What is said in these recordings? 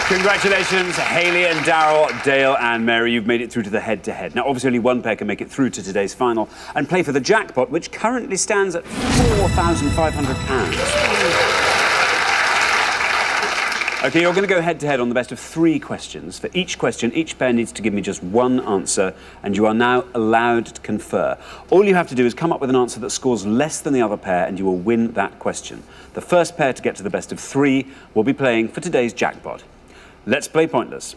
Congratulations, Hayley and Darryl, Dale and Mary. You've made it through to the head-to-head. Now, obviously, only one pair can make it through to today's final and play for the jackpot, which currently stands at £4,500. OK, you're going to go head-to-head on the best of 3 questions. For each question, each pair needs to give me just one answer, and you are now allowed to confer. All you have to do is come up with an answer that scores less than the other pair, and you will win that question. The first pair to get to the best of 3 will be playing for today's jackpot. Let's play Pointless.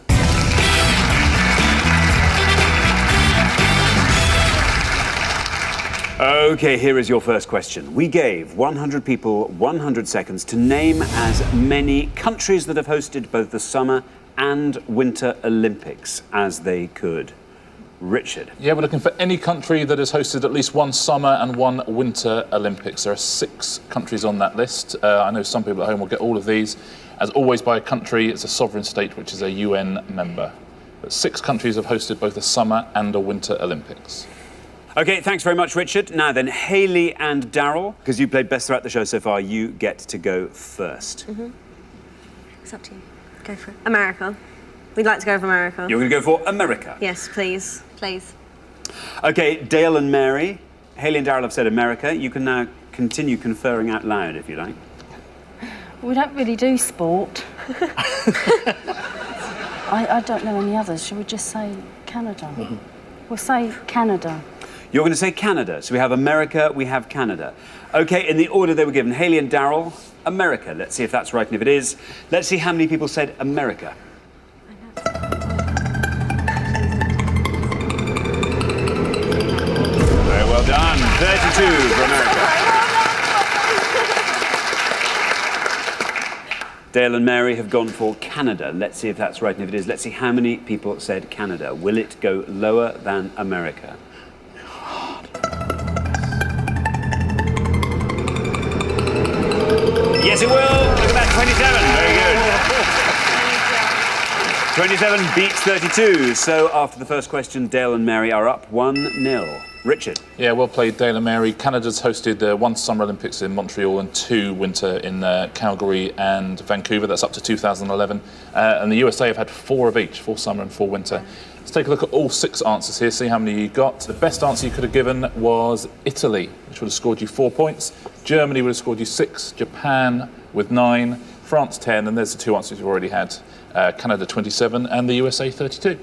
OK, here is your first question. We gave 100 people 100 seconds to name as many countries that have hosted both the Summer and Winter Olympics as they could. Richard. Yeah, we're looking for any country that has hosted at least one Summer and one Winter Olympics. There are 6 countries on that list. I know some people at home will get all of these. As always, by a country, it's a sovereign state, which is a UN member. But 6 countries have hosted both a Summer and a Winter Olympics. OK, thanks very much, Richard. Now then, Hayley and Darryl, because you played best throughout the show so far, you get to go first. It's up to you. Go for it. America. We'd like to go for America. You're going to go for America? Yes, please. Please. OK, Dale and Mary. Hayley and Darryl have said America. You can now continue conferring out loud, if you like. We don't really do sport. I don't know any others. Should we just say Canada? We'll say Canada. You're going to say Canada. So we have America, we have Canada. OK, in the order they were given, Hayley and Darryl, America. Let's see if that's right, and if it is, let's see how many people said America. Very well done. 32 for America. Dale and Mary have gone for Canada. Let's see if that's right, and if it is, let's see how many people said Canada. Will it go lower than America? Yes, it will. Look at that, 27. Very good. 27 beats 32. So after the first question, Dale and Mary are up 1-0. Richard. Yeah, well played, Dale and Mary. Canada's hosted 1 Summer Olympics in Montreal and 2 Winter in Calgary and Vancouver. That's up to 2011. And the USA have had 4 of each, 4 Summer and 4 Winter. Let's take a look at all 6 answers here, see how many you got. The best answer you could have given was Italy, which would have scored you 4 points. Germany would have scored you 6, Japan with 9, France 10, and there's the 2 answers you've already had. Canada 27 and the USA 32.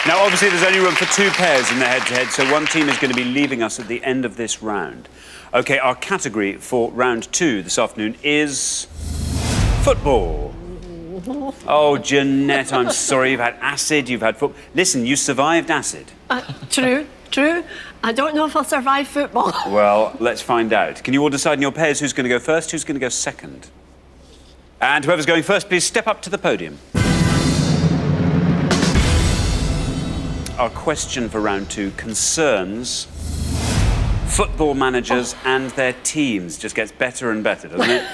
Now, obviously, there's only room for 2 pairs in the head-to-head, so one team is going to be leaving us at the end of this round. OK, our category for round 2 this afternoon is football. Oh, Jeanette, I'm sorry. You've had acid, you've had football. Listen, you survived acid. True. I don't know if I'll survive football. Well, let's find out. Can you all decide in your pairs who's going to go first, who's going to go second? And whoever's going first, please step up to the podium. Our question for round 2 concerns football managers and their teams. Just gets better and better, doesn't it?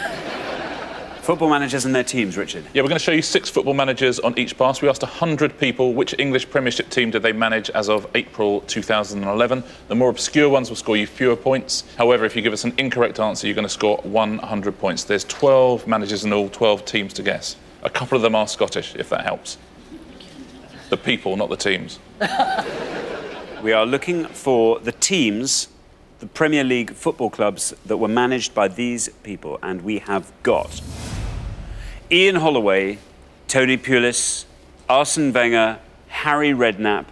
Football managers and their teams, Richard. Yeah, we're going to show you 6 football managers on each pass. We asked 100 people which English Premiership team did they manage as of April 2011. The more obscure ones will score you fewer points. However, if you give us an incorrect answer, you're going to score 100 points. There's 12 managers in all, 12 teams to guess. A couple of them are Scottish, if that helps. The people, not the teams. We are looking for the teams, the Premier League football clubs that were managed by these people, and we have got Ian Holloway, Tony Pulis, Arsene Wenger, Harry Redknapp,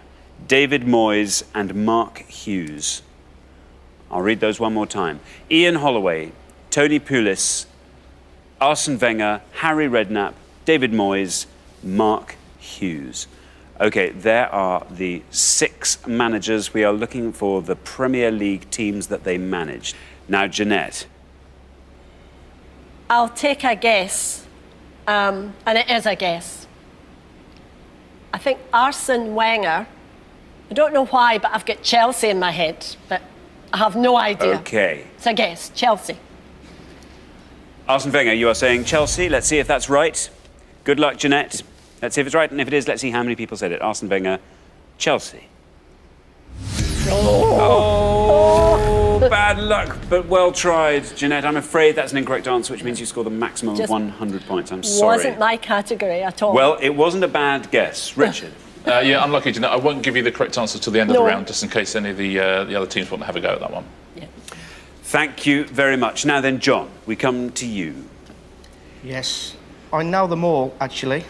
David Moyes and Mark Hughes. I'll read those one more time. Ian Holloway, Tony Pulis, Arsene Wenger, Harry Redknapp, David Moyes, Mark Hughes. OK, there are the 6 managers. We are looking for the Premier League teams that they managed. Now, Jeanette. I'll take a guess, and it is a guess. I think Arsene Wenger. I don't know why, but I've got Chelsea in my head, but I have no idea. OK. It's a guess, Chelsea. Arsene Wenger, you are saying Chelsea. Let's see if that's right. Good luck, Jeanette. Let's see if it's right, and if it is, let's see how many people said it. Arsene Wenger, Chelsea. Oh, bad luck, but well tried, Jeanette. I'm afraid that's an incorrect answer, which means you score the maximum of Just 100 points. I'm sorry. Wasn't my category at all. Well, it wasn't a bad guess. Richard? Yeah, unlucky, Jeanette. I won't give you the correct answer till the end of the No. round, just in case any of the other teams want to have a go at that one. Yeah. Thank you very much. Now then, John, we come to you. Yes, I know them all actually,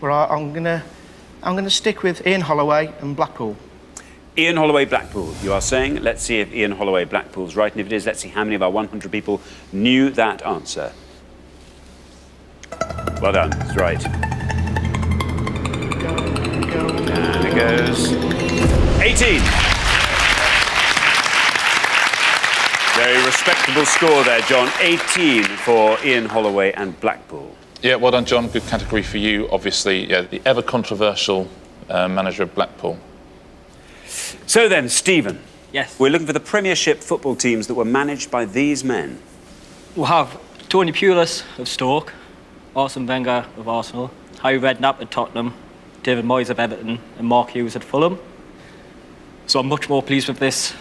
but I'm gonna stick with Ian Holloway and Blackpool. Ian Holloway, Blackpool, you are saying. Let's see if Ian Holloway, Blackpool's right. And if it is, let's see how many of our 100 people knew that answer. Well done. That's right. And it goes. 18. Very respectable score there, John. 18 for Ian Holloway and Blackpool. Yeah, well done, John. Good category for you. Obviously, yeah, the ever controversial manager of Blackpool. So then, Stephen. Yes. We're looking for the Premiership football teams that were managed by these men. We'll have Tony Pulis of Stoke, Arsene Wenger of Arsenal, Harry Redknapp at Tottenham, David Moyes of Everton, and Mark Hughes at Fulham. So I'm much more pleased with this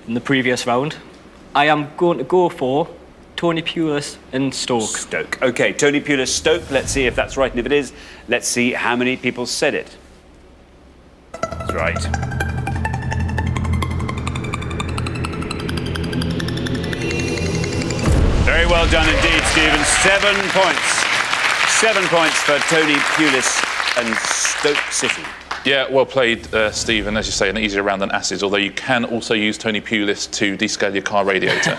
than the previous round. I am going to go for Tony Pulis and Stoke. Stoke. OK, Tony Pulis, Stoke. Let's see if that's right. And if it is, let's see how many people said it. That's right. Very well done indeed, Stephen. 7 points. 7 points for Tony Pulis and Stoke City. Yeah, well played, Stephen. As you say, an easier round than acids, although you can also use Tony Pulis to descale your car radiator.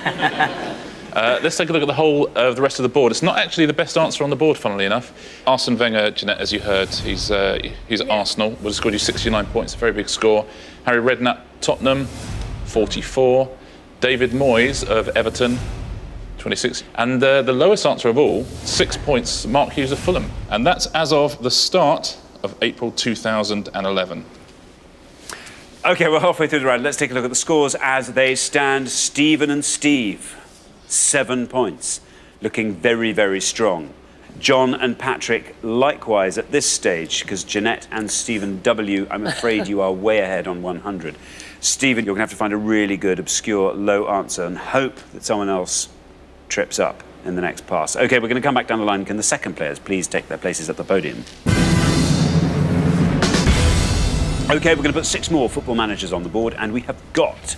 Let's take a look at the whole of the rest of the board. It's not actually the best answer on the board, funnily enough. Arsene Wenger, Jeanette, as you heard, he's Arsenal, would have scored you 69 points, a very big score. Harry Redknapp, Tottenham, 44. David Moyes of Everton, 26. And the lowest answer of all, 6 points, Mark Hughes of Fulham. And that's as of the start of April 2011. OK, we're halfway through the round. Let's take a look at the scores as they stand. Stephen and Steve, 7 points, looking very, very strong. John and Patrick, likewise at this stage, because Jeanette and Stephen W., I'm afraid you are way ahead on 100. Stephen, you're going to have to find a really good, obscure, low answer and hope that someone else trips up in the next pass. OK, we're going to come back down the line. Can the second players please take their places at the podium? OK, we're going to put 6 more football managers on the board, and we have got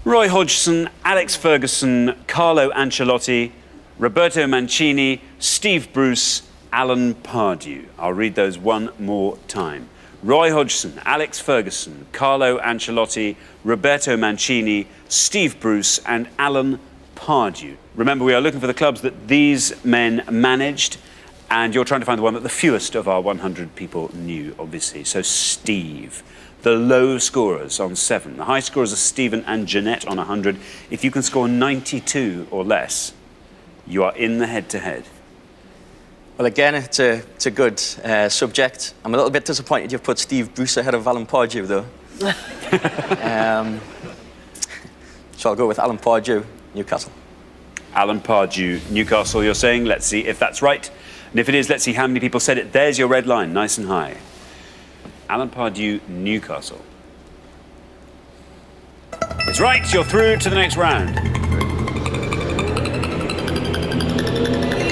Roy Hodgson, Alex Ferguson, Carlo Ancelotti, Roberto Mancini, Steve Bruce, Alan Pardew. I'll read those one more time. Roy Hodgson, Alex Ferguson, Carlo Ancelotti, Roberto Mancini, Steve Bruce, and Alan Pardew. Remember, we are looking for the clubs that these men managed, and you're trying to find the one that the fewest of our 100 people knew, obviously. So, Steve. The low scorers on 7. The high scorers are Stephen and Jeanette on 100. If you can score 92 or less, you are in the head-to-head. Well, again, it's a good subject. I'm a little bit disappointed you've put Steve Bruce ahead of Alan Pardew, though. So I'll go with Alan Pardew, Newcastle. Alan Pardew, Newcastle, you're saying. Let's see if that's right. And if it is, let's see how many people said it. There's your red line, nice and high. Alan Pardew, Newcastle. It's right, you're through to the next round.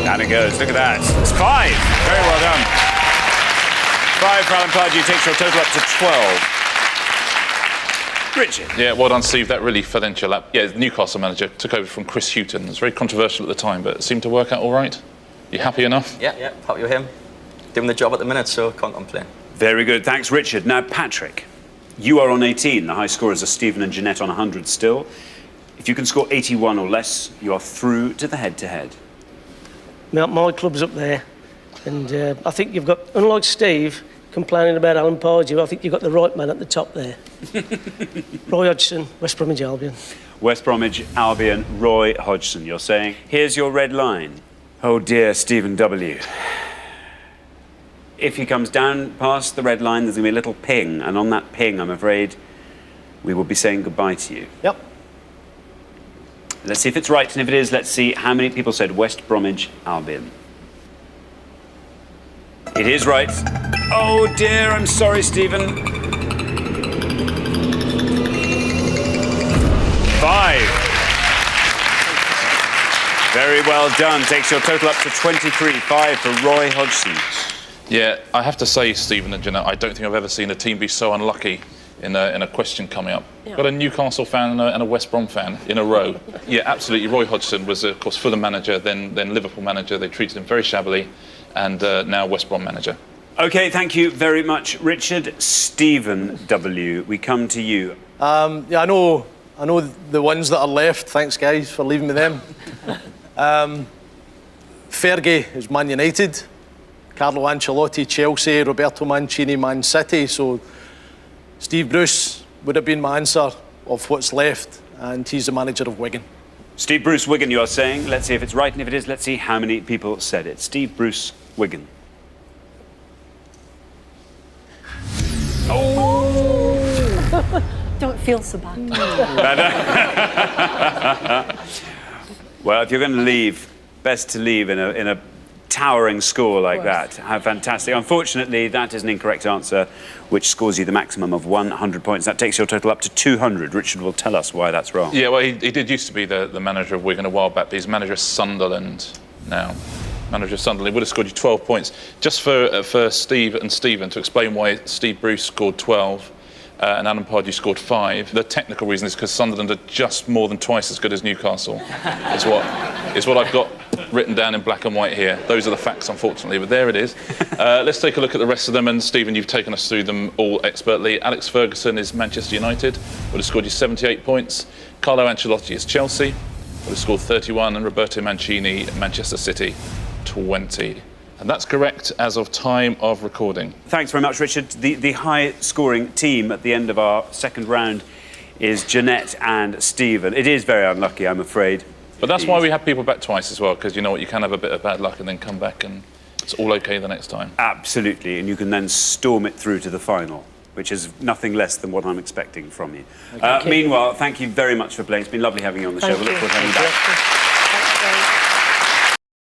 Down it goes, look at that. It's 5, very well done. 5 for Alan Pardew takes your total up to 12. Richard. Yeah, well done, Steve. That really fell into your lap. Yeah, the Newcastle manager took over from Chris Hughton. It was very controversial at the time, but it seemed to work out all right. You happy enough? Yeah, happy with him. Doing the job at the minute, so can't complain. Very good, thanks, Richard. Now, Patrick, you are on 18. The high scorers are Stephen and Jeanette on 100 still. If you can score 81 or less, you are through to the head-to-head. My club's up there, and I think you've got, unlike Steve, complaining about Alan Pardew, I think you've got the right man at the top there. Roy Hodgson, West Bromwich Albion. West Bromwich Albion, Roy Hodgson, you're saying. Here's your red line. Oh dear, Stephen W. If he comes down past the red line, there's going to be a little ping, and on that ping, I'm afraid, we will be saying goodbye to you. Yep. Let's see if it's right, and if it is, let's see how many people said West Bromwich Albion. It is right. Oh dear, I'm sorry, Stephen. 5 Very well done. Takes your total up to 23-5 for Roy Hodgson. Yeah, I have to say, Stephen and Jeanette, I don't think I've ever seen a team be so unlucky in a question coming up. Yeah. Got a Newcastle fan and a West Brom fan in a row. Yeah, absolutely. Roy Hodgson was, of course, Fulham manager, then Liverpool manager. They treated him very shabbily, and now West Brom manager. OK, thank you very much, Richard. Stephen W., we come to you. Yeah, I know the ones that are left. Thanks, guys, for leaving me them. Fergie is Man United. Carlo Ancelotti, Chelsea. Roberto Mancini, Man City. So Steve Bruce would have been my answer of what's left, and he's the manager of Wigan. Steve Bruce, Wigan, you are saying. Let's see if it's right, and if it is, let's see how many people said it. Steve Bruce, Wigan. Don't feel so bad. Well, if you're going to leave, best to leave in a towering score like that. How fantastic. Unfortunately, that is an incorrect answer, which scores you the maximum of 100 points. That takes your total up to 200. Richard will tell us why that's wrong. Yeah, well, he did used to be the manager of Wigan a while back, but he's manager of Sunderland now. Manager of Sunderland. He would have scored you 12 points. Just for Steve and Stephen to explain why Steve Bruce scored 12 and Alan Pardew scored 5. The technical reason is because Sunderland are just more than twice as good as Newcastle. is what I've got written down in black and white here. Those are the facts, unfortunately, but there it is. Let's take a look at the rest of them, and Stephen, you've taken us through them all expertly. Alex Ferguson is Manchester United, would have scored you 78 points. Carlo Ancelotti is Chelsea, would have scored 31, and Roberto Mancini, Manchester City, 20. And that's correct as of time of recording. Thanks very much, Richard. The high-scoring team at the end of our second round is Jeanette and Stephen. It is very unlucky, I'm afraid. But that's why we have people back twice as well, because you know what, you can have a bit of bad luck and then come back and it's all okay the next time. Absolutely, and you can then storm it through to the final, which is nothing less than what I'm expecting from you. Meanwhile, thank you very much for playing. It's been lovely having you on the show. We'll look forward to having you back.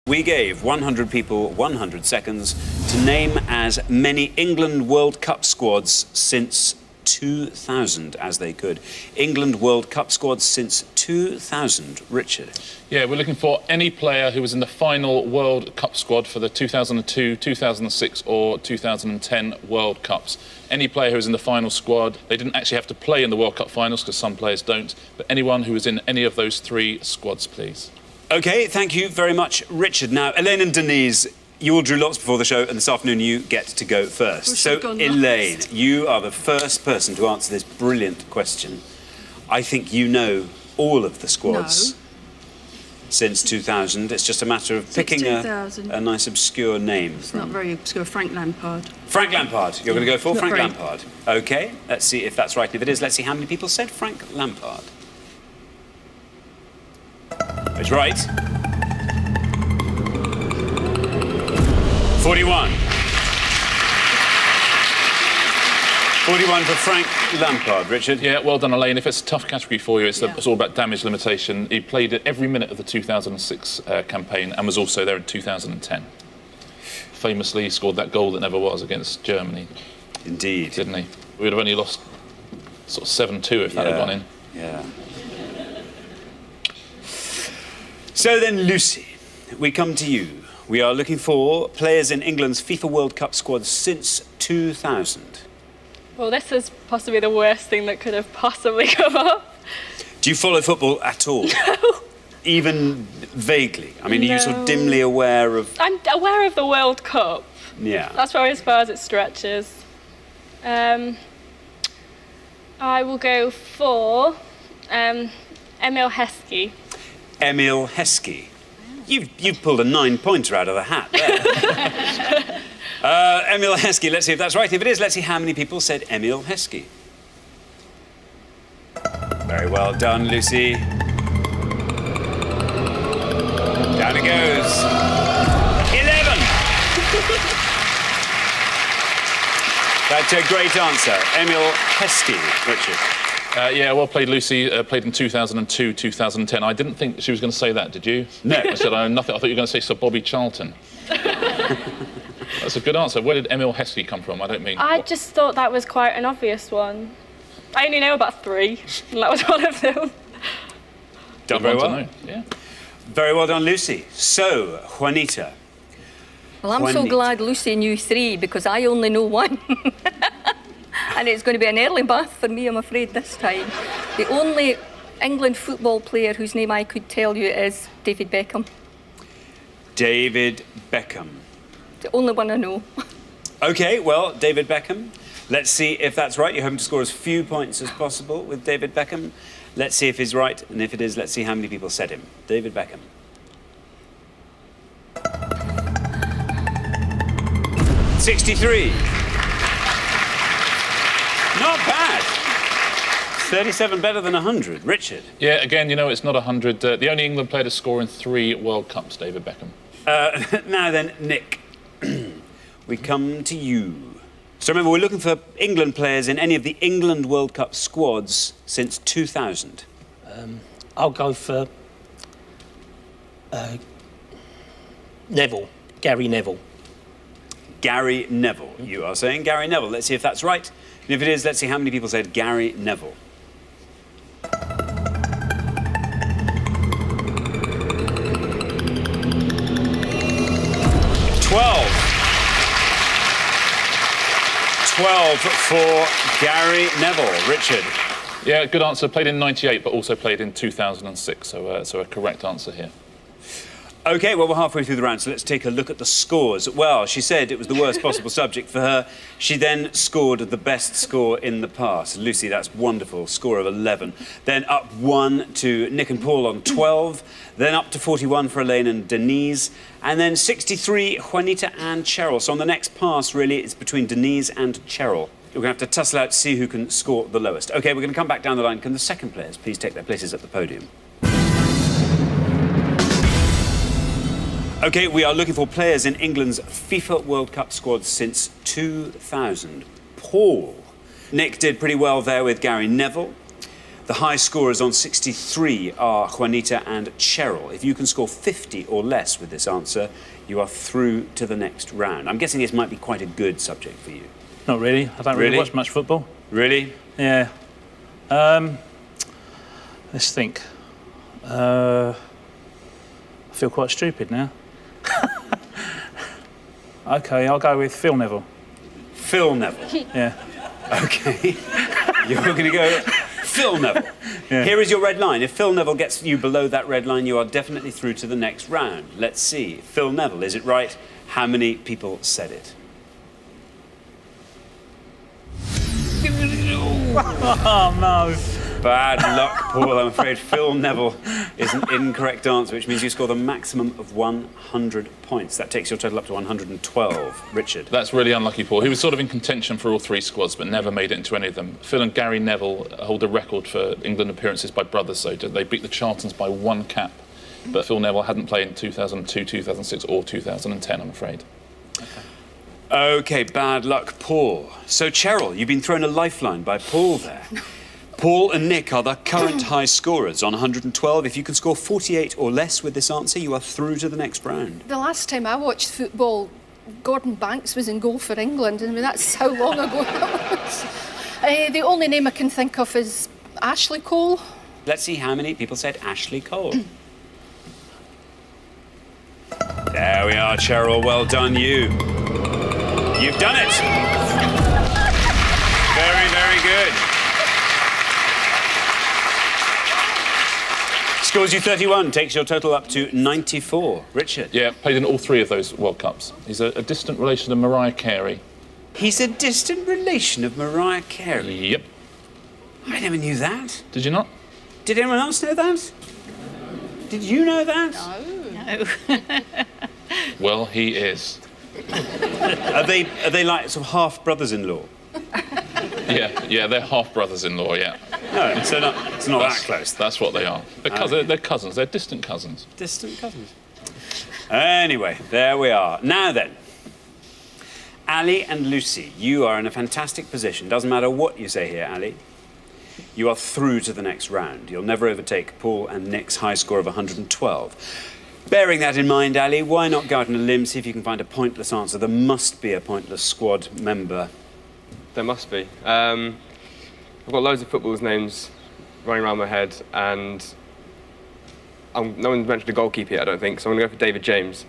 We gave 100 people 100 seconds to name as many England World Cup squads since 2000 as they could. England World Cup squads since 2000. Richard. Yeah, we're looking for any player who was in the final World Cup squad for the 2002, 2006 or 2010 World Cups. Any player who was in the final squad. They didn't actually have to play in the World Cup finals because some players don't, but anyone who was in any of those 3 squads, please. OK, thank you very much, Richard. Now, Elaine and Denise, you all drew lots before the show, and this afternoon you get to go first. So, Elaine, you are the first person to answer this brilliant question. I think you know all of the squads since 2000. It's just a matter of picking a nice obscure name. It's not very obscure. Frank Lampard. Frank Lampard. You're going to go for Frank very. Lampard. OK, let's see if that's right. If it is, let's see how many people said Frank Lampard. It's right. 41. 41 for Frank Lampard. Richard? Yeah, well done, Elaine. If it's a tough category for you, it's all about damage limitation. He played it every minute of the 2006 campaign and was also there in 2010. Famously, he scored that goal that never was against Germany. Indeed. Didn't he? We would have only lost sort of 7-2 if that had gone in. Yeah. So then, Lucy, we come to you. We are looking for players in England's FIFA World Cup squad since 2000. Well, this is possibly the worst thing that could have possibly come up. Do you follow football at all? No. Even vaguely? I mean, are you sort of dimly aware of... I'm aware of the World Cup. Yeah. That's probably as far as it stretches. I will go for Emil Heskey. Emil Heskey. You've pulled a 9-pointer out of the hat there. Emil Heskey, let's see if that's right. If it is, let's see how many people said Emil Heskey. Very well done, Lucy. Down it goes. 11! That's a great answer. Emil Heskey, Richard. Yeah, well played, Lucy. Played in 2002, 2010. I didn't think she was going to say that, did you? No. I said I know nothing. I thought you were going to say Sir Bobby Charlton. That's a good answer. Where did Emil Heskey come from? I don't mean... I just thought that was quite an obvious one. I only know about 3, and that was one of them. Done very well. Yeah. Very well done, Lucy. So, Juanita. Well, I'm so glad Lucy knew 3 because I only know 1. And it's going to be an early bath for me, I'm afraid, this time. The only England football player whose name I could tell you is David Beckham. David Beckham. The only one I know. OK, well, David Beckham. Let's see if that's right. You're hoping to score as few points as possible with David Beckham. Let's see if he's right, and if it is, let's see how many people said him. David Beckham. 63. Not bad. 37 better than 100. Richard. Yeah, again, you know, it's not 100. The only England player to score in 3 World Cups, David Beckham. Now then, Nick, we come to you. So remember, we're looking for England players in any of the England World Cup squads since 2000. I'll go for Neville, Gary Neville. Gary Neville. You are saying Gary Neville. Let's see if that's right. And if it is, let's see how many people said Gary Neville. 12 for Gary Neville. Richard. Yeah, good answer. Played in '98, but also played in 2006. So a correct answer here. OK, well, we're halfway through the round, so let's take a look at the scores. Well, she said it was the worst possible subject for her. She then scored the best score in the past. Lucy, that's wonderful. Score of 11. Then up 1 to Nick and Paul on 12. Then up to 41 for Elaine and Denise. And then 63, Juanita and Cheryl. So on the next pass, really, it's between Denise and Cheryl. We're going to have to tussle out to see who can score the lowest. OK, we're going to come back down the line. Can the second players please take their places at the podium? OK, we are looking for players in England's FIFA World Cup squad since 2000. Paul. Nick did pretty well there with Gary Neville. The high scorers on 63 are Juanita and Cheryl. If you can score 50 or less with this answer, you are through to the next round. I'm guessing this might be quite a good subject for you. Not really. I don't really watch much football. Really? Yeah. Let's think. I feel quite stupid now. OK, I'll go with Phil Neville. Phil Neville? Yeah. OK. You're going to go Phil Neville. Yeah. Here is your red line. If Phil Neville gets you below that red line, you are definitely through to the next round. Let's see. Phil Neville, is it right? How many people said it? Oh, no. Bad luck, Paul. I'm afraid Phil Neville is an incorrect answer, which means you score the maximum of 100 points. That takes your total up to 112. Richard. That's really unlucky, Paul. He was sort of in contention for all 3 squads, but never made it into any of them. Phil and Gary Neville hold a record for England appearances by brothers, so they beat the Charltons by 1 cap. But Phil Neville hadn't played in 2002, 2006 or 2010, I'm afraid. OK, bad luck, Paul. So, Cheryl, you've been thrown a lifeline by Paul there. Paul and Nick are the current high scorers on 112. If you can score 48 or less with this answer, you are through to the next round. The last time I watched football, Gordon Banks was in goal for England. I mean, that's how long ago that was. The only name I can think of is Ashley Cole. Let's see how many people said Ashley Cole. There we are, Cheryl. Well done, you. You've done it. Very, very good. Scores you 31, takes your total up to 94. Richard. Yeah, played in all 3 of those World Cups. He's a distant relation of Mariah Carey. He's a distant relation of Mariah Carey? Yep. I never knew that. Did you not? Did anyone else know that? Did you know that? No. Well, he is. Are they like sort of half brothers-in-law? Yeah, they're half brothers-in-law. Yeah. No, it's not that close. That's what they are. They're cousins. They're distant cousins. Distant cousins. Anyway, there we are. Now then, Ali and Lucy, you are in a fantastic position. Doesn't matter what you say here, Ali. You are through to the next round. You'll never overtake Paul and Nick's high score of 112. Bearing that in mind, Ali, why not go out on a limb, see if you can find a pointless answer? There must be a pointless squad member. There must be. I've got loads of footballers' names running around my head, and no one's mentioned a goalkeeper yet, I don't think, so I'm going to go for David James.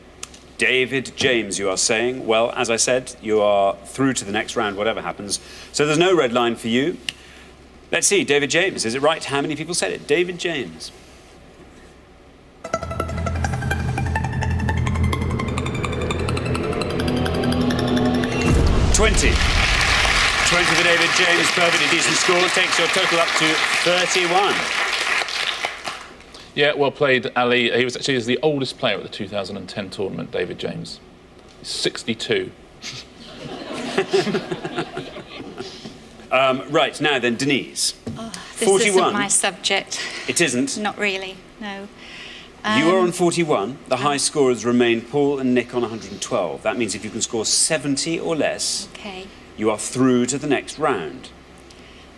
David James, you are saying. Well, as I said, you are through to the next round, whatever happens. So there's no red line for you. Let's see, David James. Is it right? How many people said it? David James. 20 for David James, perfectly decent score, takes your total up to 31. Yeah, well played, Ali. He was actually the oldest player at the 2010 tournament, David James. He's 62. Right, now then, Denise. Oh, this 41. isn't my subject. It isn't? Not really, no. You are on 41. The high scorers remain Paul and Nick on 112. That means if you can score 70 or less, Okay. you are through to the next round.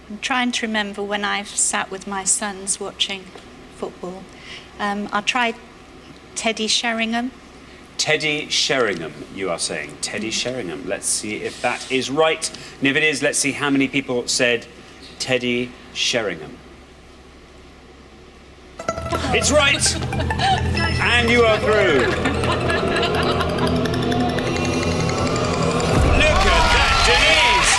I'm trying to remember when I've sat with my sons watching football. I'll try Teddy Sheringham. Teddy Sheringham, you are saying. Teddy Sheringham. Let's see if that is right. And if it is, let's see how many people said Teddy Sheringham. It's right! And you are through. Look at that, Denise!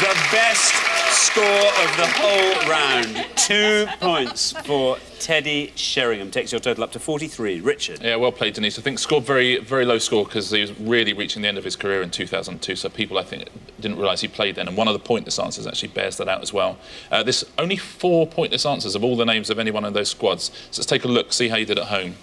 The best score of the whole round. 2 points for Teddy Sheringham. Takes your total up to 43. Richard. Yeah, well played, Denise. I think scored very, very low score because he was really reaching the end of his career in 2002, so people, I think, didn't realise he played then. And one of the pointless answers actually bears that out as well. There's only 4 pointless answers of all the names of anyone in those squads. So let's take a look, see how you did at home.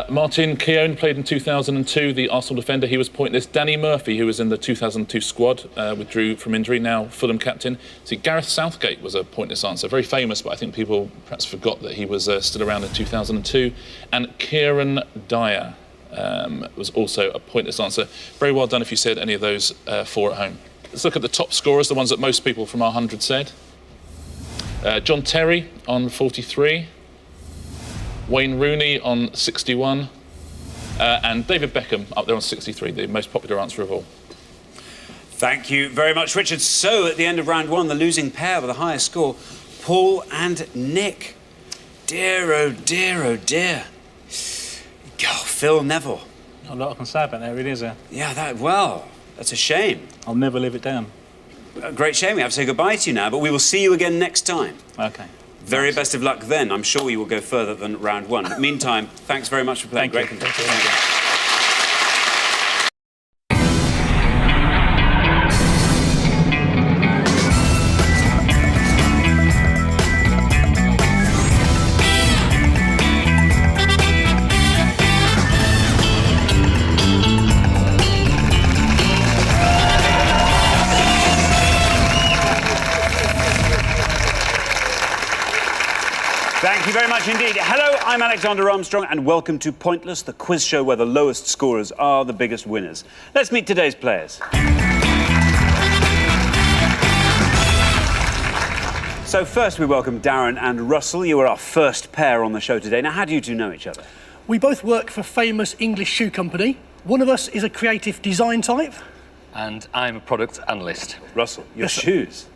Martin Keown played in 2002, the Arsenal defender. He was pointless. Danny Murphy, who was in the 2002 squad, withdrew from injury, now Fulham captain. See, Gareth Southgate was a pointless answer. Very famous, but I think people perhaps forgot that he was still around in 2002. And Kieran Dyer was also a pointless answer. Very well done if you said any of those 4 at home. Let's look at the top scorers, the ones that most people from our 100 said. John Terry on 43. Wayne Rooney on 61, and David Beckham up there on 63, the most popular answer of all. Thank you very much, Richard. So, at the end of round 1, the losing pair with the highest score, Paul and Nick. Dear, oh dear, oh dear. Oh, Phil Neville. Not a lot I can say about that, really, is there? Yeah, that's a shame. I'll never live it down. A great shame. We have to say goodbye to you now, but we will see you again next time. OK. Very best of luck then. I'm sure you will go further than round 1. Meantime, thanks very much for playing. Great contest. Thank you. Thank you very much indeed. Hello, I'm Alexander Armstrong, and welcome to Pointless, the quiz show where the lowest scorers are the biggest winners. Let's meet today's players. So first we welcome Darren and Russell. You are our first pair on the show today. Now, how do you two know each other? We both work for a famous English shoe company. One of us is a creative design type. And I'm a product analyst. Russell, your shoes.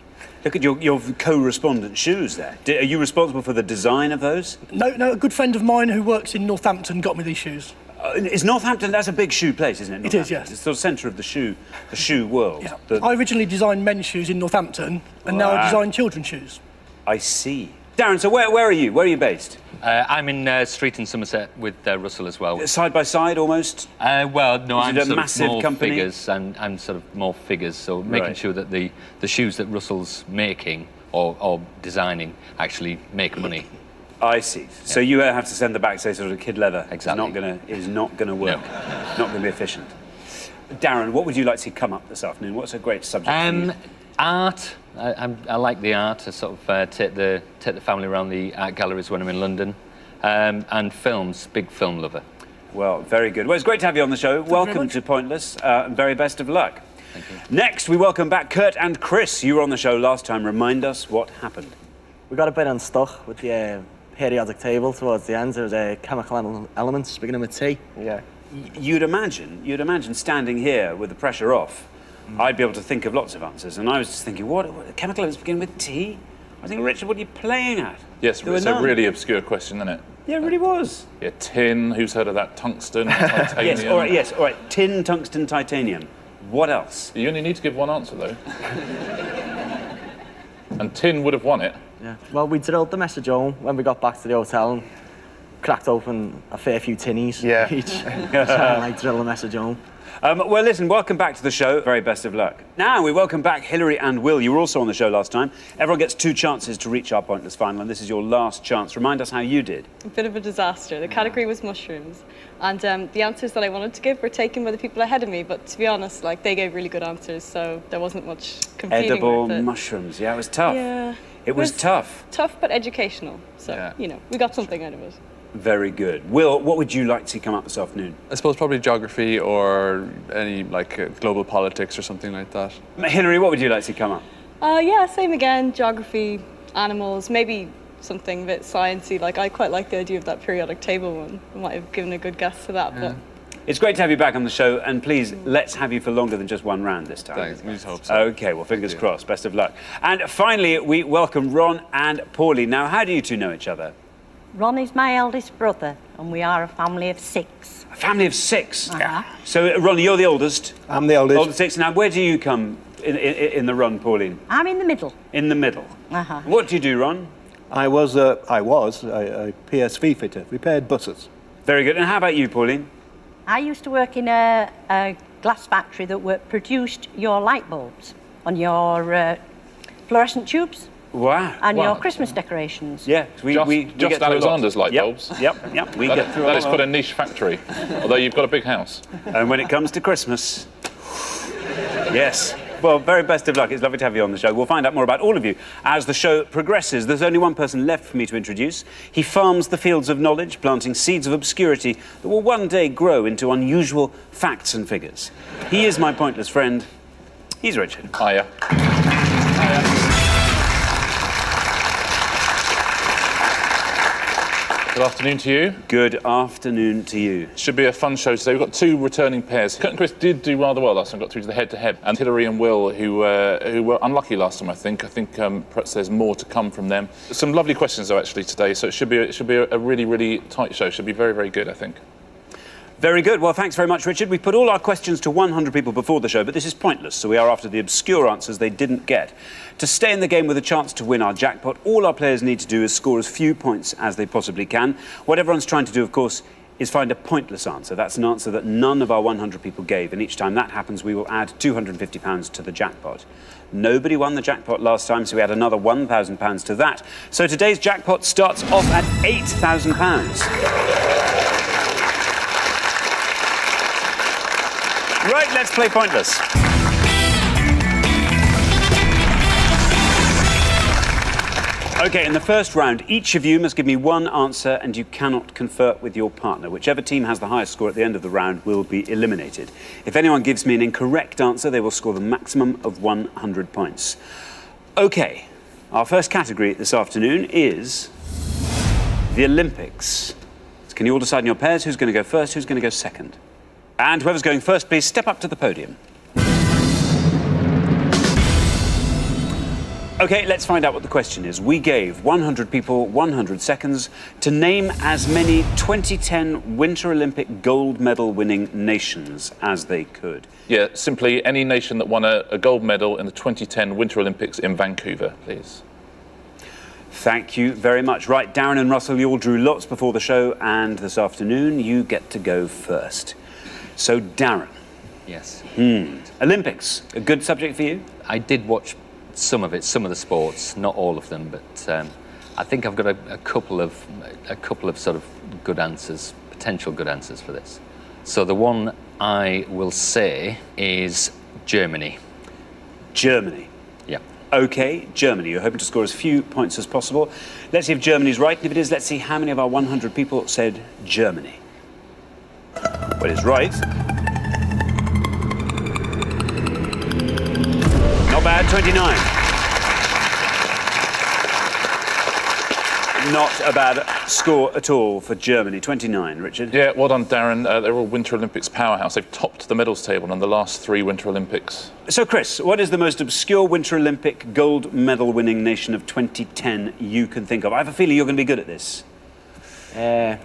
Look at your co-respondent shoes there. Are you responsible for the design of those? No, a good friend of mine who works in Northampton got me these shoes. Is Northampton, that's a big shoe place, isn't it? It is, yes. It's the centre of the shoe world. Yeah. I originally designed men's shoes in Northampton, and now I design children's shoes. I see. Darren, so where are you? Where are you based? I'm in Street in Somerset with Russell as well. Side by side, almost? Well, no, I'm sort of more company? figures, and I'm sort of more figures, so making sure that the shoes that Russell's making or designing actually make money. I see. Yeah. So you have to send the back, say, sort of kid leather. Exactly. Is not going to work. No. Not going to be efficient. Darren, what would you like to see come up this afternoon? What's a great subject for you? Art. I like the art. I sort of take the family around the art galleries when I'm in London, and films. Big film lover. Well, very good. Well, it's great to have you on the show. Welcome to Pointless, and very best of luck. Thank you. Next, we welcome back Kurt and Chris. You were on the show last time. Remind us what happened. We got a bit unstuck with the periodic table towards the end. There was chemical elements beginning with T. Yeah. You'd imagine standing here with the pressure off, I'd be able to think of lots of answers. And I was just thinking, what chemical elements begin with T? I think, Richard, what are you playing at? Yes, There it's were a none. really obscure question, isn't it? Yeah, it really was. Yeah, tin, who's heard of that? Tungsten, titanium. Yes, all right. Tin, tungsten, titanium. What else? You only need to give one answer, though. And tin would have won it. Yeah. Well, we drilled the message home when we got back to the hotel and cracked open a fair few tinnies each. Like drill the message home. Well, listen, welcome back to the show. Very best of luck. Now we welcome back Hilary and Will. You were also on the show last time. Everyone gets 2 chances to reach our pointless final, and this is your last chance. Remind us how you did. A bit of a disaster. The category was mushrooms, and the answers that I wanted to give were taken by the people ahead of me. But to be honest, like, they gave really good answers, so there wasn't much competing Edible with it. mushrooms. Yeah, it was tough. Yeah. It was tough. Tough but educational. So, you know, we got something out of it. Very good. Will, what would you like to see come up this afternoon? I suppose probably geography or any global politics or something like that. Hilary, what would you like to see come up? Yeah, same again. Geography, animals, maybe something a bit sciencey. Like, I quite like the idea of that periodic table one. I might have given a good guess to that, but... It's great to have you back on the show, and please, let's have you for longer than just one round this time. Thanks, we just hope so. OK, well, fingers crossed. Best of luck. And finally, we welcome Ron and Pauline. Now, how do you two know each other? Ron is my eldest brother, and we are a family of 6. A family of 6? So, Ron, you're the oldest? I'm the oldest. Oldest 6. Now, where do you come in the run, Pauline? I'm in the middle. In the middle. What do you do, Ron? I was a PSV fitter, repaired buses. Very good. And how about you, Pauline? I used to work in a glass factory that produced your light bulbs on your fluorescent tubes. Wow. And your Christmas decorations. Yeah, we just get through Alexander's a lot. light bulbs. Yep. We get through a lot. That is quite a niche factory, although you've got a big house. And when it comes to Christmas, yes. Well, very best of luck. It's lovely to have you on the show. We'll find out more about all of you as the show progresses. There's only one person left for me to introduce. He farms the fields of knowledge, planting seeds of obscurity that will one day grow into unusual facts and figures. He is my pointless friend. He's Richard. Hiya. Good afternoon to you. Good afternoon to you. Should be a fun show today. We've got 2 returning pairs. Kurt and Chris did do rather well last time, got through to the head-to-head. And Hilary and Will, who were unlucky last time, I think. I think perhaps there's more to come from them. Some lovely questions, though, actually, today. So it should be a really, really tight show. Should be very, very good, I think. Very good. Well, thanks very much, Richard. We put all our questions to 100 people before the show, but this is pointless, so we are after the obscure answers they didn't get. To stay in the game with a chance to win our jackpot, all our players need to do is score as few points as they possibly can. What everyone's trying to do, of course, is find a pointless answer. That's an answer that none of our 100 people gave, and each time that happens, we will add £250 to the jackpot. Nobody won the jackpot last time, so we add another £1,000 to that. So today's jackpot starts off at £8,000. Right, let's play Pointless. OK, in the first round, each of you must give me one answer and you cannot confer with your partner. Whichever team has the highest score at the end of the round will be eliminated. If anyone gives me an incorrect answer, they will score the maximum of 100 points. OK, our first category this afternoon is the Olympics. So can you all decide in your pairs who's going to go first, who's going to go second? And whoever's going first, please step up to the podium. OK, let's find out what the question is. We gave 100 people 100 seconds to name as many 2010 Winter Olympic gold medal winning nations as they could. Yeah, simply any nation that won a gold medal in the 2010 Winter Olympics in Vancouver, please. Thank you very much. Right, Darren and Russell, you all drew lots before the show, and this afternoon you get to go first. So, Darren. Yes. Olympics, a good subject for you? I did watch some of it, some of the sports, not all of them, but I think I've got a couple of sort of good answers, potential good answers for this. So the one I will say is Germany. Germany? Yeah. OK, Germany. You're hoping to score as few points as possible. Let's see if Germany's right, and if it is, let's see how many of our 100 people said Germany. Well, it's right. Not bad, 29. not a bad score at all for Germany. 29, Richard. Yeah, well done, Darren. They're all Winter Olympics powerhouse. They've topped the medals table in the last 3 Winter Olympics. So, Chris, what is the most obscure Winter Olympic gold medal winning nation of 2010 you can think of? I have a feeling you're going to be good at this. I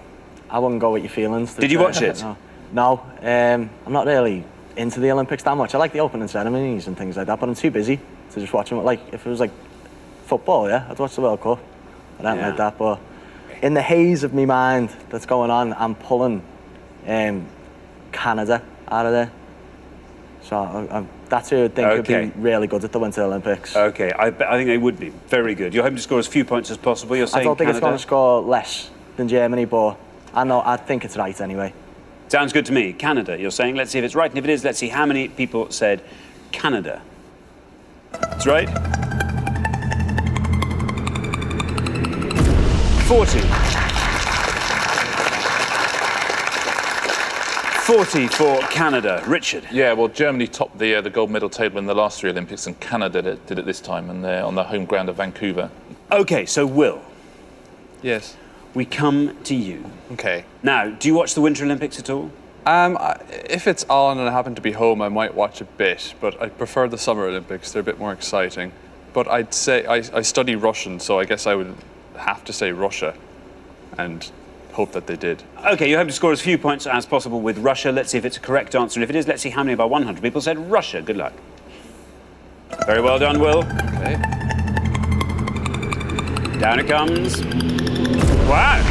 wouldn't go with your feelings. Did you watch it? No. I'm not really into the Olympics that much. I like the opening ceremonies and things like that, but I'm too busy to just watch them. Like, if it was like football, yeah, I'd watch the World Cup. I don't like that, but in the haze of my mind that's going on, I'm pulling Canada out of there. So that's who I think would be really good at the Winter Olympics. Okay, I think they would be very good. You're hoping to score as few points as possible. You're saying I don't think Canada? It's going to score less than Germany, but I think it's right anyway. Sounds good to me. Canada, you're saying. Let's see if it's right. And if it is, let's see how many people said Canada. That's right. 40. 40 for Canada. Richard. Yeah, well, Germany topped the gold medal table in the last 3 Olympics, and Canada did it this time, and they're on the home ground of Vancouver. Okay, so Will. Yes. We come to you. Okay. Now, do you watch the Winter Olympics at all? If it's on and I happen to be home, I might watch a bit, but I prefer the Summer Olympics. They're a bit more exciting. But I'd say I study Russian, so I guess I would have to say Russia and hope that they did. Okay, you hope to score as few points as possible with Russia. Let's see if it's a correct answer. And if it is, let's see how many of our 100 people said Russia. Good luck. Very well done, Will. Okay. Down it comes. Wow.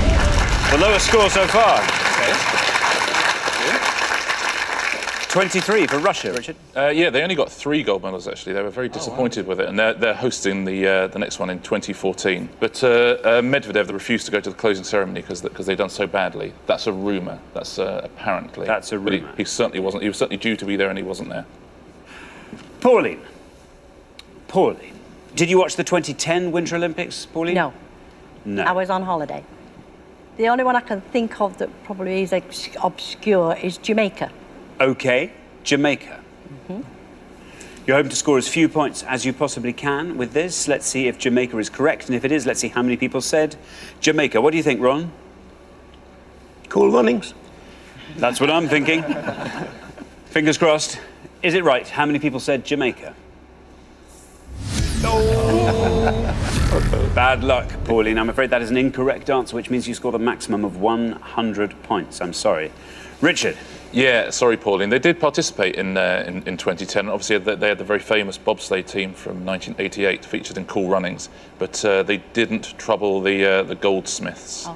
The lowest score so far. Okay. 23 for Russia, Richard. Yeah, they only got 3 gold medals, actually. They were very disappointed with it, and they're hosting the next one in 2014. But Medvedev refused to go to the closing ceremony because they'd done so badly. That's a rumour. That's apparently. That's a rumour. But he certainly wasn't. He was certainly due to be there, and he wasn't there. Pauline. Did you watch the 2010 Winter Olympics, Pauline? No. No. I was on holiday. The only one I can think of that probably is obscure is Jamaica. Okay, Jamaica. You're hoping to score as few points as you possibly can with this. Let's see if Jamaica is correct, and if it is, let's see how many people said Jamaica. What do you think, Ron? Cool Runnings. That's what I'm thinking. Fingers crossed. Is it right? How many people said Jamaica? Bad luck, Pauline. I'm afraid that is an incorrect answer, which means you scored a maximum of 100 points. I'm sorry. Richard. Yeah, sorry, Pauline. They did participate in 2010. Obviously, they had the very famous bobsleigh team from 1988 featured in Cool Runnings, but they didn't trouble the Goldsmiths,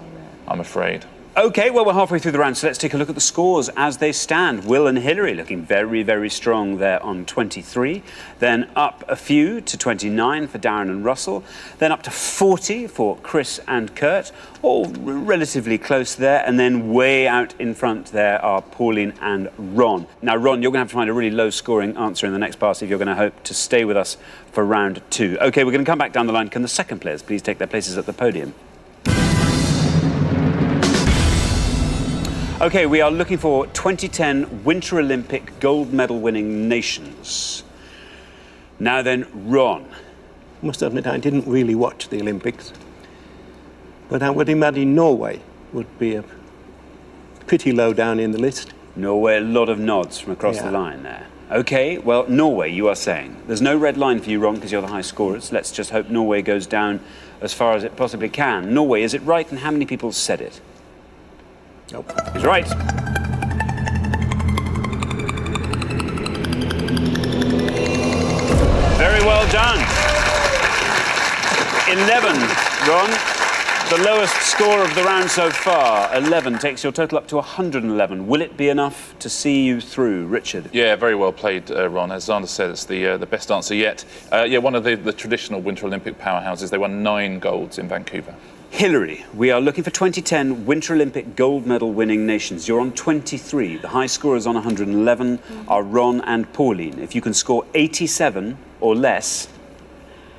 I'm afraid. Okay, well, we're halfway through the round, so let's take a look at the scores as they stand. Will and Hilary looking very, very strong there on 23. Then up a few to 29 for Darren and Russell. Then up to 40 for Chris and Kurt. All relatively close there. And then way out in front there are Pauline and Ron. Now, Ron, you're going to have to find a really low-scoring answer in the next pass if you're going to hope to stay with us for round 2. Okay, we're going to come back down the line. Can the second players please take their places at the podium? Okay, we are looking for 2010 Winter Olympic gold medal winning nations. Now then, Ron. Must admit, I didn't really watch the Olympics, but I would imagine Norway would be pretty low down in the list. Norway, a lot of nods from across the line there. Okay, well, Norway, you are saying. There's no red line for you, Ron, because you're the high scorers. Let's just hope Norway goes down as far as it possibly can. Norway, is it right, and how many people said it? Nope. He's right. Very well done. 11, Ron. The lowest score of the round so far. 11 takes your total up to 111. Will it be enough to see you through, Richard? Yeah, very well played, Ron. As Xander said, it's the best answer yet. Yeah, one of the traditional Winter Olympic powerhouses. They won 9 golds in Vancouver. Hilary, we are looking for 2010 Winter Olympic gold medal winning nations. You're on 23. The high scorers on 111 are Ron and Pauline. If you can score 87 or less,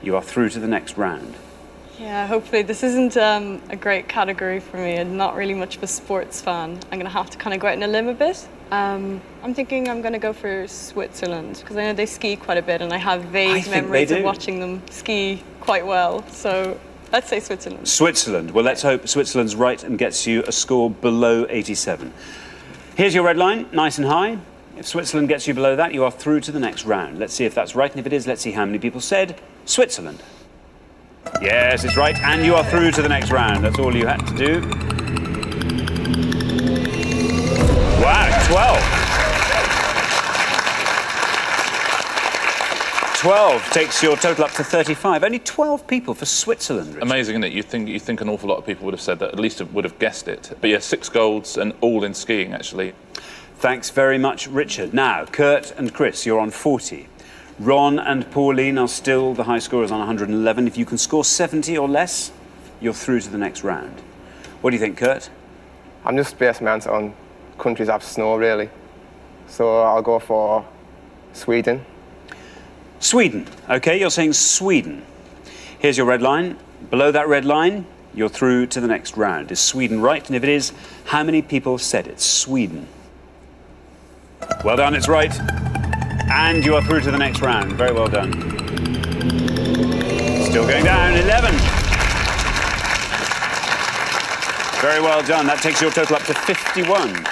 you are through to the next round. Yeah, hopefully this isn't a great category for me. I'm not really much of a sports fan. I'm going to have to kind of go out on a limb a bit. I'm thinking I'm going to go for Switzerland because I know they ski quite a bit and I have vague memories of watching them ski quite well. So Let's say Switzerland. Switzerland. Well, let's hope Switzerland's right and gets you a score below 87. Here's your red line, nice and high. If Switzerland gets you below that, you are through to the next round. Let's see if that's right, and if it is, let's see how many people said Switzerland. Yes, it's right, and you are through to the next round. That's all you had to do. Wow, 12. 12 takes your total up to 35. Only 12 people for Switzerland, Richard. Amazing, isn't it? You think an awful lot of people would have said that, at least would have guessed it. But yeah, 6 golds and all in skiing, actually. Thanks very much, Richard. Now, Kurt and Chris, you're on 40. Ron and Pauline are still the high scorers on 111. If you can score 70 or less, you're through to the next round. What do you think, Kurt? I'm just basing my answer on countries that have snow, really. So I'll go for Sweden. Sweden. OK, you're saying Sweden. Here's your red line. Below that red line, you're through to the next round. Is Sweden right? And if it is, how many people said it? Sweden. Well done, it's right. And you are through to the next round. Very well done. Still going down, 11. Very well done. That takes your total up to 51.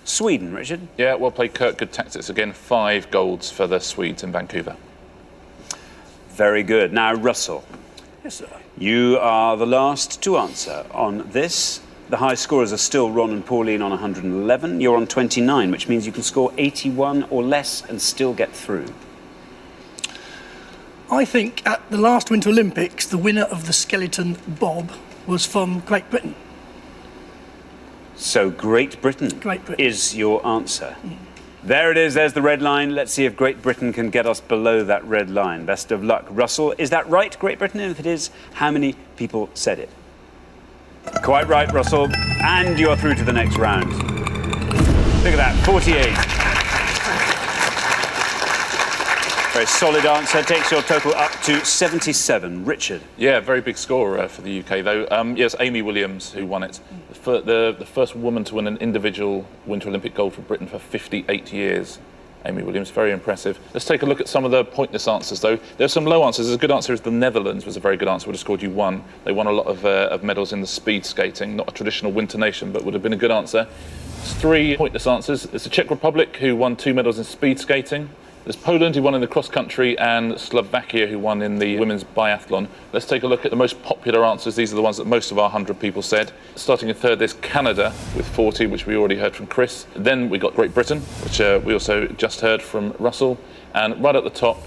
Sweden, Richard. Yeah, well played, Kurt. Good tactics again. 5 golds for the Swedes in Vancouver. Very good. Now, Russell. Yes, sir. You are the last to answer on this. The high scorers are still Ron and Pauline on 111. You're on 29, which means you can score 81 or less and still get through. I think at the last Winter Olympics, the winner of the skeleton bob was from Great Britain. So Great Britain, is your answer. There it is, there's the red line. Let's see if Great Britain can get us below that red line. Best of luck. Russell, is that right, Great Britain? And if it is, how many people said it? Quite right, Russell. And you are through to the next round. Look at that, 48. Very solid answer. Takes your total up to 77. Richard. Yeah, very big score for the UK, though. Yes, Amy Williams, who won it. The first woman to win an individual Winter Olympic gold for Britain for 58 years. Amy Williams, very impressive. Let's take a look at some of the pointless answers, though. There's some low answers. A good answer is the Netherlands was a very good answer. Would have scored you 1. They won a lot of medals in the speed skating. Not a traditional winter nation, but would have been a good answer. There's 3 pointless answers. There's the Czech Republic, who won 2 medals in speed skating. There's Poland, who won in the cross-country, and Slovakia, who won in the women's biathlon. Let's take a look at the most popular answers. These are the ones that most of our 100 people said. Starting in third, there's Canada with 40, which we already heard from Chris. Then we got Great Britain, which we also just heard from Russell. And right at the top,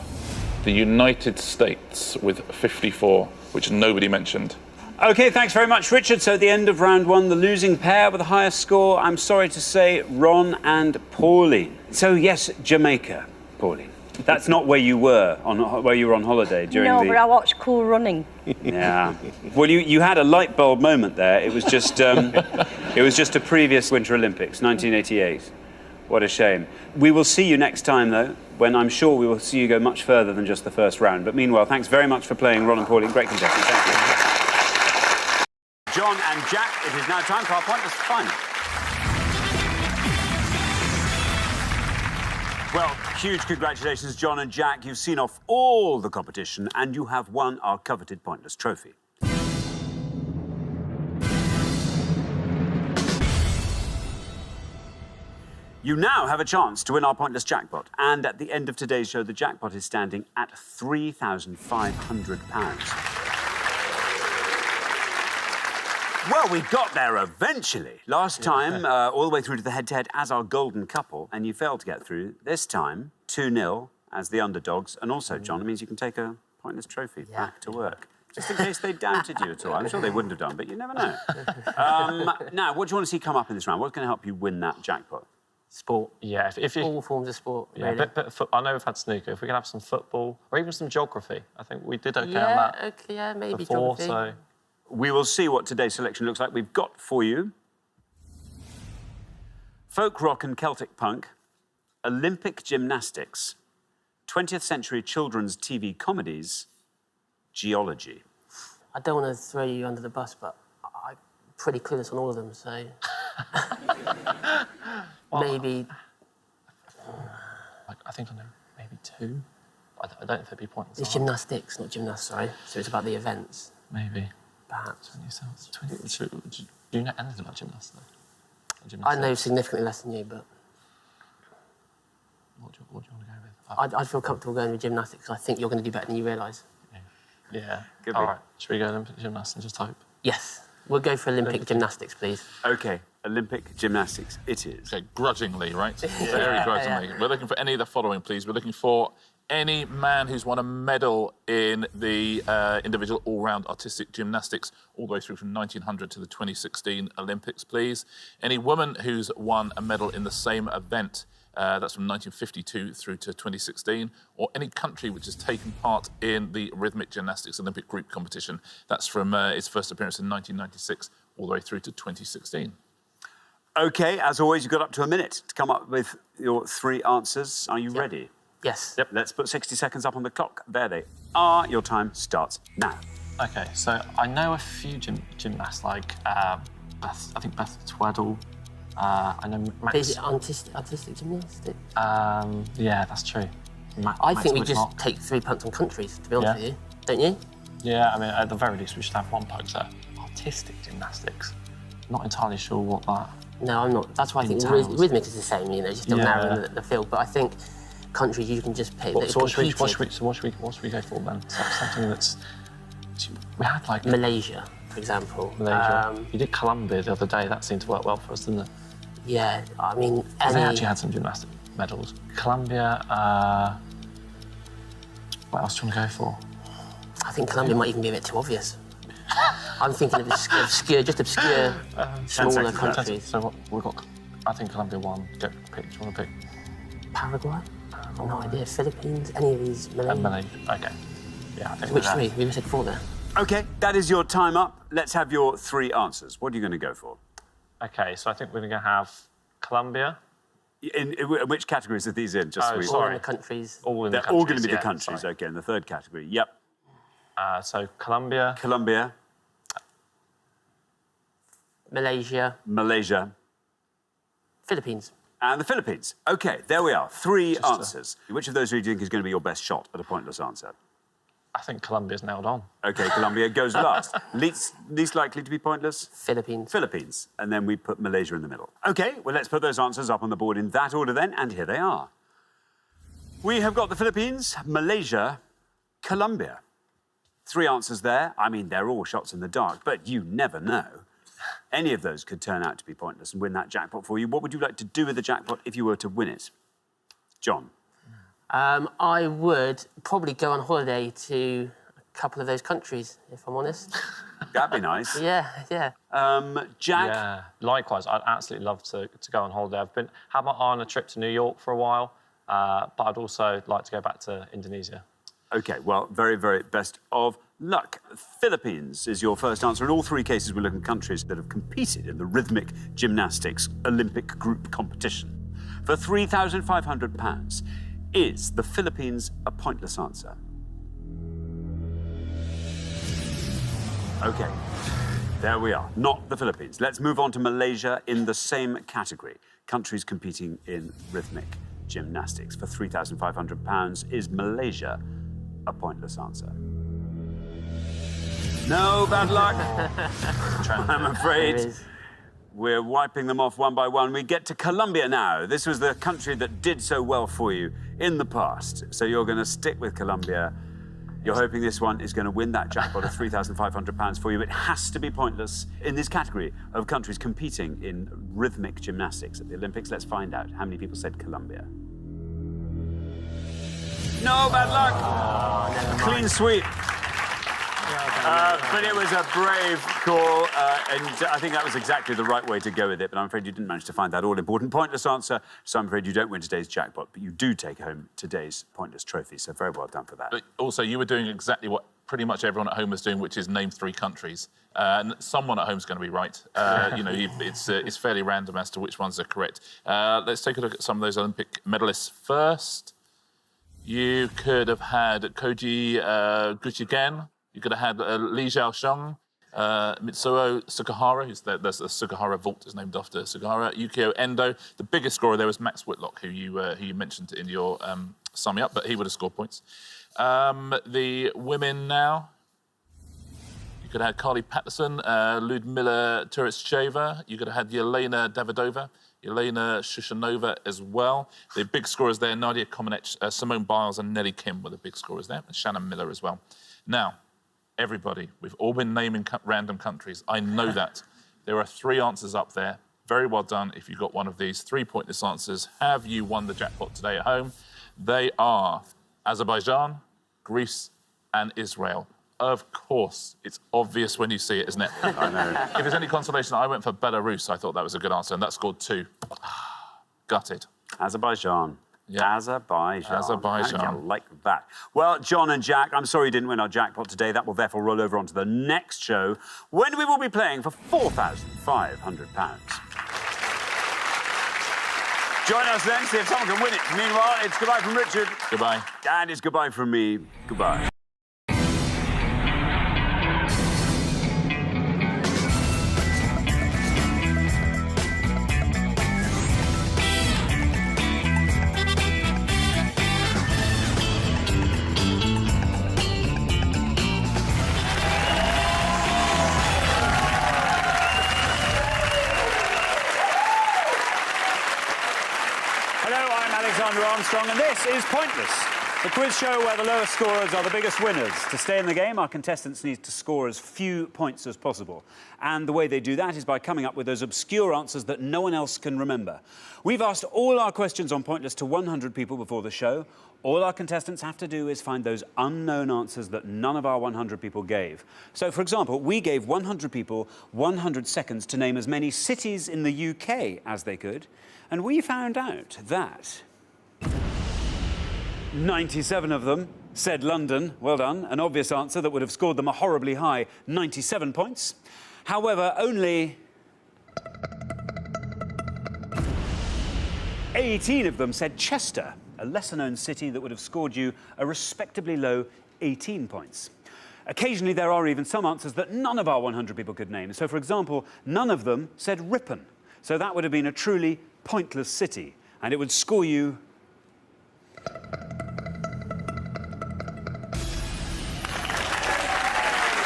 the United States with 54, which nobody mentioned. OK, thanks very much, Richard. So at the end of round 1, the losing pair with the highest score, I'm sorry to say, Ron and Pauline. So yes, Jamaica. Pauline. That's not where you were on holiday during No, but I watched Cool Running. Yeah. Well, you had a light bulb moment there. It was just a previous Winter Olympics, 1988. What a shame. We will see you next time, though, when I'm sure we will see you go much further than just the first round. But meanwhile, thanks very much for playing, Ron and Pauline. Great contestants. Thank you. John and Jack, it is now time for our pointless final. Well, huge congratulations, John and Jack. You've seen off all the competition and you have won our coveted pointless trophy. You now have a chance to win our pointless jackpot. And at the end of today's show, the jackpot is standing at £3,500. Well, we got there eventually. Last time, all the way through to the head-to-head as our golden couple, and you failed to get through. This time, 2-0 as the underdogs. And also, John, it means you can take a pointless trophy back to work. Just in case they doubted you at all. I'm sure they wouldn't have done, but you never know. Now, what do you want to see come up in this round? What's going to help you win that jackpot? Sport. Yeah, if you... All forms of sport, really. Yeah, I know we've had snooker. If we can have some football, or even some geography. I think we did OK on that Okay, yeah, maybe before, geography. so... We will see what today's selection looks like. We've got for you folk rock and Celtic punk, Olympic gymnastics, 20th century children's TV comedies, geology. I don't want to throw you under the bus, but I'm pretty clueless on all of them, so... maybe... I think I know maybe 2. I don't think it'd be pointless. It's gymnastics, not gymnasts, sorry. So it's about the events. Maybe. perhaps. 20, do you know anything about gymnastics? I know significantly less than you, but... What do you want to go with? I'd feel comfortable going with gymnastics. I think you're going to do better than you realise. Yeah. Could All be. right. Should we go Olympic gymnastics and just hope? Yes. We'll go for Olympic gymnastics, please. OK, Olympic gymnastics it is. Okay, grudgingly, right? Very grudgingly. We're looking for any of the following, please. We're looking for any man who's won a medal in the individual all-round artistic gymnastics all the way through from 1900 to the 2016 Olympics, please. Any woman who's won a medal in the same event. That's from 1952 through to 2016, or any country which has taken part in the rhythmic gymnastics Olympic group competition. That's from its first appearance in 1996 all the way through to 2016. OK, as always, you've got up to a minute to come up with your 3 answers. Are you ready? Yes. Yep, let's put 60 seconds up on the clock. There they are. Your time starts now. OK, so I know a few gymnasts, like Beth Tweddle. I know Max... Is it artistic gymnastics? Yeah, that's true. I think we just take 3 punts on countries, to be honest with you. Don't you? Yeah, I mean, at the very least, we should have 1 poke there. Artistic gymnastics. Not entirely sure what that... No, I'm not. That's why I think rhythmic is the same, you know, just still narrowing the field. But I think countries you can just pick. So what should we go for then? Something that's... We had like... Malaysia, for example. Malaysia. You did Colombia the other day. That seemed to work well for us, didn't it? Yeah, I mean... They actually had some gymnastic medals. Colombia, what else do you want to go for? I think Colombia might even be a bit too obvious. I'm thinking of obscure, smaller countries. So what we've got... I think Colombia won. Do you want to pick? Paraguay? No idea. Philippines? Any of these? Malaysia. OK. Yeah, I think which 3? We said 4 there. OK, that is your time up. Let's have your 3 answers. What are you going to go for? OK, so I think we're going to have Colombia. In which categories are these in? All in the countries. All in the countries, They're all going to be the countries, OK, in the 3rd category. Yep. So Colombia. Colombia. Malaysia. Philippines. And the Philippines. OK, there we are. 3 answers. Which of those do you think is going to be your best shot at a pointless answer? I think Colombia's nailed on. OK, Colombia goes last. Least likely to be pointless? Philippines. And then we put Malaysia in the middle. OK, well, let's put those answers up on the board in that order then, and here they are. We have got the Philippines, Malaysia, Colombia. 3 answers there. I mean, they're all shots in the dark, but you never know. Any of those could turn out to be pointless and win that jackpot for you. What would you like to do with the jackpot if you were to win it? John? I would probably go on holiday to a couple of those countries, if I'm honest. That'd be nice. Yeah. Jack? Yeah, likewise. I'd absolutely love to go on holiday. I've had my eye on a trip to New York for a while, but I'd also like to go back to Indonesia. OK, well, very, very best of luck. Philippines is your first answer. In all 3 cases, we're looking at countries that have competed in the rhythmic gymnastics Olympic group competition. For £3,500, is the Philippines a pointless answer? OK, there we are. Not the Philippines. Let's move on to Malaysia in the same category. Countries competing in rhythmic gymnastics. For £3,500, is Malaysia a pointless answer? No, bad luck. I'm afraid we're wiping them off one by one. We get to Colombia now. This was the country that did so well for you in the past. So you're going to stick with Colombia. You're hoping this one is going to win that jackpot of £3,500 for you. It has to be pointless in this category of countries competing in rhythmic gymnastics at the Olympics. Let's find out how many people said Colombia. No, bad luck. Clean sweep. But it was a brave call, and I think that was exactly the right way to go with it, but I'm afraid you didn't manage to find that all-important pointless answer, so I'm afraid you don't win today's jackpot, but you do take home today's pointless trophy, so very well done for that. But also, you were doing exactly what pretty much everyone at home was doing, which is name 3 countries. And someone at home is going to be right. It's fairly random as to which ones are correct. Let's take a look at some of those Olympic medalists first. You could have had Koji Guchigen. You could have had Li Xiaosheng, Mitsuo Sugihara, there's the Sugihara vault is named after Sugihara, Yukio Endo. The biggest scorer there was Max Whitlock, who you mentioned in your summing up, but he would have scored points. The women now, you could have had Carly Patterson, Ludmila Turets-Cheva. You could have had Yelena Davidova, Yelena Shushanova as well. The big scorers there, Nadia Comaneci, Simone Biles and Nelly Kim were the big scorers there, and Shannon Miller as well. Now, everybody, we've all been naming random countries. I know that. There are 3 answers up there. Very well done if you got one of these 3 pointless answers. Have you won the jackpot today at home? They are Azerbaijan, Greece and Israel. Of course, it's obvious when you see it, isn't it? I know. If there's any consolation, I went for Belarus. I thought that was a good answer, and that scored 2. Gutted. Azerbaijan. Yeah. Azerbaijan. Azerbaijan. How do you like that? Well, John and Jack, I'm sorry you didn't win our jackpot today. That will therefore roll over onto the next show, when we will be playing for £4,500. Join us then, see if someone can win it. Meanwhile, it's goodbye from Richard. Goodbye. And it's goodbye from me. Goodbye. Armstrong, and this is Pointless, the quiz show where the lowest scorers are the biggest winners. To stay in the game, our contestants need to score as few points as possible. And the way they do that is by coming up with those obscure answers that no one else can remember. We've asked all our questions on Pointless to 100 people before the show. All our contestants have to do is find those unknown answers that none of our 100 people gave. So, for example, we gave 100 people 100 seconds to name as many cities in the UK as they could, and we found out that 97 of them said London. Well done. An obvious answer that would have scored them a horribly high 97 points. However, only 18 of them said Chester, a lesser-known city that would have scored you a respectably low 18 points. Occasionally, there are even some answers that none of our 100 people could name. So, for example, none of them said Ripon. So that would have been a truly pointless city, and it would score you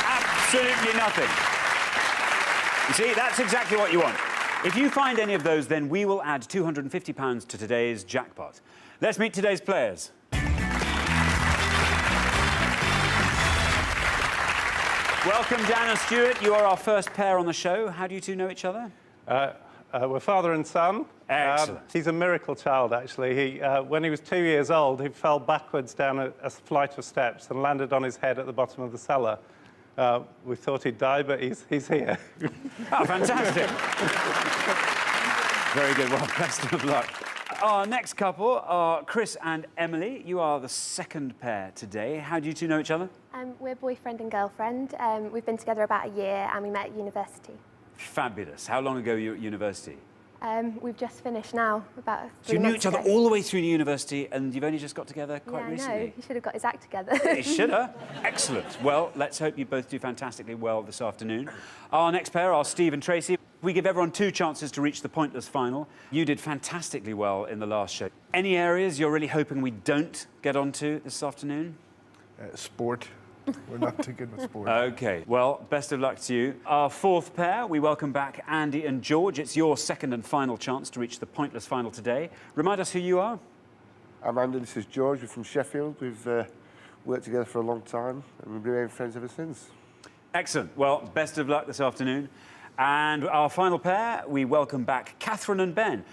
absolutely nothing. You see, that's exactly what you want. If you find any of those, then we will add £250 to today's jackpot. Let's meet today's players. Welcome, Dan and Stuart. You are our first pair on the show. How do you two know each other? We're father and son. Excellent. He's a miracle child, actually. When he was 2 years old, he fell backwards down a flight of steps and landed on his head at the bottom of the cellar. We thought he'd die, but he's here. Oh, fantastic. Very good. Well, best of luck. Our next couple are Chris and Emily. You are the second pair today. How do you two know each other? We're boyfriend and girlfriend. We've been together about a year and we met at university. Fabulous. How long ago were you at university? We've just finished now, about 3 months So you knew each other ago. all the way through university and you've only just got together quite Yeah, recently? I know. He should have got his act together. He should have. Excellent. Well, let's hope you both do fantastically well this afternoon. Our next pair are Steve and Tracy. We give everyone 2 chances to reach the Pointless final. You did fantastically well in the last show. Any areas you're really hoping we don't get onto this afternoon? Sport. We're not too good with sport. OK. Well, best of luck to you. Our fourth pair, we welcome back Andy and George. It's your second and final chance to reach the Pointless final today. Remind us who you are. I'm Andy, this is George. We're from Sheffield. We've worked together for a long time and we've been friends ever since. Excellent. Well, best of luck this afternoon. And our final pair, we welcome back Catherine and Ben.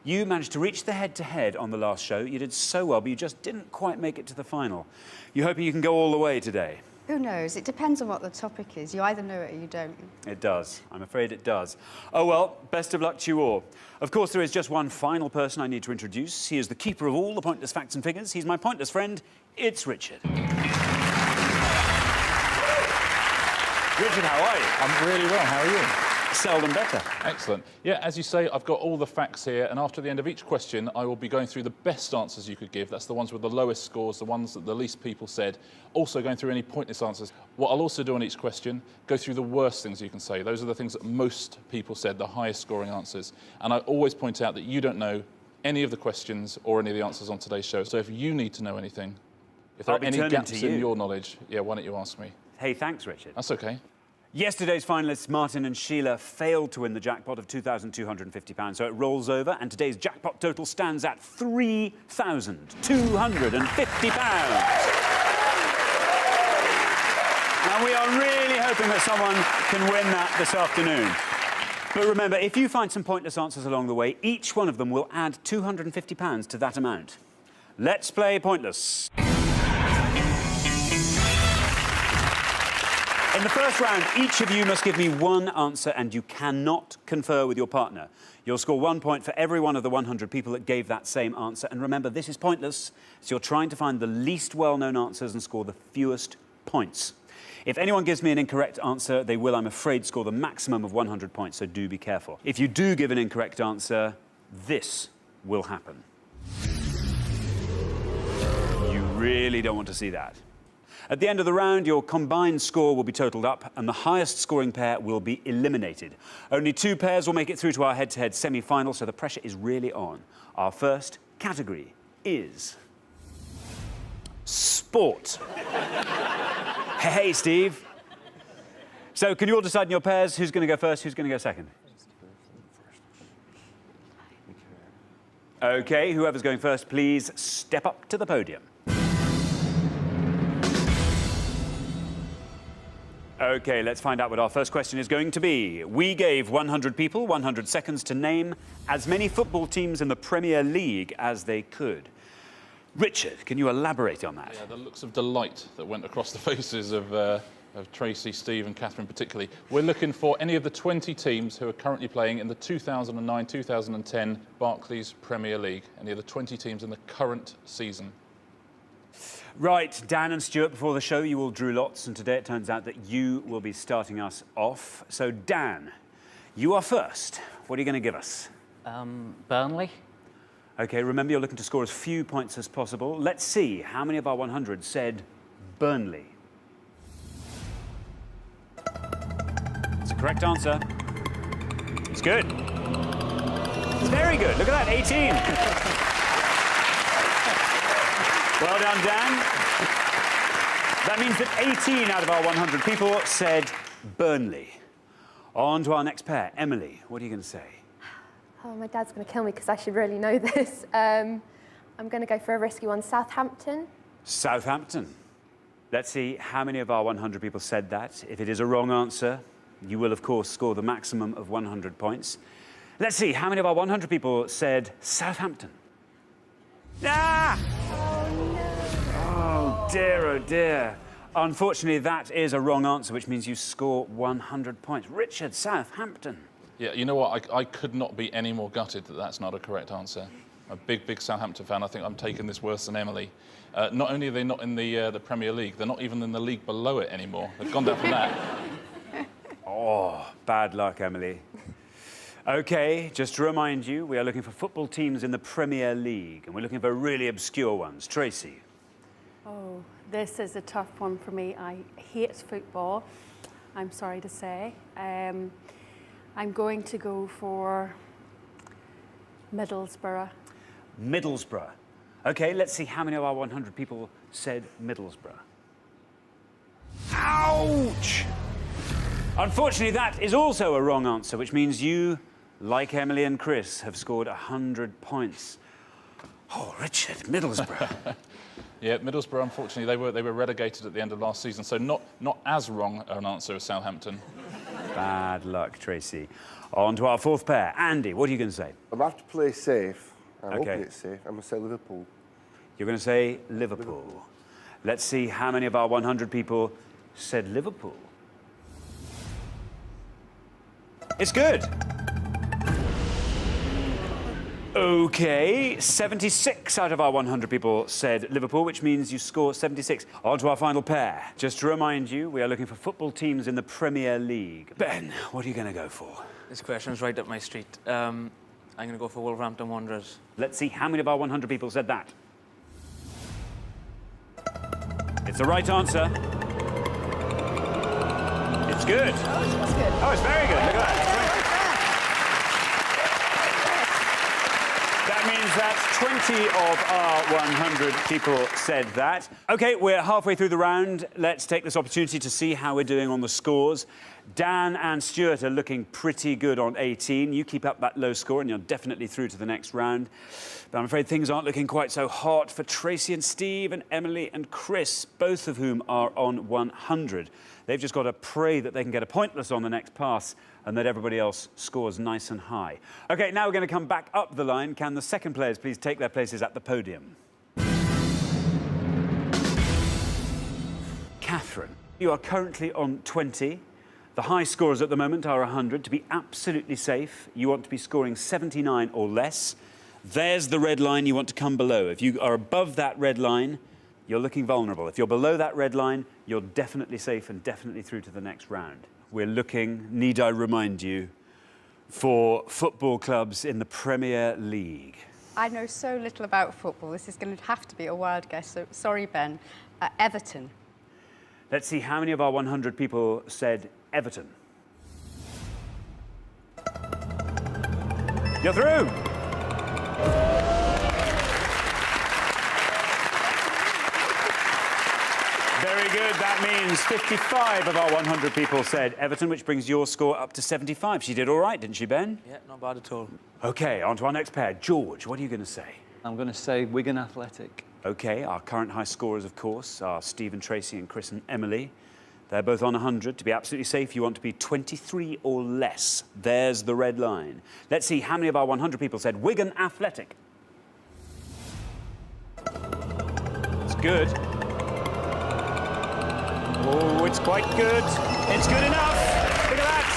You managed to reach the head-to-head on the last show. You did so well, but you just didn't quite make it to the final. You hoping you can go all the way today? Who knows? It depends on what the topic is. You either know it or you don't. It does. I'm afraid it does. Oh, well, best of luck to you all. Of course, there is just one final person I need to introduce. He is the keeper of all the pointless facts and figures. He's my pointless friend. It's Richard. Richard, how are you? I'm really well. How are you? Seldom better. Excellent. Yeah, as you say, I've got all the facts here, and after the end of each question, I will be going through the best answers you could give. That's the ones with the lowest scores, the ones that the least people said. Also going through any pointless answers. What I'll also do on each question, go through the worst things you can say. Those are the things that most people said, the highest scoring answers. And I always point out that you don't know any of the questions or any of the answers on today's show. So if you need to know anything, if there are any gaps in your knowledge, yeah, why don't you ask me? Hey, thanks, Richard. That's OK. Yesterday's finalists, Martin and Sheila, failed to win the jackpot of £2,250, so it rolls over, and today's jackpot total stands at £3,250. And we are really hoping that someone can win that this afternoon. But remember, if you find some pointless answers along the way, each one of them will add £250 to that amount. Let's play Pointless. In the first round, each of you must give me one answer and you cannot confer with your partner. You'll score 1 point for every one of the 100 people that gave that same answer. And remember, this is pointless, so you're trying to find the least well-known answers and score the fewest points. If anyone gives me an incorrect answer, they will, I'm afraid, score the maximum of 100 points, so do be careful. If you do give an incorrect answer, this will happen. You really don't want to see that. At the end of the round, your combined score will be totalled up and the highest scoring pair will be eliminated. Only 2 pairs will make it through to our head-to-head semi-final, so the pressure is really on. Our first category is... sport. Hey, Steve. So, can you all decide in your pairs who's going to go first, who's going to go second? OK, whoever's going first, please step up to the podium. OK, let's find out what our first question is going to be. We gave 100 people 100 seconds to name as many football teams in the Premier League as they could. Richard, can you elaborate on that? Yeah, the looks of delight that went across the faces of Tracy, Steve and Catherine particularly. We're looking for any of the 20 teams who are currently playing in the 2009-2010 Barclays Premier League. Any of the 20 teams in the current season. Right, Dan and Stuart, before the show you all drew lots, and today it turns out that you will be starting us off. So, Dan, you are first. What are you going to give us? Burnley. OK, remember you're looking to score as few points as possible. Let's see how many of our 100 said Burnley. It's a correct answer. It's good. It's very good. Look at that, 18. Well done, Dan. That means that 18 out of our 100 people said Burnley. On to our next pair. Emily, what are you going to say? Oh, my dad's going to kill me because I should really know this. I'm going to go for a risky one. Southampton. Southampton. Let's see how many of our 100 people said that. If it is a wrong answer, you will, of course, score the maximum of 100 points. Let's see how many of our 100 people said Southampton. Ah! Oh, dear, oh, dear. Unfortunately, that is a wrong answer, which means you score 100 points. Richard, Southampton. Yeah, you know what? I could not be any more gutted that that's not a correct answer. I'm a big, big Southampton fan. I think I'm taking this worse than Emily. Not only are they not in the Premier League, they're not even in the league below it anymore. They've gone down from that. Oh, bad luck, Emily. OK, just to remind you, we are looking for football teams in the Premier League, and we're looking for really obscure ones. Tracy. Oh, this is a tough one for me. I hate football, I'm sorry to say. I'm going to go for Middlesbrough. Middlesbrough. OK, let's see how many of our 100 people said Middlesbrough. Ouch! Unfortunately, that is also a wrong answer, which means you, like Emily and Chris, have scored 100 points. Oh, Richard, Middlesbrough. Yeah, Middlesbrough, unfortunately, they were relegated at the end of last season, so not as wrong an answer as Southampton. Bad luck, Tracy. On to our fourth pair. Andy, what are you going to say? I'm going to have to play safe. I'm OK. hoping it's safe. I'm going to say Liverpool. You're going to say Liverpool. Let's see how many of our 100 people said Liverpool. It's good. OK, 76 out of our 100 people said Liverpool, which means you score 76. On to our final pair. Just to remind you, we are looking for football teams in the Premier League. Ben, what are you going to go for? This question's right up my street. I'm going to go for Wolverhampton Wanderers. Let's see how many of our 100 people said that. It's the right answer. It's good. Oh, it's good. Oh, it's very good. Look at that. That means that 20 of our 100 people said that. OK, we're halfway through the round. Let's take this opportunity to see how we're doing on the scores. Dan and Stuart are looking pretty good on 18. You keep up that low score and you're definitely through to the next round. But I'm afraid things aren't looking quite so hot for Tracy and Steve and Emily and Chris, both of whom are on 100. They've just got to pray that they can get a pointless on the next pass and that everybody else scores nice and high. OK, now we're going to come back up the line. Can the second players please take their places at the podium? Catherine, you are currently on 20. The high scores at the moment are 100. To be absolutely safe, you want to be scoring 79 or less. There's the red line you want to come below. If you are above that red line, you're looking vulnerable. If you're below that red line, you're definitely safe and definitely through to the next round. We're looking, need I remind you, for football clubs in the Premier League. I know so little about football. This is going to have to be a wild guess, so sorry, Ben. Everton. Let's see how many of our 100 people said Everton. You're through! Very good. That means 55 of our 100 people said Everton, which brings your score up to 75. She did all right, didn't she, Ben? Yeah, not bad at all. OK, on to our next pair. George, what are you going to say? I'm going to say Wigan Athletic. OK, our current high scorers, of course, are Steve and Tracy and Chris and Emily. They're both on 100. To be absolutely safe, you want to be 23 or less. There's the red line. Let's see how many of our 100 people said Wigan Athletic. It's good. Oh, it's quite good. It's good enough. Look at that.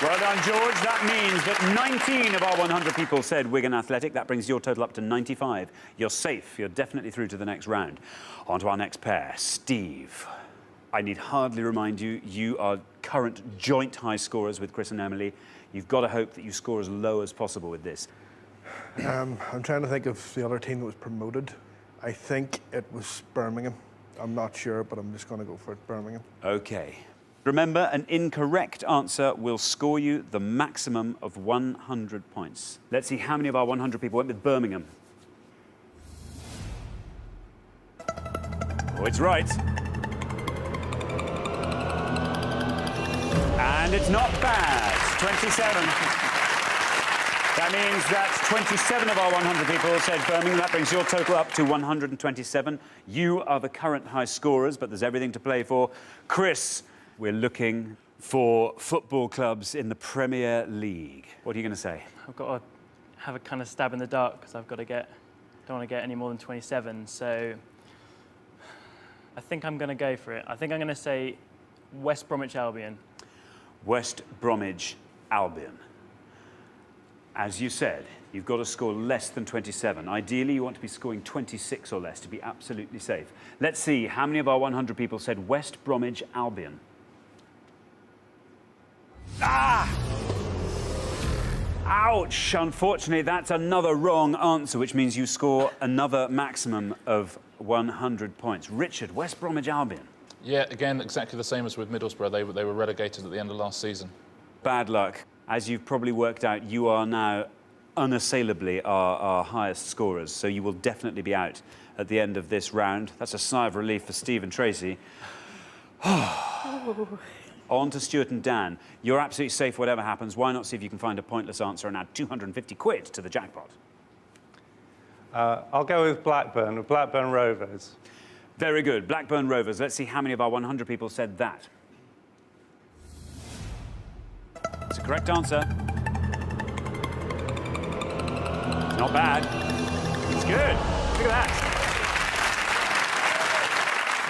Well done, George. That means that 19 of our 100 people said Wigan Athletic. That brings your total up to 95. You're safe. You're definitely through to the next round. On to our next pair. Steve, I need hardly remind you, you are current joint high scorers with Chris and Emily. You've got to hope that you score as low as possible with this. I'm trying to think of the other team that was promoted. I think it was Birmingham. I'm not sure, but I'm just going to go for it, Birmingham. OK. Remember, an incorrect answer will score you the maximum of 100 points. Let's see how many of our 100 people went with Birmingham. Oh, it's right. And it's not bad. 27. That means that 27 of our 100 people said Birmingham. That brings your total up to 127. You are the current high scorers, but there's everything to play for. Chris, we're looking for football clubs in the Premier League. What are you going to say? I've got to have a kind of stab in the dark because I've got to don't want to get any more than 27. So I think I'm going to go for it. I think I'm going to say West Bromwich Albion. West Bromwich Albion. As you said, you've got to score less than 27. Ideally, you want to be scoring 26 or less to be absolutely safe. Let's see how many of our 100 people said West Bromwich Albion. Ah! Ouch! Unfortunately, that's another wrong answer, which means you score another maximum of 100 points. Richard, West Bromwich Albion. Yeah, again, exactly the same as with Middlesbrough. They were relegated at the end of last season. Bad luck. As you've probably worked out, you are now unassailably our highest scorers, so you will definitely be out at the end of this round. That's a sigh of relief for Steve and Tracy. On to Stuart and Dan. You're absolutely safe whatever happens. Why not see if you can find a pointless answer and add 250 quid to the jackpot? I'll go with Blackburn Rovers. Very good. Blackburn Rovers. Let's see how many of our 100 people said that. It's a correct answer. It's not bad. It's good. Look at that.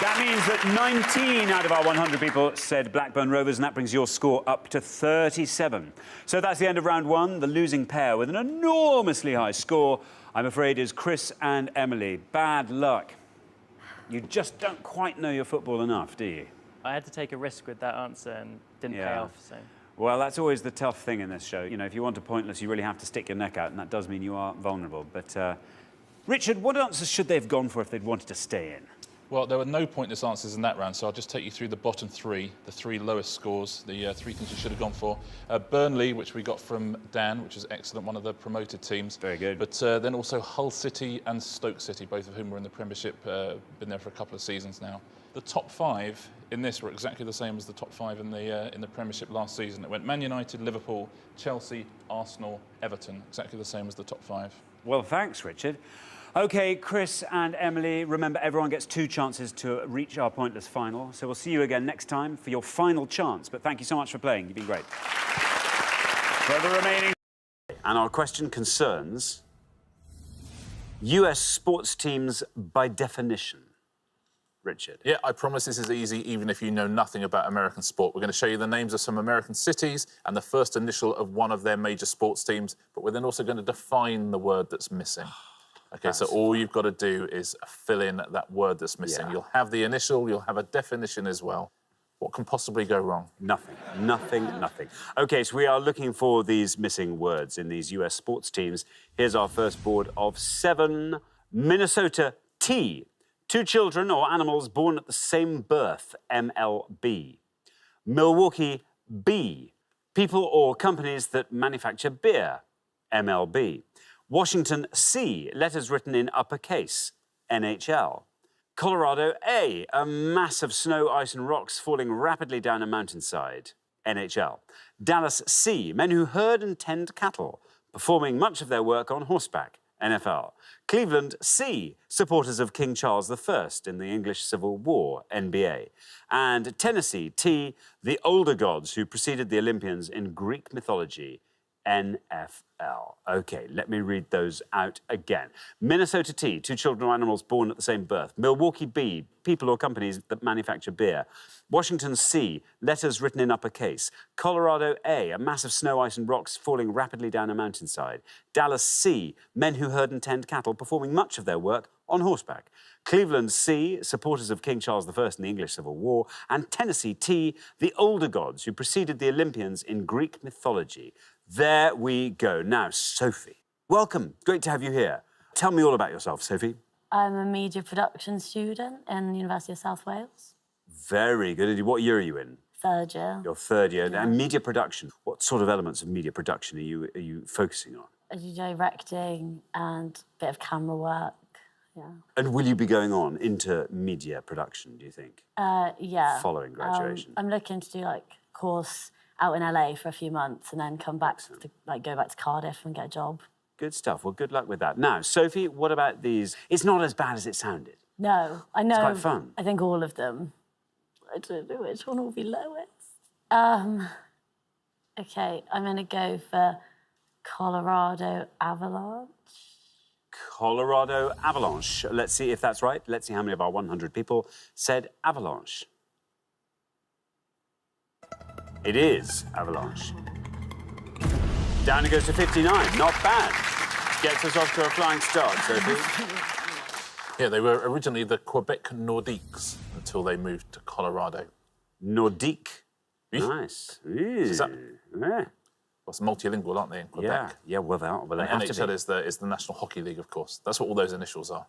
That means that 19 out of our 100 people said Blackburn Rovers, and that brings your score up to 37. So that's the end of round one. The losing pair with an enormously high score, I'm afraid, is Chris and Emily. Bad luck. You just don't quite know your football enough, do you? I had to take a risk with that answer and didn't pay off, so... Well, that's always the tough thing in this show. You know, if you want a pointless, you really have to stick your neck out, and that does mean you are vulnerable. But, Richard, what answers should they have gone for if they'd wanted to stay in? Well, there were no pointless answers in that round, so I'll just take you through the bottom three, the three lowest scores, the three things you should have gone for. Burnley, which we got from Dan, which is excellent, one of the promoted teams. Very good. But then also Hull City and Stoke City, both of whom were in the Premiership, been there for a couple of seasons now. The top five in this were exactly the same as the top 5 in the Premiership last season. It went Man United, Liverpool, Chelsea, Arsenal, Everton, exactly the same as the top 5. Well, thanks, Richard. OK, Chris and Emily, remember everyone gets 2 chances to reach our pointless final. So we'll see you again next time for your final chance. But thank you so much for playing. You've been great. For the remaining... And our question concerns US sports teams by definition. Richard. Yeah, I promise this is easy, even if you know nothing about American sport. We're going to show you the names of some American cities and the first initial of one of their major sports teams, but we're then also going to define the word that's missing. OK, so all you've got to do is fill in that word that's missing. Yeah. You'll have the initial, you'll have a definition as well. What can possibly go wrong? Nothing. Nothing, nothing. OK, so we are looking for these missing words in these US sports teams. Here's our first board of 7. Minnesota T. 2 children or animals born at the same birth, MLB. Milwaukee B. People or companies that manufacture beer, MLB. Washington C. Letters written in uppercase, NHL. Colorado A. A mass of snow, ice and rocks falling rapidly down a mountainside, NHL. Dallas C. Men who herd and tend cattle, performing much of their work on horseback, NFL. Cleveland C. Supporters of King Charles I in the English Civil War, NBA. And Tennessee T. The older gods who preceded the Olympians in Greek mythology, NFL. OK, let me read those out again. Minnesota T. 2 children or animals born at the same birth. Milwaukee B. People or companies that manufacture beer. Washington C. Letters written in uppercase. Colorado A. A mass of snow, ice and rocks falling rapidly down a mountainside. Dallas C. Men who herd and tend cattle performing much of their work on horseback. Cleveland C. Supporters of King Charles I in the English Civil War. And Tennessee T. The older gods who preceded the Olympians in Greek mythology. There we go. Now, Sophie, welcome. Great to have you here. Tell me all about yourself, Sophie. I'm a media production student in the University of South Wales. Very good. What year are you in? 3rd year. Your 3rd year. Yeah. And media production. What sort of elements of media production are you focusing on? I do directing and a bit of camera work. Yeah. And will you be going on into media production, do you think? Yeah. Following graduation? I'm looking to do, like, a course out in LA for a few months and then come back to, go back to Cardiff and get a job. Good stuff. Well, good luck with that. Now, Sophie, what about these? It's not as bad as it sounded. No, I know. It's quite fun. I think all of them. I don't know which one will be lowest. OK, I'm going to go for Colorado Avalanche. Colorado Avalanche. Let's see if that's right. Let's see how many of our 100 people said Avalanche. It is Avalanche. Down it goes to 59. Not bad. Gets us off to a flying start, Sophie. Yeah, they were originally the Quebec Nordiques until they moved to Colorado. Nordique. Oui. Nice. C'est ça. Yeah. Well, it's multilingual, aren't they, in Quebec? Yeah, well, they have to be. NHL is the National Hockey League, of course. That's what all those initials are.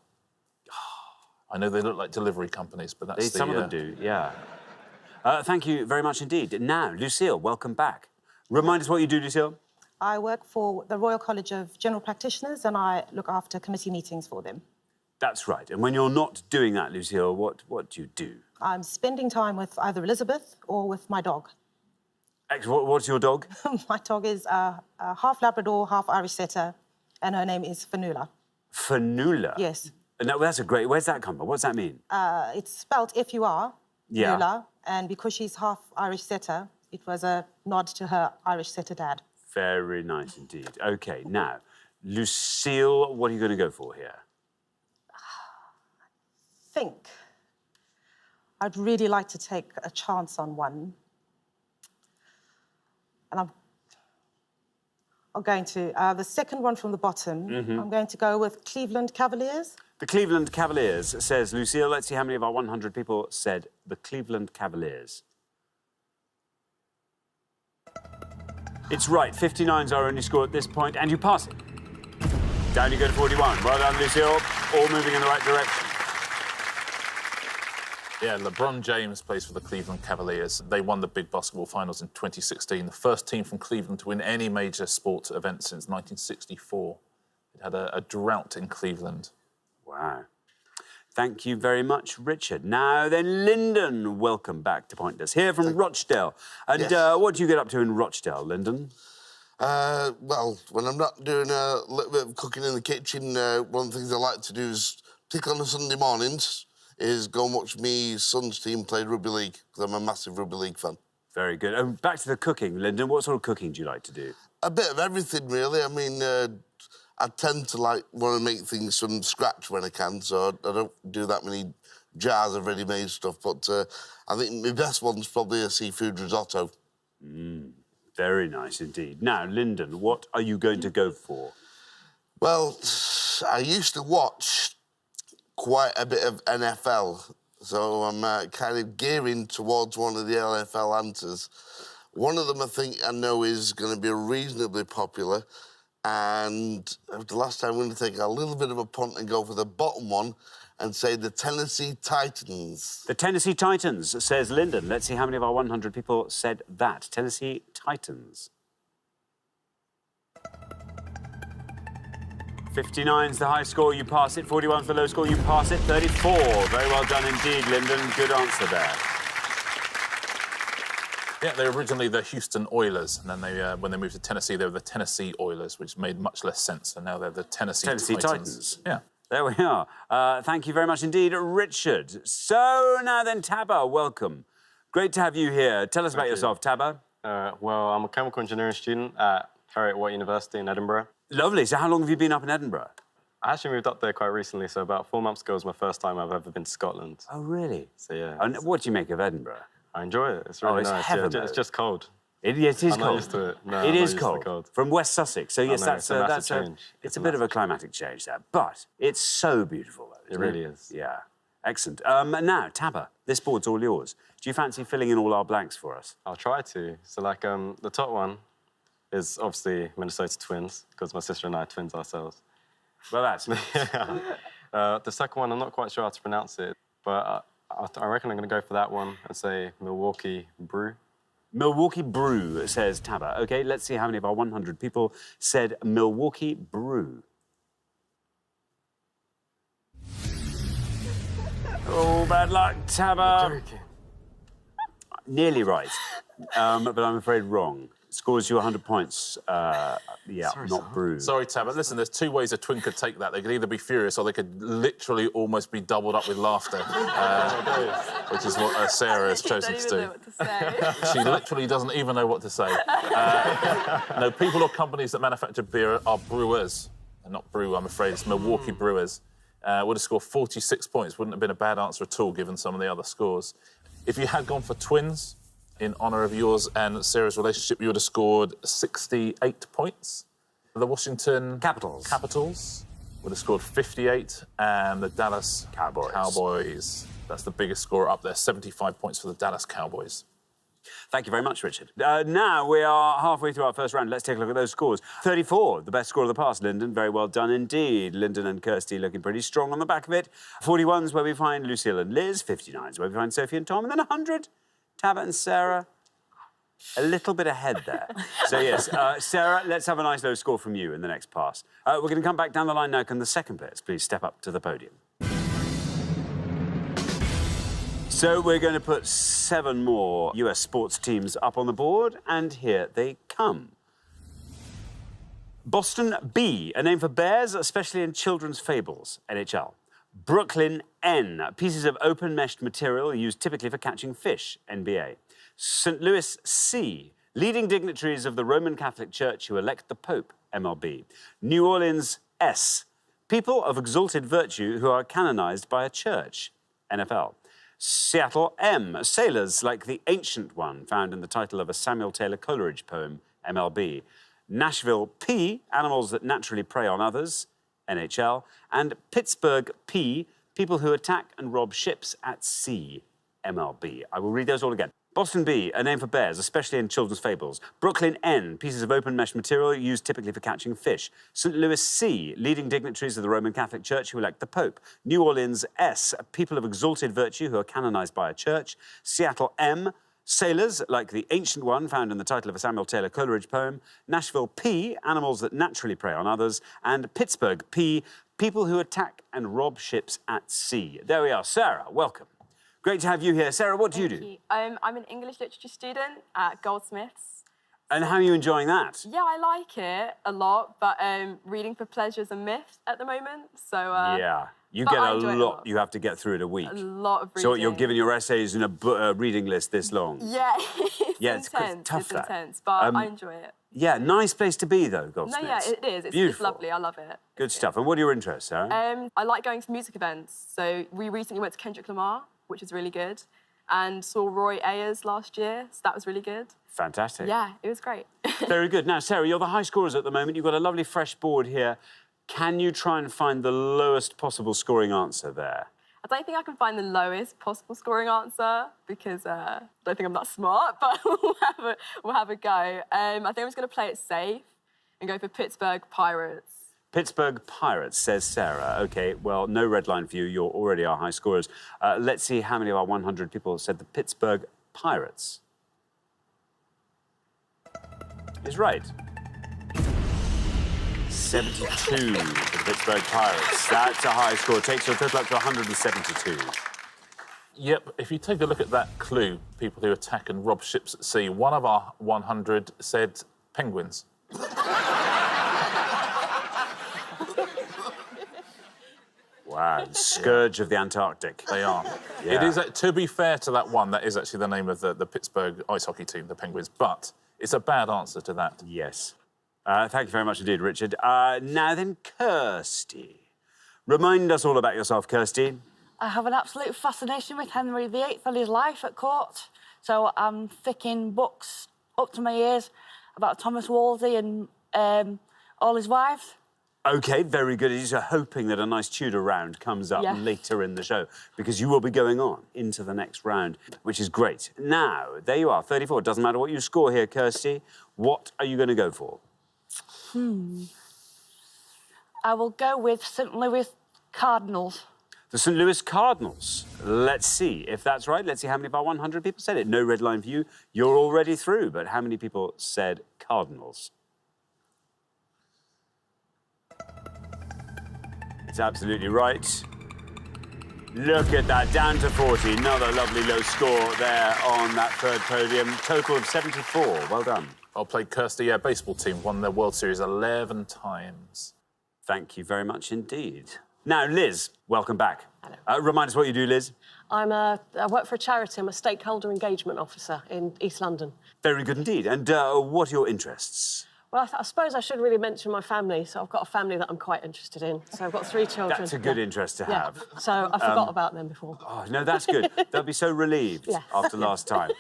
I know they look like delivery companies, but that's Some of them do, yeah. Thank you very much indeed. Now, Lucille, welcome back. Remind us what you do, Lucille. I work for the Royal College of General Practitioners and I look after committee meetings for them. That's right. And when you're not doing that, Lucille, what do you do? I'm spending time with either Elizabeth or with my dog. What's your dog? My dog is a half Labrador, half Irish setter, and her name is Fanula. Fanula? Yes. No, that's a great... Where's that come from? What's that mean? It's spelled F-U-R, yeah. Fanula, and because she's half Irish setter, it was a nod to her Irish setter dad. Very nice indeed. OK, now, Lucille, what are you going to go for here? I think I'd really like to take a chance on one. And I'm going to, the second one from the bottom, I'm going to go with Cleveland Cavaliers. The Cleveland Cavaliers, says Lucille. Let's see how many of our 100 people said the Cleveland Cavaliers. It's right. 59's our only score at this point, and you pass it. Down you go to 41. Well done, Lucille. All moving in the right direction. Yeah, LeBron James plays for the Cleveland Cavaliers. They won the big basketball finals in 2016, the first team from Cleveland to win any major sports event since 1964. It had a drought in Cleveland. Wow. Thank you very much, Richard. Now then, Lyndon, welcome back to Pointless, here from Rochdale. And what do you get up to in Rochdale, Lyndon? Well, when I'm not doing a little bit of cooking in the kitchen, one of the things I like to do is, particularly on Sunday mornings, is go and watch me son's team play rugby league, because I'm a massive rugby league fan. Very good. And back to the cooking, Lyndon. What sort of cooking do you like to do? A bit of everything, really. I mean, I tend to want to make things from scratch when I can, so I don't do that many jars of ready-made stuff. But I think my best one's probably a seafood risotto. Very nice indeed. Now, Lyndon, what are you going to go for? Well, I used to watch quite a bit of NFL, so I'm kind of gearing towards one of the NFL answers. One of them I think I know is going to be reasonably popular, and the last time I'm going to take a little bit of a punt and go for the bottom one and say the Tennessee Titans. The Tennessee Titans, says Lyndon. Let's see how many of our 100 people said that. Tennessee Titans. 59's the high score, you pass it. 41's the low score, you pass it. 34. Very well done indeed, Lyndon. Good answer there. Yeah, they were originally the Houston Oilers, and then they, when they moved to Tennessee, they were the Tennessee Oilers, which made much less sense, and now they're the Tennessee Titans. Yeah. There we are. Thank you very much indeed, Richard. So now then, Taba, welcome. Great to have you here. Tell us about yourself, Taba. Well, I'm a chemical engineering student at Heriot-Watt University in Edinburgh. Lovely. So how long have you been up in Edinburgh? I actually moved up there quite recently, so about 4 months ago was my first time I've ever been to Scotland. Oh, really? So, yeah. And what do you make of Edinburgh? I enjoy it. It's really nice. Heaven, it's just cold. It is I'm cold. not used to it. No, it I'm is not used to the cold. From West Sussex. So, yes, it's a massive change. It's a bit of a climatic change there. But it's so beautiful, though. It really is. Yeah. Excellent. Now, Taba, this board's all yours. Do you fancy filling in all our blanks for us? I'll try to. So, like, the top one is obviously Minnesota Twins, because my sister and I are twins ourselves. Well, that's the second one, I'm not quite sure how to pronounce it, but I reckon I'm going to go for that one and say Milwaukee Brew. Milwaukee Brew, says Taba. OK, let's see how many of our 100 people said Milwaukee Brew. Oh, bad luck, Taba. Nearly right, but I'm afraid wrong. Scores you 100 points. Not Brew. Sorry, Tab, listen, there's two ways a twin could take that. They could either be furious or they could literally almost be doubled up with laughter, which is what Sarah has chosen to do. She literally doesn't even know what to say. No, people or companies that manufacture beer are brewers. They're not brew, I'm afraid. It's Milwaukee Brewers. Would have scored 46 points. Wouldn't have been a bad answer at all, given some of the other scores. If you had gone for twins, in honour of yours and Sarah's relationship, you would have scored 68 points. The Washington Capitals would have scored 58, and the Dallas Cowboys. That's the biggest score up there, 75 points for the Dallas Cowboys. Thank you very much, Richard. Now we are halfway through our first round. Let's take a look at those scores. 34, the best score of the past, Lyndon. Very well done indeed. Lyndon and Kirsty looking pretty strong on the back of it. 41's where we find Lucille and Liz. 59's where we find Sophie and Tom. And then 100, Taba and Sarah. A little bit ahead there. So, yes, Sarah, let's have a nice low score from you in the next pass. We're going to come back down the line now. Can the second players please step up to the podium? So we're going to put 7 more US sports teams up on the board, and here they come. Boston B, a name for bears, especially in children's fables, NHL. Brooklyn N, pieces of open meshed material used typically for catching fish, NBA. St. Louis C, leading dignitaries of the Roman Catholic Church who elect the Pope, MLB. New Orleans S, people of exalted virtue who are canonized by a church, NFL. Seattle M, sailors like the Ancient One, found in the title of a Samuel Taylor Coleridge poem, MLB. Nashville P, animals that naturally prey on others, NHL. And Pittsburgh P, people who attack and rob ships at sea, MLB. I will read those all again. Boston B, a name for bears, especially in children's fables. Brooklyn N, pieces of open mesh material used typically for catching fish. St. Louis C, leading dignitaries of the Roman Catholic Church who elect the Pope. New Orleans S, people of exalted virtue who are canonized by a church. Seattle M, sailors like the Ancient One, found in the title of a Samuel Taylor Coleridge poem. Nashville P, animals that naturally prey on others. And Pittsburgh P, People who attack and rob ships at sea. There we are. Sarah, welcome. Great to have you here. Sarah, what do you do? I'm an English literature student at Goldsmiths. And how are you enjoying that? Yeah, I like it a lot, but reading for pleasure is a myth at the moment. So yeah, you get a lot. You have to get through it a week. A lot of reading. So you're giving your essays in a reading list this long. Yeah, it's intense. intense. Tough, it's that. intense, but I enjoy it. Yeah, nice place to be though, No, Goldsmiths. yeah, it is. It's beautiful. lovely. I love it. Good stuff. And what are your interests, Sarah? I like going to music events. So we recently went to Kendrick Lamar, which is really good, and saw Roy Ayers last year. So that was really good. Fantastic. Yeah, it was great. Very good. Now, Sarah, you're the high scorers at the moment. You've got a lovely fresh board here. Can you try and find the lowest possible scoring answer there? I don't think I can find the lowest possible scoring answer because I don't think I'm that smart, but we'll have a go. I think I'm just going to play it safe and go for Pittsburgh Pirates. Pittsburgh Pirates, says Sarah. OK, well, no red line for you. You're already our high scorers. Let's see how many of our 100 people said the Pittsburgh Pirates. Is right. 72 for the Pittsburgh Pirates. That's a high score. Takes your total up to 172. Yep, if you take a look at that clue, people who attack and rob ships at sea, one of our 100 said penguins. Wow, scourge of the Antarctic. They are. Yeah. It is, to be fair to that one, that is actually the name of the Pittsburgh ice hockey team, the Penguins, but it's a bad answer to that. Yes. Thank you very much indeed, Richard. Now then, Kirsty. Remind us all about yourself, Kirsty. I have an absolute fascination with Henry VIII and his life at court. So I'm thicking books up to my ears about Thomas Wolsey and all his wives. OK, very good. You're hoping that a nice Tudor round comes up later in the show, because you will be going on into the next round, which is great. Now, there you are, 34. Doesn't matter what you score here, Kirsty. What are you going to go for? I will go with St Louis Cardinals. The St Louis Cardinals. Let's see if that's right. Let's see how many of our 100 people said it. No red line for you. You're already through, but how many people said Cardinals? It's absolutely right. Look at that, down to 40. Another lovely low score there on that third podium. Total of 74. Well done. I'll play Kirsty. Yeah, baseball team won the World Series 11 times. Thank you very much indeed. Now, Liz, welcome back. Hello. Remind us what you do, Liz. I work for a charity. I'm a stakeholder engagement officer in East London. Very good indeed. And what are your interests? Well, I suppose I should really mention my family. So I've got a family that I'm quite interested in. So I've got 3 children. That's a good interest to have. So I forgot about them before. Oh, no, that's good. They'll be so relieved after last time.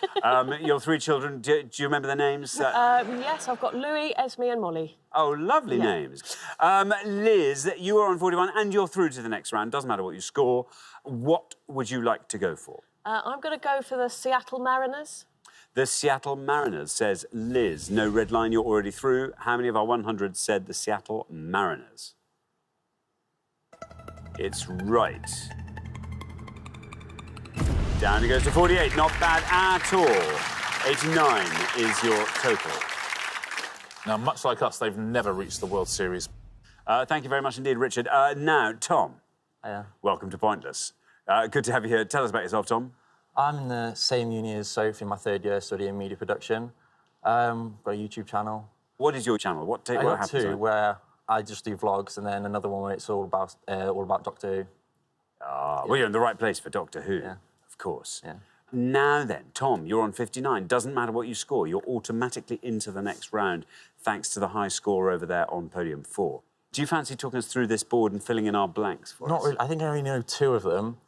Your 3 children, do you remember their names? Yes, I've got Louis, Esme and Molly. Oh, lovely names. Liz, you are on 41 and you're through to the next round. Doesn't matter what you score. What would you like to go for? I'm going to go for the Seattle Mariners. The Seattle Mariners, says Liz. No red line, you're already through. How many of our 100 said the Seattle Mariners? It's right. Down it goes to 48. Not bad at all. 89 is your total. Now, much like us, they've never reached the World Series. Thank you very much indeed, Richard. Now, Tom. Hiya. Welcome to Pointless. Good to have you here. Tell us about yourself, Tom. I'm in the same uni as Sophie in my 3rd year studying media production. Got a YouTube channel. What is your channel? What happens? 2 where I just do vlogs, and then another one where it's all about Doctor Who. Ah, well, you're in the right place for Doctor Who, of course. Yeah. Now then, Tom, you're on 59. Doesn't matter what you score, you're automatically into the next round, thanks to the high score over there on podium 4. Do you fancy talking us through this board and filling in our blanks for us? Not really. I think I only know 2 of them.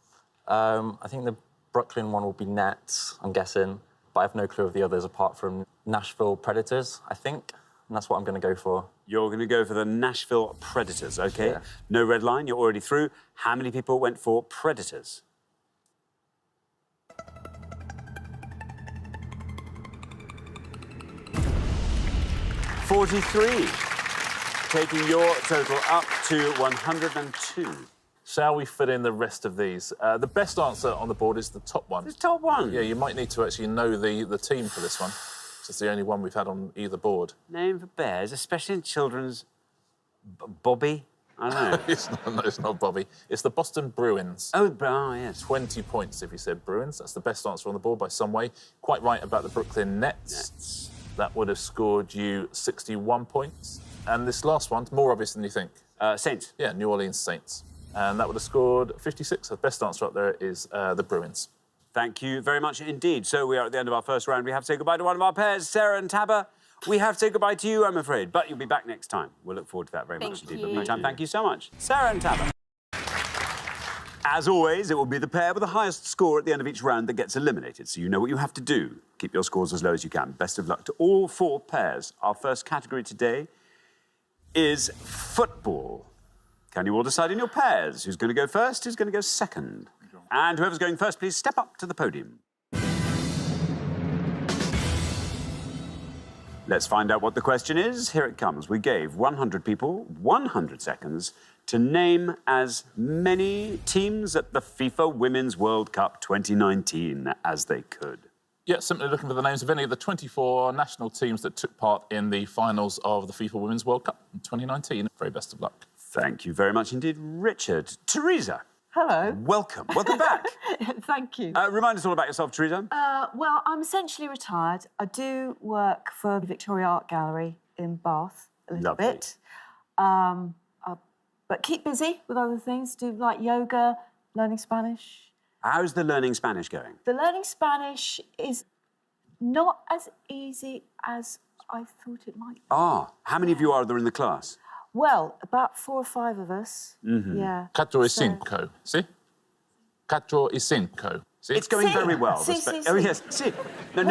I think the Brooklyn one will be Nets, I'm guessing, but I have no clue of the others apart from Nashville Predators, I think, and that's what I'm going to go for. You're going to go for the Nashville Predators, OK? Yeah. No red line, you're already through. How many people went for Predators? $43, taking your total up to 102. Shall we fill in the rest of these? The best answer on the board is the top one. The top one? Yeah, you might need to actually know the team for this one. It's the only one we've had on either board. Name for bears, especially in children's... Bobby? I know. It's not Bobby. It's the Boston Bruins. Oh, yes. 20 points if you said Bruins. That's the best answer on the board by some way. Quite right about the Brooklyn Nets. That would have scored you 61 points. And this last one, more obvious than you think. Saints. Yeah, New Orleans Saints. And that would have scored 56. The best answer up there is the Bruins. Thank you very much indeed. So we are at the end of our first round. We have to say goodbye to one of our pairs, Sarah and Tabba. We have to say goodbye to you, I'm afraid, but you'll be back next time. We'll look forward to that very much indeed. But meantime, thank you so much. Sarah and Tabba. As always, it will be the pair with the highest score at the end of each round that gets eliminated, so you know what you have to do. Keep your scores as low as you can. Best of luck to all 4 pairs. Our first category today is football. Can you all decide in your pairs? Who's going to go first? Who's going to go second? And whoever's going first, please step up to the podium. Let's find out what the question is. Here it comes. We gave 100 people 100 seconds to name as many teams at the FIFA Women's World Cup 2019 as they could. Yeah, simply looking for the names of any of the 24 national teams that took part in the finals of the FIFA Women's World Cup in 2019. Very best of luck. Thank you very much indeed, Richard. Teresa. Hello. Welcome. Welcome back. Thank you. Remind us all about yourself, Teresa. Well, I'm essentially retired. I do work for the Victoria Art Gallery in Bath a little bit. But keep busy with other things. Do like yoga, learning Spanish. How's the learning Spanish going? The learning Spanish is not as easy as I thought it might be. How many of you are there in the class? Well, about 4 or 5 of us. Yeah. Cuatro y cinco, ¿sí? Cuatro y cinco. ¿Sí? It's going very well. Sí, sí, Oh, sí. yes. Sí. No.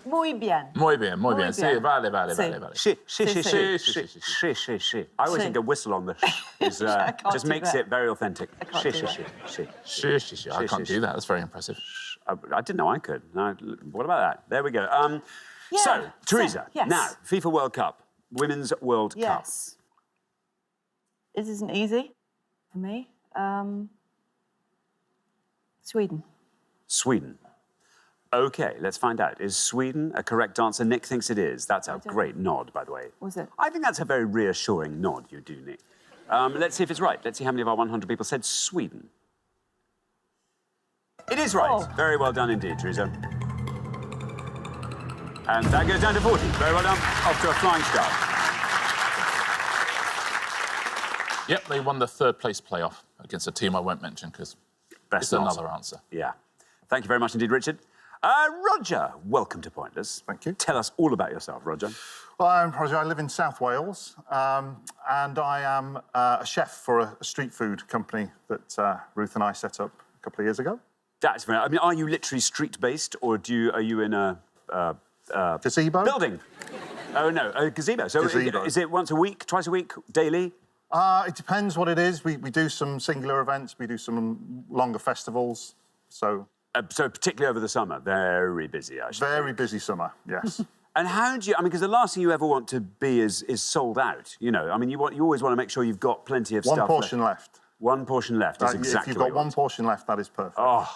Muy bien. Muy bien. Muy Sí, bien. vale. Sí. I always think a whistle on the is, just makes it very authentic. I can't do that. That's very impressive. I didn't know I could. No, what about that? There we go. So, Teresa, yes. now, FIFA World Cup, Women's World Cup. Yes. It isn't easy for me. Sweden. Sweden. OK, let's find out. Is Sweden a correct answer? Nick thinks it is. That's a great nod, by the way. Was it? I think that's a very reassuring nod you do, Nick. Let's see if it's right. Let's see how many of our 100 people said Sweden. It is right. Oh. Very well done indeed, Teresa. And that goes down to 40. Very well done. Off to a flying start. Yep, they won the 3rd place playoff against a team I won't mention because it's another answer. Yeah. Thank you very much indeed, Richard. Roger, welcome to Pointless. Thank you. Tell us all about yourself, Roger. Well, I'm Roger. I live in South Wales, and I am a chef for a street food company that Ruth and I set up a couple of years ago. That's very... I mean, are you literally street-based, or are you in a... gazebo? Building? Oh, no, a gazebo. So Gazebo. Is it once a week, twice a week, daily? It depends what it is. We do some singular events. We do some longer festivals, so... So particularly over the summer, very busy, I should Very busy summer, yes. And how do you... I mean, because the last thing you ever want to be is sold out, you know? I mean, you always want to make sure you've got plenty of stuff One portion left. One portion left is exactly If you've what got you one want. portion left, that is perfect. Oh,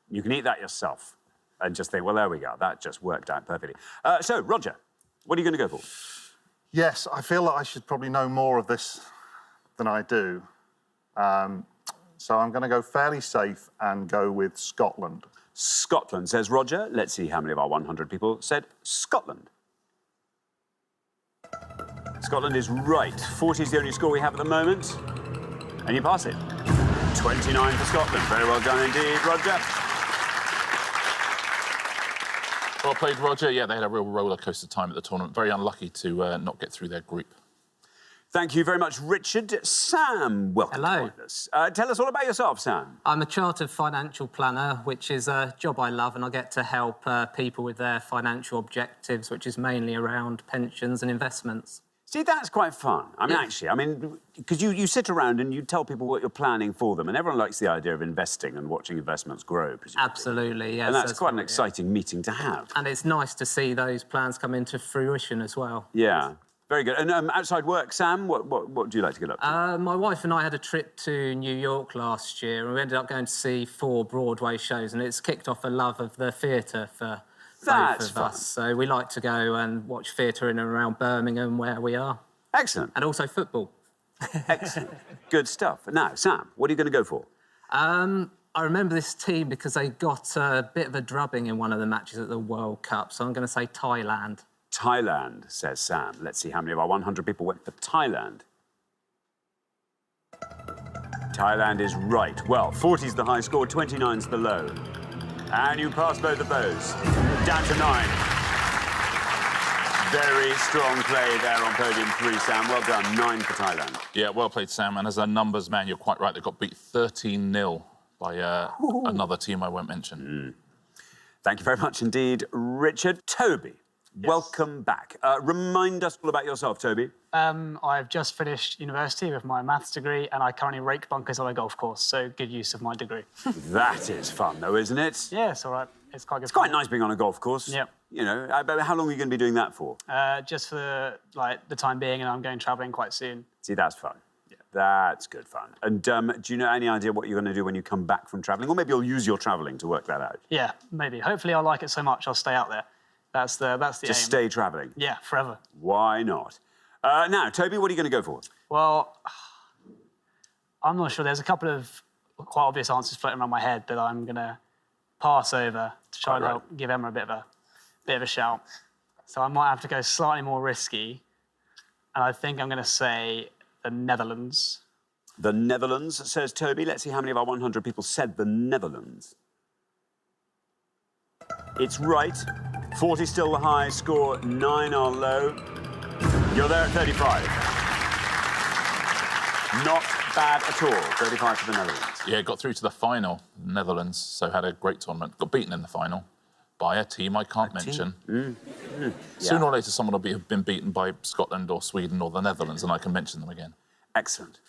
you can eat that yourself and just think, well, there we go. That just worked out perfectly. So, Roger, what are you going to go for? Yes, I feel that I should probably know more of this than I do. So I'm going to go fairly safe and go with Scotland. Scotland, says Roger. Let's see how many of our 100 people said Scotland. Scotland is right. 40 is the only score we have at the moment. And you pass it. 29 for Scotland. Very well done indeed, Roger. Well played, Roger. Yeah, they had a real roller coaster time at the tournament. Very unlucky to not get through their group. Thank you very much, Richard. Sam, welcome to Pointless. Tell us all about yourself, Sam. I'm a chartered financial planner, which is a job I love, and I get to help people with their financial objectives, which is mainly around pensions and investments. See, that's quite fun. I mean, actually, because you sit around and you tell people what you're planning for them, and everyone likes the idea of investing and watching investments grow, presumably. Absolutely, yes. And that's quite an exciting meeting to have. And it's nice to see those plans come into fruition as well. Yeah. Very good. And outside work, Sam, what do you like to get up to? My wife and I had a trip to New York last year, and we ended up going to see 4 Broadway shows, and it's kicked off a love of the theatre for both of us. So we like to go and watch theatre in and around Birmingham, where we are. Excellent. And also football. Excellent. Good stuff. Now, Sam, what are you going to go for? I remember this team because they got a bit of a drubbing in one of the matches at the World Cup, so I'm going to say Thailand. Thailand, says Sam. Let's see how many of our 100 people went for Thailand. Thailand is right. Well, 40's the high score, 29's the low. And you pass both of those. Down to 9. Very strong play there on podium 3, Sam. Well done. 9 for Thailand. Yeah, well played, Sam. And as a numbers man, you're quite right. They got beat 13-0 by another team I won't mention. Thank you very much indeed, Richard. Toby, welcome back. Remind us all about yourself, Toby. I've just finished university with my maths degree and I currently rake bunkers on a golf course, so good use of my degree. That is fun, though, isn't it? Yeah, it's all right. It's quite good. It's quite nice being on a golf course. Yeah. You know, how long are you going to be doing that for? Just for, the time being, and I'm going travelling quite soon. See, that's fun. Yeah. That's good fun. And do you know any idea what you're going to do when you come back from travelling? Or maybe you'll use your travelling to work that out. Yeah, maybe. Hopefully I'll like it so much I'll stay out there. That's the aim. Just stay travelling? Yeah, forever. Why not? Now, Toby, what are you going to go for? Well, I'm not sure. There's a couple of quite obvious answers floating around my head that I'm going to pass over to try and help give Emma a bit of a shout. So I might have to go slightly more risky. And I think I'm going to say the Netherlands. The Netherlands, says Toby. Let's see how many of our 100 people said the Netherlands. It's right. 40 still the high score, 9 are low. You're there at 35. Not bad at all. 35 for the Netherlands. Yeah, got through to the final, Netherlands, so had a great tournament. Got beaten in the final by a team I can't mention. Sooner or later, someone will have been beaten by Scotland or Sweden or the Netherlands, and I can mention them again. Excellent.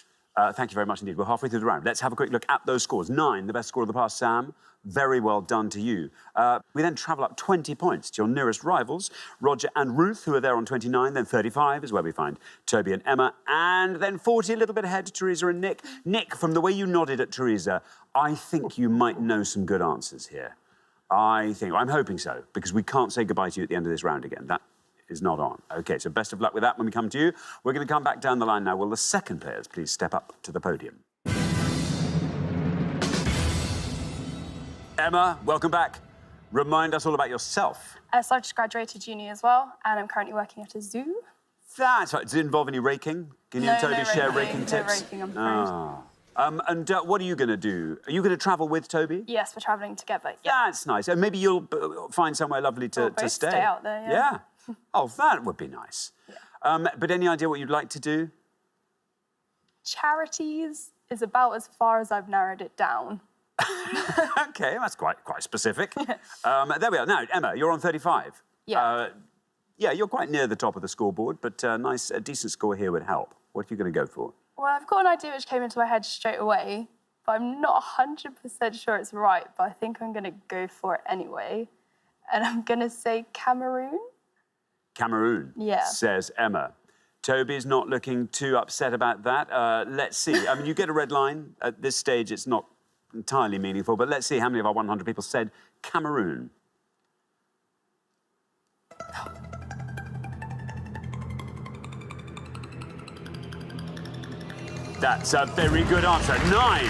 Thank you very much indeed. We're halfway through the round. Let's have a quick look at those scores. 9, the best score of the past, Sam. Very well done to you. We then travel up 20 points to your nearest rivals, Roger and Ruth, who are there on 29. Then 35 is where we find Toby and Emma. And then 40, a little bit ahead, Teresa and Nick. Nick, from the way you nodded at Teresa, I think you might know some good answers here. I'm hoping so, because we can't say goodbye to you at the end of this round again. That is not on. OK, so best of luck with that when we come to you. We're going to come back down the line now. Will the second players please step up to the podium? Emma, welcome back. Remind us all about yourself. So I just graduated uni as well, and I'm currently working at a zoo. That's right. Does it involve any raking? Can you and Toby share raking tips? No raking, I'm afraid. And what are you going to do? Are you going to travel with Toby? Yes, we're travelling together. Yeah. That's nice. And maybe you'll find somewhere lovely to stay. Stay out there, yeah. Oh, that would be nice. Yeah. But any idea what you'd like to do? Charities is about as far as I've narrowed it down. OK, that's quite specific. There we are. Now, Emma, you're on 35. Yeah. Yeah, you're quite near the top of the scoreboard, but a decent score here would help. What are you going to go for? Well, I've got an idea which came into my head straight away, but I'm not 100% sure it's right, but I think I'm going to go for it anyway. And I'm going to say Cameroon. Cameroon, says Emma. Toby's not looking too upset about that. Let's see. I mean, you get a red line. At this stage, it's not entirely meaningful, but let's see how many of our 100 people said Cameroon. That's a very good answer. 9,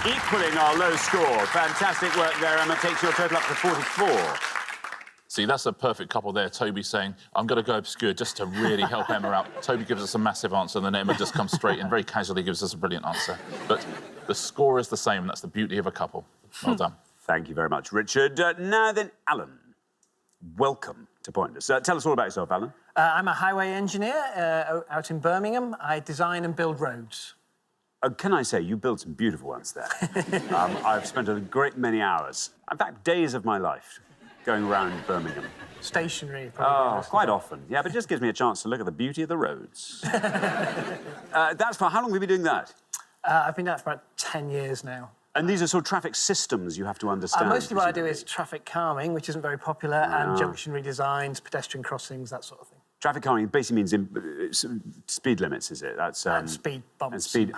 equaling our low score. Fantastic work there, Emma. Takes your total up to 44. See, that's a perfect couple there. Toby saying, I'm going to go obscure just to really help Emma out. Toby gives us a massive answer, and then Emma just comes straight and very casually gives us a brilliant answer. But the score is the same, and that's the beauty of a couple. Well done. Thank you very much, Richard. Now then, Alan, welcome to Pointless. Tell us all about yourself, Alan. I'm a highway engineer out in Birmingham. I design and build roads. Can I say, you build some beautiful ones there. I've spent a great many hours, in fact, days of my life, going around Birmingham. Stationary, probably. Oh, quite often. Yeah, but it just gives me a chance to look at the beauty of the roads. That's for how long have you been doing that? I've been doing that for about 10 years now. And these are sort of traffic systems you have to understand? Mostly what I do is traffic calming, which isn't very popular, and junction redesigns, pedestrian crossings, that sort of thing. Traffic calming basically means speed limits, is it? That's and speed bumps. And speed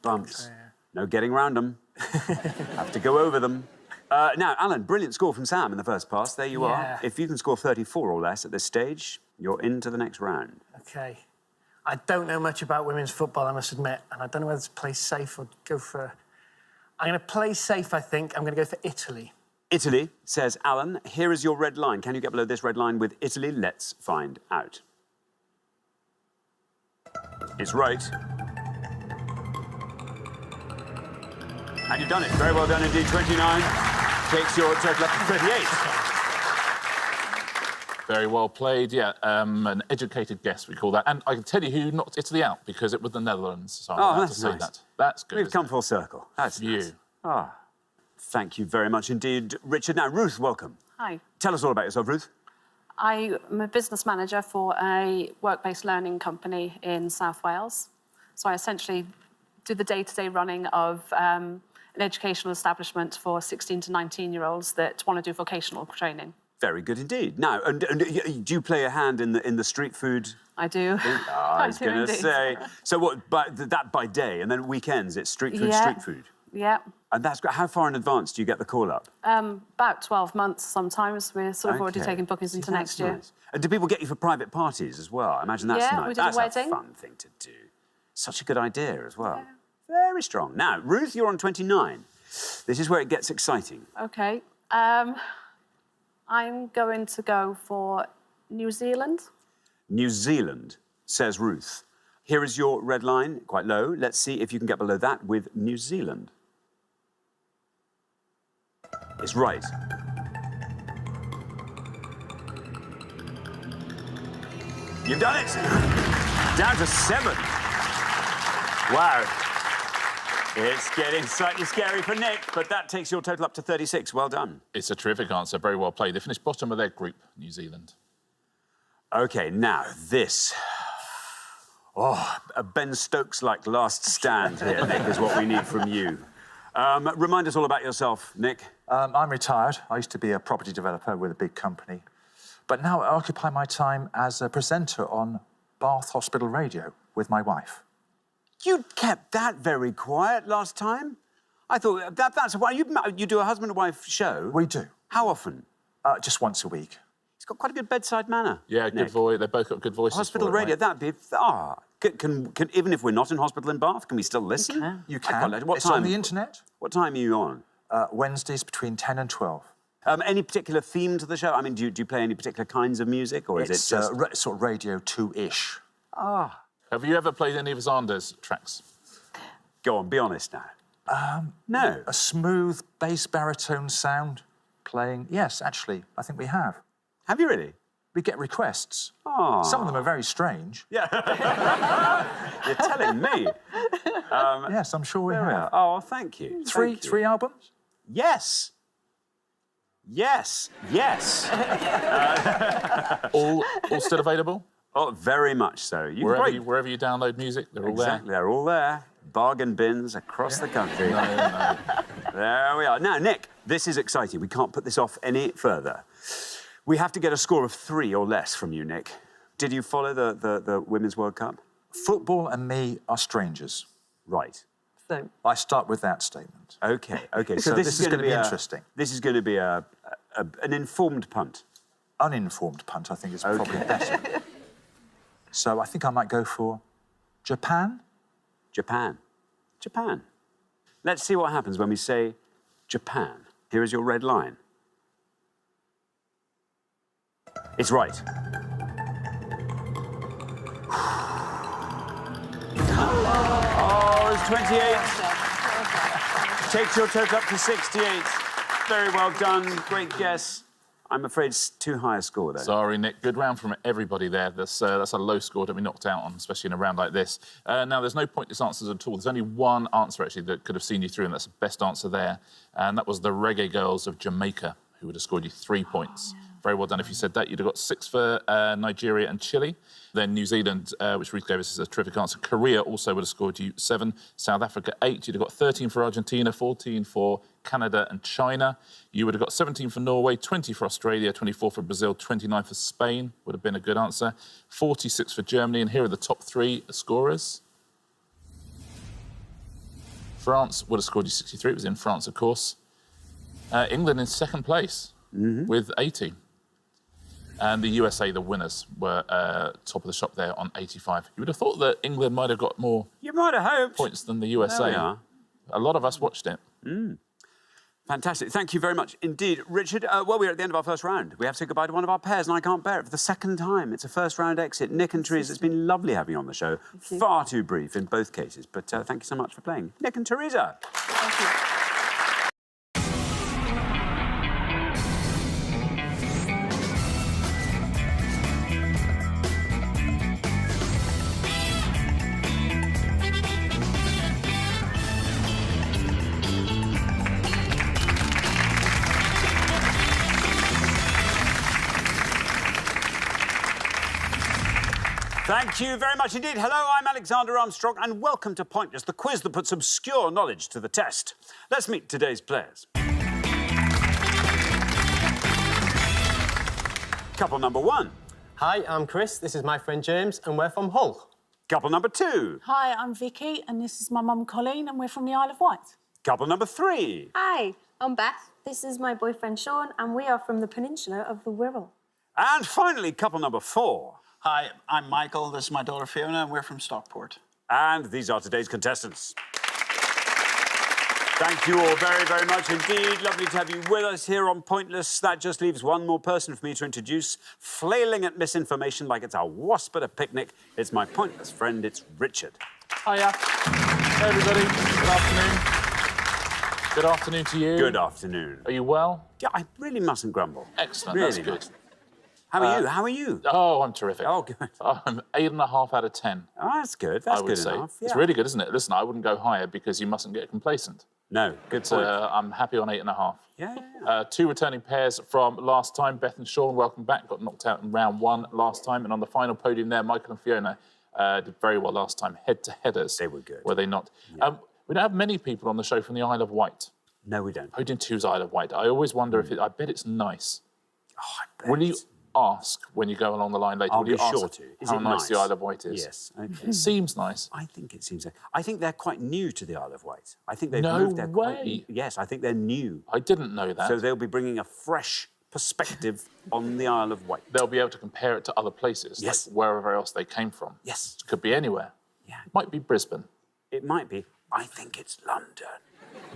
bumps. Yeah. No getting around them. Have to go over them. Now, Alan, brilliant score from Sam in the first pass. There you are. If you can score 34 or less at this stage, you're into the next round. OK. I don't know much about women's football, I must admit, and I don't know whether to play safe or go for... I'm going to play safe, I think. I'm going to go for Italy. Italy, says Alan. Here is your red line. Can you get below this red line with Italy? Let's find out. It's right. And you've done it. Very well done indeed. 29 takes your total up to 38. Very well played, yeah. An educated guess, we call that. And I can tell you who knocked Italy out, because it was the Netherlands. So I'm allowed that's to say nice. that. That's good. We've come full circle. That's nice. Ah, thank you very much indeed, Richard. Now, Ruth, welcome. Hi. Tell us all about yourself, Ruth. I'm a business manager for a work-based learning company in South Wales. So I essentially do the day-to-day running of an educational establishment for 16 to 19-year-olds that want to do vocational training. Very good indeed. Now, and do you play a hand in the street food? I do. I was going to say. So what? By day, and then weekends, it's street food. Yeah. And that's great. How far in advance do you get the call up? About 12 months sometimes. We're sort of already Okay. taking bookings into That's next year. nice. And do people get you for private parties as well? I imagine that's Yeah, nice. we did a That's wedding. a fun thing to do. Such a good idea as well. Yeah. Very strong. Now, Ruth, you're on 29. This is where it gets exciting. OK. I'm going to go for New Zealand. New Zealand, says Ruth. Here is your red line, quite low. Let's see if you can get below that with New Zealand. It's right. You've done it! Down to 7. Wow. It's getting slightly scary for Nick, but that takes your total up to 36. Well done. It's a terrific answer. Very well played. They finished bottom of their group, New Zealand. OK, now, this. Oh, a Ben Stokes-like last stand here, Nick, is what we need from you. Remind us all about yourself, Nick. I'm retired. I used to be a property developer with a big company. But now I occupy my time as a presenter on Bath Hospital Radio with my wife. You kept that very quiet last time. I thought that's why you do a husband and wife show. We do. How often? Just once a week. He's got quite a good bedside manner. Yeah, good voice. They both got good voices. Hospital for it, radio, mate. that'd be... Can even if we're not in hospital in Bath, can we still listen? You can. What It's time? on the internet. What time are you on? Wednesdays between 10 and 12. Any particular theme to the show? I mean, do you play any particular kinds of music, or is it just... sort of Radio 2-ish. Ah. Have you ever played any of Zander's tracks? Go on, be honest now. No. A smooth bass baritone sound playing. Yes, actually, I think we have. Have you really? We get requests. Oh. Some of them are very strange. Yeah. You're telling me. Yes, I'm sure we have. Oh, thank you. Three albums? Yes. Yes. Yes. All still available? Oh, very much so. Wherever you download music, they're all there. Exactly, they're all there. Bargain bins across the country. No. There we are. Now, Nick, this is exciting. We can't put this off any further. We have to get a score of 3 or less from you, Nick. Did you follow the Women's World Cup? Football and me are strangers. Right. So I start with that statement. OK. So this is going to be interesting. This is going to be an informed punt. Uninformed punt, I think, is probably better. So I think I might go for Japan. Japan. Let's see what happens when we say Japan. Here is your red line. It's right. Oh, it's 28. Takes your total up to 68. Very well done. Great guess. I'm afraid it's too high a score, though. Sorry, Nick. Good round from everybody there. That's a low score to be knocked out on, especially in a round like this. Now, there's no pointless answers at all. There's only one answer, actually, that could have seen you through, and that's the best answer there. And that was the Reggae Girls of Jamaica, who would have scored you 3 points. Yeah. Very well done. If you said that, you'd have got 6 for Nigeria and Chile. Then New Zealand, which Ruth gave us as a terrific answer. Korea also would have scored you 7. South Africa, 8. You'd have got 13 for Argentina, 14 for Canada and China. You would have got 17 for Norway, 20 for Australia, 24 for Brazil, 29 for Spain. Would have been a good answer. 46 for Germany. And here are the top 3 scorers. France would have scored you 63. It was in France, of course. England in second place with 80. And the USA, the winners, were top of the shop there on 85. You would have thought that England might have got more You might have hoped. points than the USA. There we are. A lot of us watched it. Fantastic. Thank you very much indeed. Richard, well, we're at the end of our first round. We have to say goodbye to one of our pairs, and I can't bear it for the second time. It's a first-round exit. Nick and Teresa, it's been lovely having you on the show. Far too brief in both cases, but thank you so much for playing. Nick and Teresa. Thank you. Thank you very much indeed. Hello, I'm Alexander Armstrong, and welcome to Pointless, the quiz that puts obscure knowledge to the test. Let's meet today's players. Couple number one. Hi, I'm Chris. This is my friend James, and we're from Hull. Couple number two. Hi, I'm Vicky, and this is my mum Colleen, and we're from the Isle of Wight. Couple number three. Hi, I'm Beth. This is my boyfriend Sean, and we are from the peninsula of the Wirral. And finally, couple number four. Hi, I'm Michael. This is my daughter Fiona, and we're from Stockport. And these are today's contestants. Thank you all very, very much indeed. Lovely to have you with us here on Pointless. That just leaves one more person for me to introduce. Flailing at misinformation like it's a wasp at a picnic. It's my pointless friend, it's Richard. Hiya. Hey, everybody. Good afternoon. Good afternoon to you. Good afternoon. Are you well? Yeah, I really mustn't grumble. Excellent, Really that's good. mustn't. How are you? How are you? Oh, I'm terrific. Oh, good. I'm 8.5 out of 10. Oh, that's good. That's I would good say. enough. It's Yeah. really good, isn't it? Listen, I wouldn't go higher because you mustn't get complacent. No, good So point. I'm happy on 8.5. Yeah. Two returning pairs from last time. Beth and Sean, welcome back. Got knocked out in round one last time. And on the final podium there, Michael and Fiona did very well last time. Head-to-headers. They were good. Were they not? Yeah. We don't have many people on the show from the Isle of Wight. No, we don't. Podium 2's Isle of Wight. I always wonder if it... I bet it's nice. Oh, I bet. Will you ask when you go along the line later? I'll will you be ask sure to. Is how it nice the nice? Isle of Wight is? Yes. Okay. It seems nice. I think it seems. I think they're quite new to the Isle of Wight. I think they've No moved there way. Yes, I think they're new. I didn't know that. So they'll be bringing a fresh perspective on the Isle of Wight. They'll be able to compare it to other places, Yes. like wherever else they came from. Yes. It could be anywhere. Yeah. It might be Brisbane. It might be. I think it's London.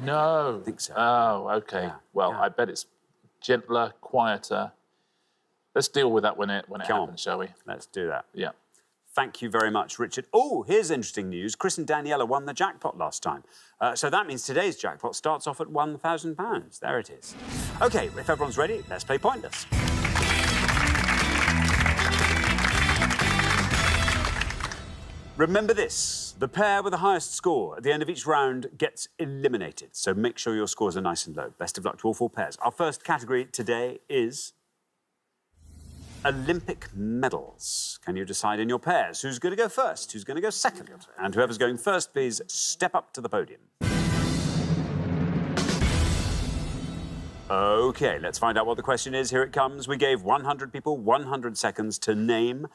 No. I think so. Oh, okay. Yeah. Well, Yeah. I bet it's gentler, quieter. Let's deal with that when it Come happens, on. shall we? Let's do that. Yeah. Thank you very much, Richard. Oh, here's interesting news. Chris and Daniela won the jackpot last time. So that means today's jackpot starts off at £1,000. There it is. OK, if everyone's ready, let's play Pointless. Remember this. The pair with the highest score at the end of each round gets eliminated. So make sure your scores are nice and low. Best of luck to all four pairs. Our first category today is Olympic medals. Can you decide in your pairs who's going to go first, who's going to go second? And whoever's going first, please step up to the podium. OK, let's find out what the question is. Here it comes. We gave 100 people 100 seconds to name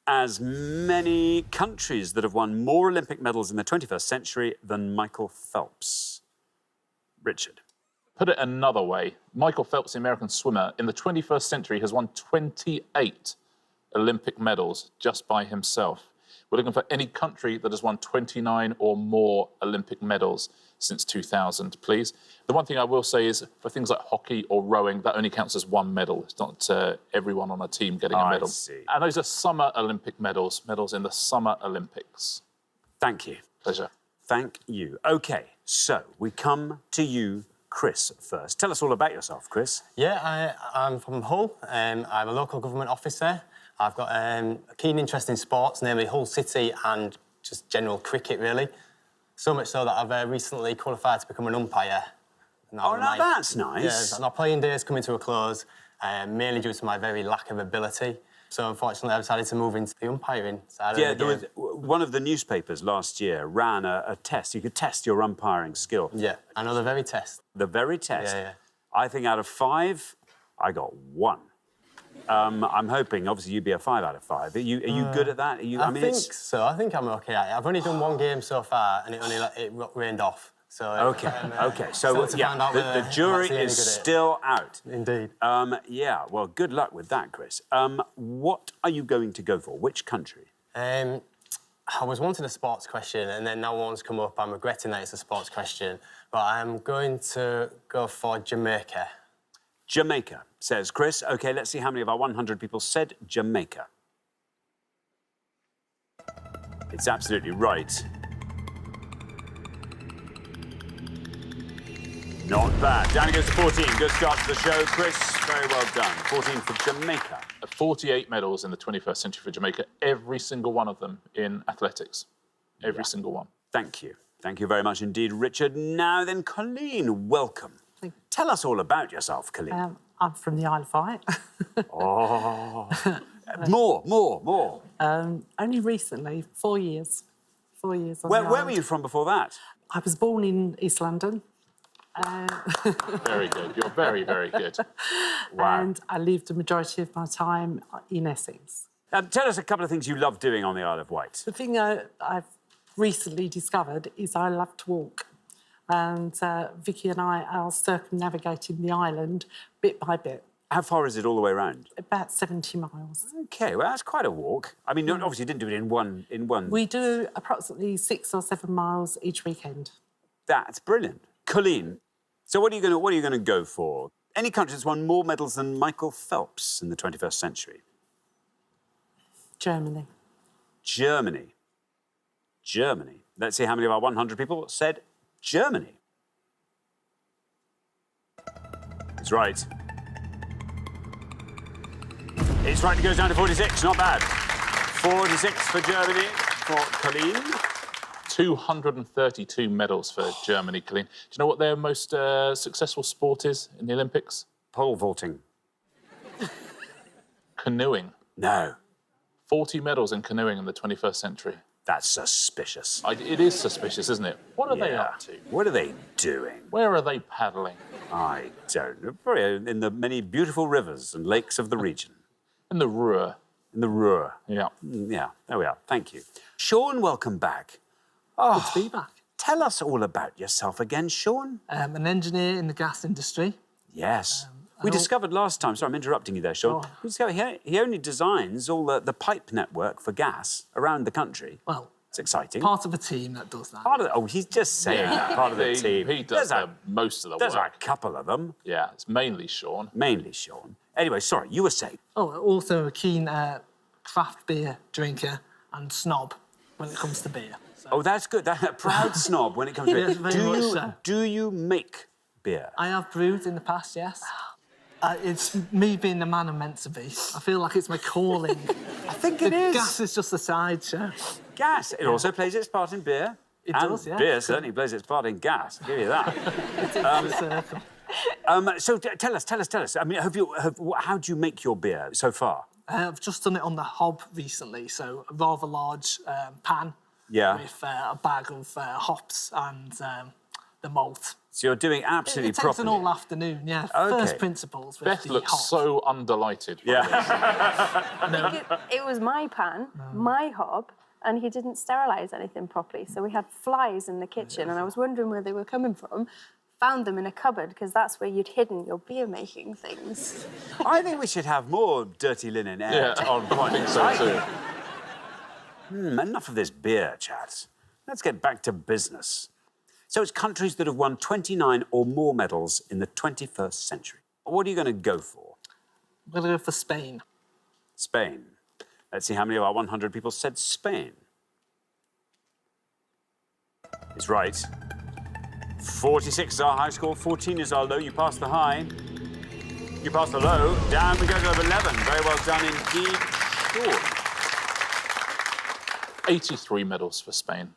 as many countries that have won more Olympic medals in the 21st century than Michael Phelps. Richard. Put it another way, Michael Phelps, the American swimmer, in the 21st century has won 28 Olympic medals just by himself. We're looking for any country that has won 29 or more Olympic medals since 2000, please. The one thing I will say is, for things like hockey or rowing, that only counts as one medal. It's not everyone on a team getting a medal. I see. And those are summer Olympic medals, medals in the Summer Olympics. Thank you. Pleasure. Thank you. OK, so we come to you, Chris, first. Tell us all about yourself, Chris. Yeah, I'm from Hull. I'm a local government officer. I've got a keen interest in sports, namely Hull City and just general cricket, really. So much so that I've recently qualified to become an umpire. Now that's nice. Yeah, my playing days coming to a close, mainly due to my very lack of ability. So unfortunately, I decided to move into the umpiring side of the game. There was, one of the newspapers last year ran a test. You could test your umpiring skill. Yeah, I know the very test. The very test. Yeah, yeah. I think out of 5, I got 1. I'm hoping, obviously, you'd be a 5 out of 5. Are you good at that? I think so. I think I'm OK. I've only done one game so far, and it rained off. So, okay. So, to yeah, find out the whether jury I'm actually any is good at it. still out. Indeed. Yeah, well, good luck with that, Chris. What are you going to go for? Which country? I was wanting a sports question, and then now one's come up. I'm regretting that it's a sports question, but I'm going to go for Jamaica. Jamaica, says Chris. OK, let's see how many of our 100 people said Jamaica. It's absolutely right. Not bad. Down it goes to 14. Good start to the show, Chris. Very well done. 14 for Jamaica. 48 medals in the 21st century for Jamaica, every single one of them in athletics. Every single one. Thank you. Thank you very much indeed, Richard. Now then, Colleen, welcome. Tell us all about yourself, Colleen. I'm from the Isle of Wight. Oh. More. Only recently, 4 years. 4 years on Where the were island. you from before that? I was born in East London. Very good. You're very, very good. Wow. And I lived the majority of my time in Essex. Tell us a couple of things you love doing on the Isle of Wight. The thing I've recently discovered is I love to walk. And Vicky and I are circumnavigating the island bit by bit. How far is it all the way around? About 70 miles. OK, well, that's quite a walk. I mean, obviously you didn't do it in one... We do approximately 6 or 7 miles each weekend. That's brilliant. Colleen, so what are you going to go for? Any country that's won more medals than Michael Phelps in the 21st century? Germany. Germany. Let's see how many of our 100 people said Germany. It's right. It's right, it goes down to 46, not bad. 46 for Germany, for Colleen. 232 medals for Germany, Colleen. Do you know what their most successful sport is in the Olympics? Pole vaulting. Canoeing. No. 40 medals in canoeing in the 21st century. That's suspicious. It is suspicious, isn't it? What are they up to? What are they doing? Where are they paddling? I don't know. Probably in the many beautiful rivers and lakes of the region. In the Ruhr. In the Ruhr. Yeah. Yeah, there we are. Thank you. Sean, welcome back. Oh, Good to be back. Tell us all about yourself again, Sean. An engineer in the gas industry. Yes. We discovered last time, sorry, I'm interrupting you there, Sean. We discovered he only designs all the pipe network for gas around the country. Well, it's exciting. Part of a team that does that. He's just saying that. Part of the team. He does most of the work. There's a couple of them. Yeah, it's mainly Sean. Mainly Sean. Anyway, sorry, you were saying. Oh, also a keen craft beer drinker and snob when it comes to beer. So. Oh, that's good. A proud snob when it comes to Yes, beer. very much so. Do you make beer? I have brewed in the past, yes. It's me being the man I'm meant to be. I feel like it's my calling. I think it is. Gas is just a sideshow. Gas. It also plays its part in beer. It and does, yeah. Beer certainly plays its part in gas. I'll give you that. So tell us. I mean, how do you make your beer so far? I've just done it on the hob recently, so a rather large pan with a bag of hops and the malt. So you're doing absolutely It takes properly. an all afternoon, yeah. Okay. First principles with Beth the looks hop. so undelighted. Yeah. It was my pan, my hob, and he didn't sterilise anything properly. So we had flies in the kitchen, and I was wondering where they were coming from. Found them in a cupboard, because that's where you'd hidden your beer-making things. I think we should have more dirty linen air. Yeah, I think so too. Enough of this beer chat. Let's get back to business. So it's countries that have won 29 or more medals in the 21st century. What are you going to go for? I'm going to go for Spain. Spain. Let's see how many of our 100 people said Spain. It's right. 46 is our high score, 14 is our low. You passed the high. You passed the low. Down we go to 11. Very well done indeed, Sean. 83 medals for Spain.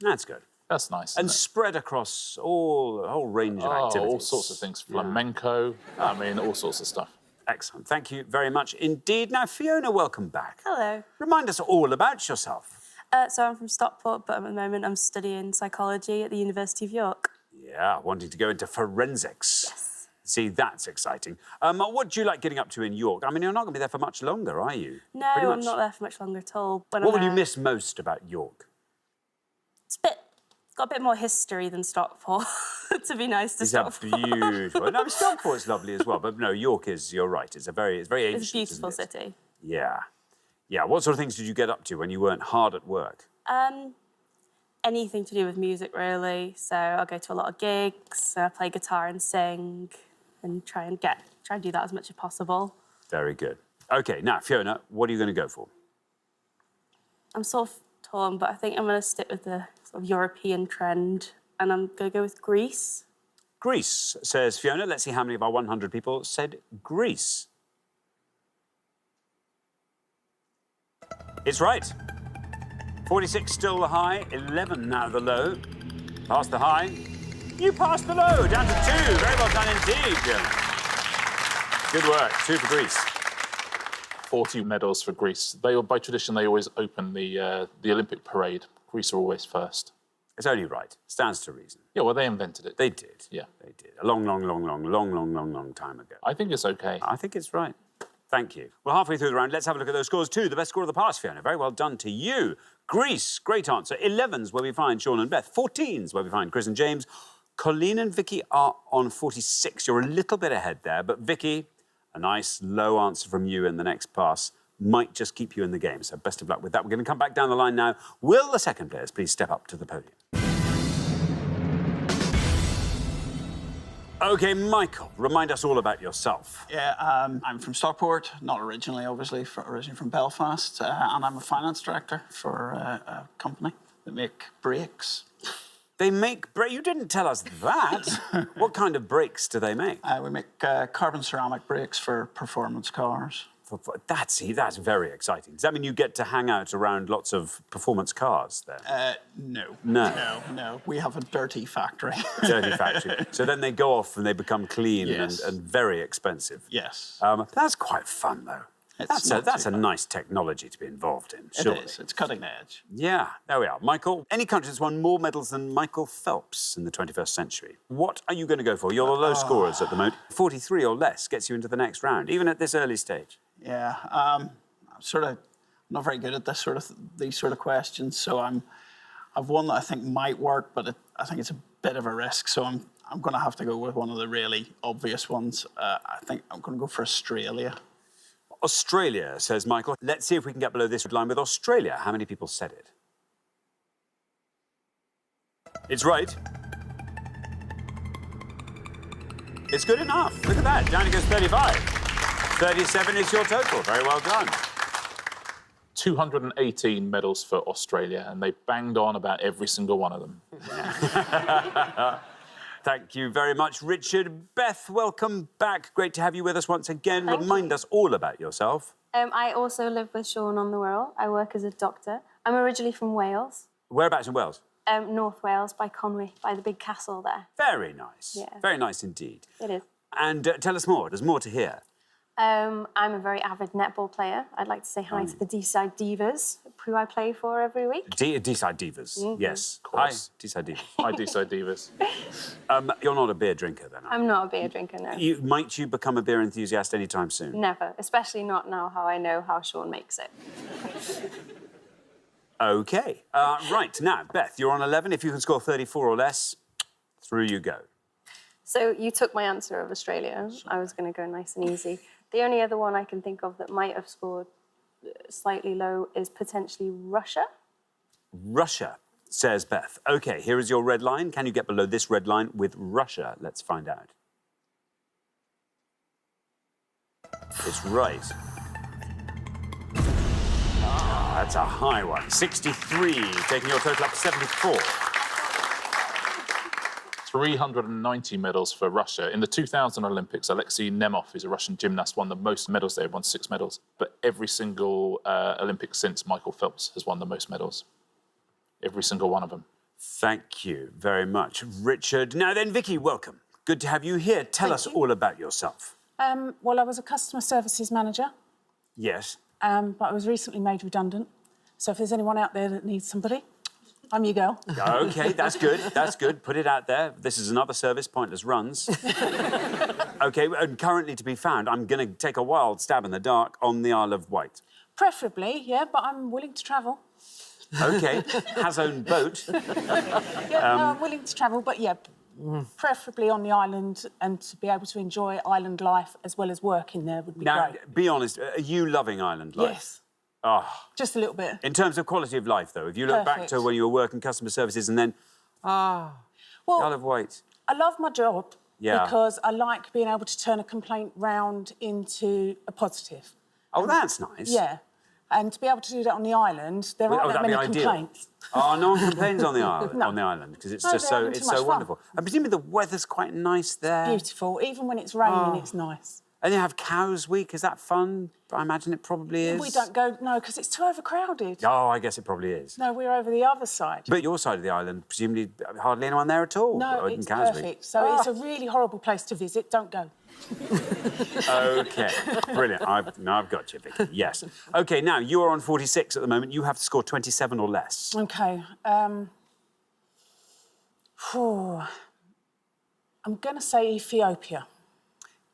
That's good. That's nice. And spread across a whole range of activities. All sorts of things. Flamenco, I mean, all sorts of stuff. Excellent. Thank you very much indeed. Now, Fiona, welcome back. Hello. Remind us all about yourself. So I'm from Stockport, but at the moment I'm studying psychology at the University of York. Yeah, wanting to go into forensics. Yes. See, that's exciting. What do you like getting up to in York? I mean, you're not going to be there for much longer, are you? No, Pretty I'm much. not there for much longer at all. What will you miss most about York? It's a bit got a bit more history than Stockport, to be nice to It's Stockport. beautiful. No, Stockport's lovely as well, but no, York is, you're right, it's very ancient. It's a beautiful isn't it? city. Yeah. Yeah, what sort of things did you get up to when you weren't hard at work? Anything to do with music, really. So I'll go to a lot of gigs, play guitar and sing, and try and do that as much as possible. Very good. OK, now, Fiona, what are you going to go for? I'm sort of torn, but I think I'm going to stick with the sort of European trend, and I'm going to go with Greece. Greece, says Fiona. Let's see how many of our 100 people said Greece. It's right. 46 still the high, 11 now the low. Past the high. You passed the low, down to 2. Very well done indeed, Fiona. Good work. 2 for Greece. 40 medals for Greece. By tradition, they always open the Olympic parade. Greece are always first. It's only right. Stands to reason. Yeah, well, they invented it. They did. Yeah. They did. A long time ago. I think it's okay. I think it's right. Thank you. Well, halfway through the round, let's have a look at those scores too. The best score of the past, Fiona. Very well done to you. Greece, great answer. 11's where we find Sean and Beth. 14's where we find Chris and James. Colleen and Vicky are on 46. You're a little bit ahead there, but Vicky, a nice low answer from you in the next pass might just keep you in the game. So best of luck with that. We're going to come back down the line now. Will the second players please step up to the podium? OK, Michael, remind us all about yourself. Yeah, I'm from Stockport, not originally, obviously, originally from Belfast, and I'm a finance director for a company that make brakes. They make brakes? You didn't tell us that. What kind of brakes do they make? We make carbon ceramic brakes for performance cars. That's very exciting. Does that mean you get to hang out around lots of performance cars there? No. No. We have a dirty factory. Dirty factory. So then they go off and they become clean and very expensive. Yes. That's quite fun, though. That's a nice technology to be involved in, surely. It is. It's cutting edge. Yeah, there we are. Michael, any country that's won more medals than Michael Phelps in the 21st century? What are you going to go for? You're the low scorers at the moment. 43 or less gets you into the next round, even at this early stage. Yeah, I'm not very good at these sort of questions. So I've one that I think might work, but I think it's a bit of a risk. So I'm going to have to go with one of the really obvious ones. I think I'm going to go for Australia. Australia, says Michael. Let's see if we can get below this line with Australia. How many people said it? It's right. It's good enough. Look at that. Down it goes 35. 37 is your total. Very well done. 218 medals for Australia, and they banged on about every single one of them. Thank you very much, Richard. Beth, welcome back. Great to have you with us once again. Remind us all about yourself. I also live with Sean on the Wirral. I work as a doctor. I'm originally from Wales. Whereabouts in Wales? North Wales, by Conwy, by the big castle there. Very nice. Yeah. Very nice indeed. It is. And tell us more. There's more to hear. I'm a very avid netball player. I'd like to say hi to the D-side Divas, who I play for every week. D-side Divas, yes. Of course. Hi, D-side Divas. Hi, D-side Divas. You're not a beer drinker, then? I'm not a beer drinker, no. Might you become a beer enthusiast anytime soon? Never, especially not now how I know how Sean makes it. OK. Right, now, Beth, you're on 11. If you can score 34 or less, through you go. So you took my answer of Australia. I was going to go nice and easy. The only other one I can think of that might have scored slightly low is potentially Russia. Russia, says Beth. OK, here is your red line. Can you get below this red line with Russia? Let's find out. It's right. That's a high one. 63, taking your total up to 74. 390 medals for Russia. In the 2000 Olympics, Alexei Nemov, who's a Russian gymnast, won the most medals there, won 6 medals. But every single Olympics since, Michael Phelps has won the most medals. Every single one of them. Thank you very much, Richard. Now then, Vicky, welcome. Good to have you here. Tell us all about yourself. Well, I was a customer services manager, Yes. but I was recently made redundant. So if there's anyone out there that needs somebody, I'm your girl. OK, that's good. That's good. Put it out there. This is another service, Pointless Runs. OK, and currently to be found, I'm going to take a wild stab in the dark on the Isle of Wight. Preferably, yeah, but I'm willing to travel. OK, has owned boat. Yeah, no, I'm willing to travel, but yeah, preferably on the island, and to be able to enjoy island life as well as working there would be Now, great. be honest, are you loving island life? Yes. Oh. Just a little bit. In terms of quality of life, though, if you look back Perfect. to when you were working customer services and then, Well, Isle of Wight. I love my job Yeah. because I like being able to turn a complaint round into a positive. Oh, that's nice. Yeah. And to be able to do that on the island, there aren't that that'd be many ideal. complaints. Oh, no one complains on the island, No. on the island because it's No, just they're so having too much fun. wonderful. And presumably the weather's quite nice there. Beautiful. Even when it's raining, Oh. it's nice. And you have Cows Week. Is that fun? I imagine it probably is. We don't go, no, because it's too overcrowded. Oh, I guess it probably is. No, we're over the other side. But your side of the island, presumably hardly anyone there at all. No, in it's Cows Week. perfect. So it's a really horrible place to visit. Don't go. OK, brilliant. I've got you, Vicky. Yes. OK, now, you are on 46 at the moment. You have to score 27 or less. OK. Phew. I'm going to say Ethiopia.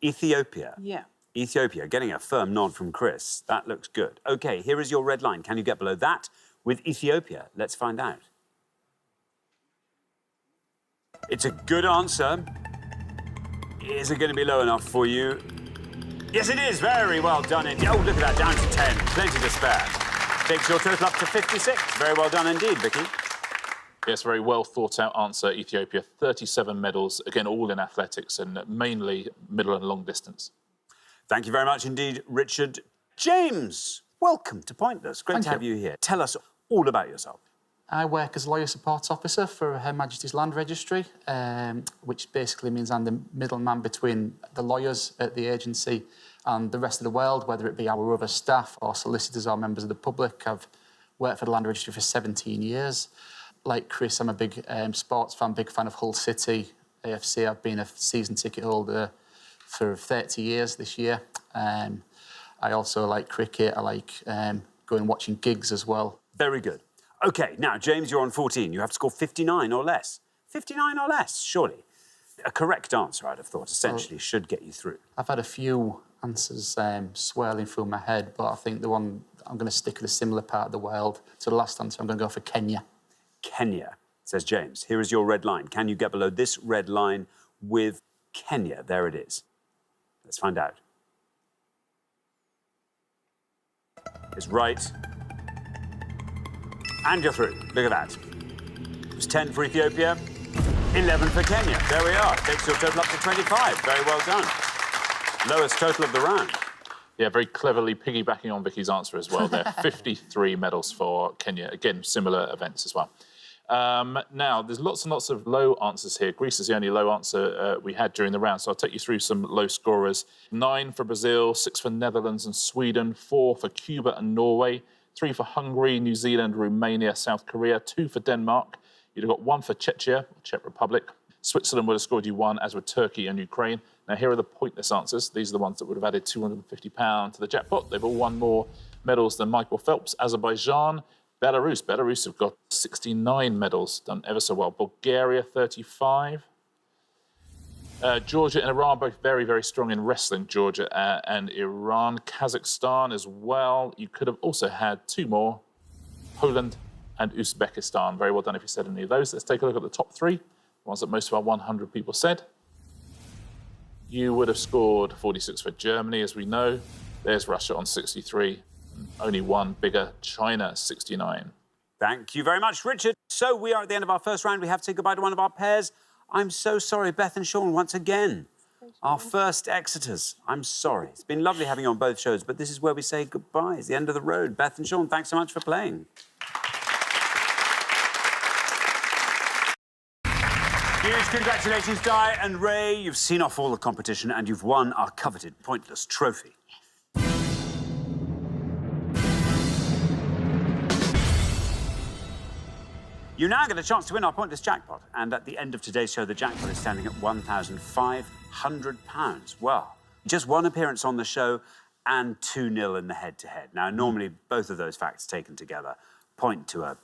Ethiopia. Yeah. Ethiopia, getting a firm nod from Chris. That looks good. OK, here is your red line. Can you get below that with Ethiopia? Let's find out. It's a good answer. Is it going to be low enough for you? Yes, it is. Very well done. Oh, look at that, down to 10. Plenty to spare. Takes your total up to 56. Very well done indeed, Vicky. Yes, very well thought out answer, Ethiopia. 37 medals, again, all in athletics and mainly middle and long distance. Thank you very much indeed, Richard. James, welcome to Pointless. Great to have you here. Tell us all about yourself. I work as lawyer support officer for Her Majesty's Land Registry, which basically means I'm the middleman between the lawyers at the agency and the rest of the world, whether it be our other staff or solicitors or members of the public. I've worked for the Land Registry for 17 years. Like Chris, I'm a big sports fan, big fan of Hull City, AFC. I've been a season ticket holder for 30 years this year. I also like cricket. I like going and watching gigs as well. Very good. OK, now, James, you're on 14. You have to score 59 or less. 59 or less, surely. A correct answer, I'd have thought, essentially, should get you through. I've had a few answers swirling through my head, but I think the one I'm going to stick with a similar part of the world. So the last answer, I'm going to go for Kenya. Kenya, says James. Here is your red line. Can you get below this red line with Kenya? There it is. Let's find out. It's right. And you're through. Look at that. It was 10 for Ethiopia, 11 for Kenya. There we are. Takes your total up to 25. Very well done. Lowest total of the round. Yeah, very cleverly piggybacking on Vicky's answer as well there. 53 medals for Kenya. Again, similar events as well. Now, there's lots and lots of low answers here. Greece is the only low answer we had during the round, so I'll take you through some low scorers. 9 for Brazil, 6 for Netherlands and Sweden, 4 for Cuba and Norway, 3 for Hungary, New Zealand, Romania, South Korea, 2 for Denmark. You'd have got 1 for Czechia, Czech Republic. Switzerland would have scored you 1, as would Turkey and Ukraine. Now, here are the pointless answers. These are the ones that would have added £250 to the jackpot. They've all won more medals than Michael Phelps. Azerbaijan, Belarus. Belarus have got 69 medals, done ever so well. Bulgaria, 35. Georgia and Iran, both very, very strong in wrestling, Georgia and Iran. Kazakhstan as well. You could have also had 2 more, Poland and Uzbekistan. Very well done if you said any of those. Let's take a look at the top 3, the ones that most of our 100 people said. You would have scored 46 for Germany, as we know. There's Russia on 63. Only one bigger, China, 69. Thank you very much, Richard. So we are at the end of our first round. We have to say goodbye to one of our pairs. I'm so sorry, Beth and Sean, once again. Our first Exeters. I'm sorry. It's been lovely having you on both shows, but this is where we say goodbye. It's the end of the road. Beth and Sean, thanks so much for playing. Huge congratulations, Di and Ray. You've seen off all the competition and you've won our coveted Pointless trophy. You now get a chance to win our Pointless jackpot. And at the end of today's show, the jackpot is standing at £1,500. Well, just one appearance on the show and 2-0 in the head-to-head. Now, normally, both of those facts taken together point to a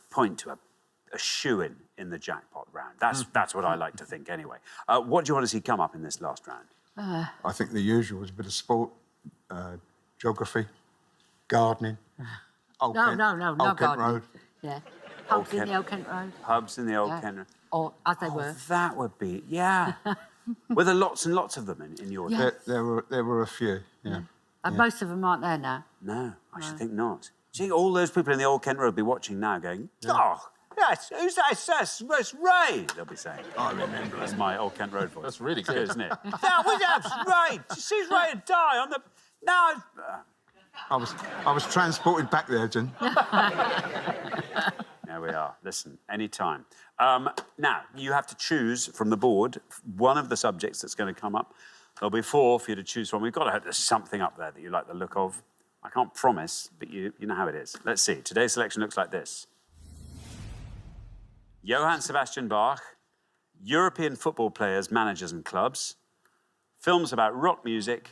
shoo-in in the jackpot round. That's what I like to think, anyway. What do you want to see come up in this last round? I think the usual is a bit of sport, geography, gardening. No Old Kent gardening. Road. Yeah. Pubs in the Old Kent Road. Pubs in the Old Kent Road. Or as they were. That would be, yeah. Were there lots and lots of them in your day? There were a few, yeah. And most of them aren't there now. No, I should think not. Gee, all those people in the Old Kent Road will be watching now going, oh, yes, who's that? It's Ray, they'll be saying. I remember. That's my Old Kent Road voice. That's really good, isn't it? That's Ray. She's ready to die on the... Now... I was transported back there, Jen. There we are. Listen, any time. Now, you have to choose from the board one of the subjects that's going to come up. There'll be 4 for you to choose from. We've got to hope there's something up there that you like the look of. I can't promise, but you know how it is. Let's see. Today's selection looks like this. Johann Sebastian Bach, European football players, managers and clubs, films about rock music,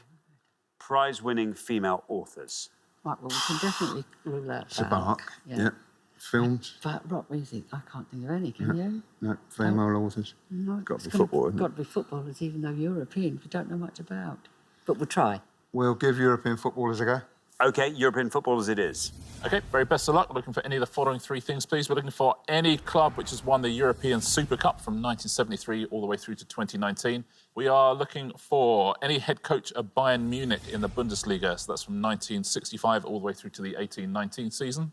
prize-winning female authors. Right, well, we can definitely rule out Bach, yeah. Films. But rock music, I can't think of any, can you? No, female authors. No, Got to be football, isn't it? Got to be footballers, even though European, we don't know much about. But we'll try. We'll give European footballers a go. OK, European footballers it is. OK, very best of luck. We're looking for any of the following 3 things, please. We're looking for any club which has won the European Super Cup from 1973 all the way through to 2019. We are looking for any head coach of Bayern Munich in the Bundesliga, so that's from 1965 all the way through to the 18-19 season.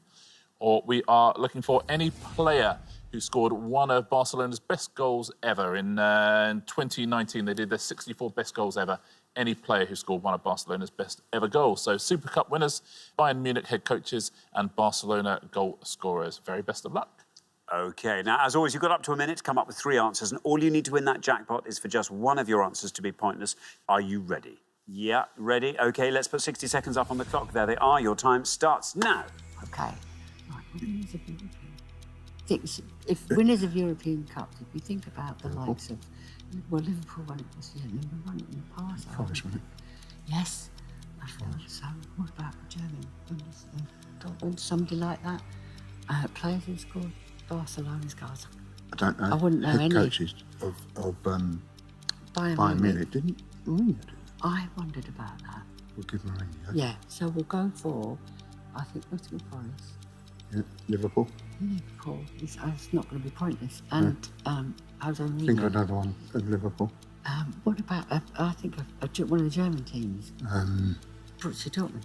Or we are looking for any player who scored one of Barcelona's best goals ever. In 2019, they did their 64 best goals ever. Any player who scored one of Barcelona's best ever goals. So Super Cup winners, Bayern Munich head coaches and Barcelona goal scorers. Very best of luck. OK, now, as always, you've got up to a minute to come up with 3 answers, and all you need to win that jackpot is for just one of your answers to be pointless. Are you ready? Yeah, ready? OK, let's put 60 seconds up on the clock. There they are. Your time starts now. OK. If winners of European Cup, if we think about the likes of, well, Liverpool won it this year, and we won it in the past. Forest won it. Yes. So what about the German Dortmund, somebody like that? Players who scored Barcelona's goals. I don't know. I wouldn't know Head any. coaches of Bayern Munich didn't Mourinho do it? I wondered about that. We'll give Mourinho. Yeah, so we'll go for, I think, Nottingham Forest. Yeah, Liverpool. Liverpool. It's not going to be pointless. And Jose Mourinho. Think of another one of Liverpool. What about, I think, one of the German teams? Borussia Dortmund.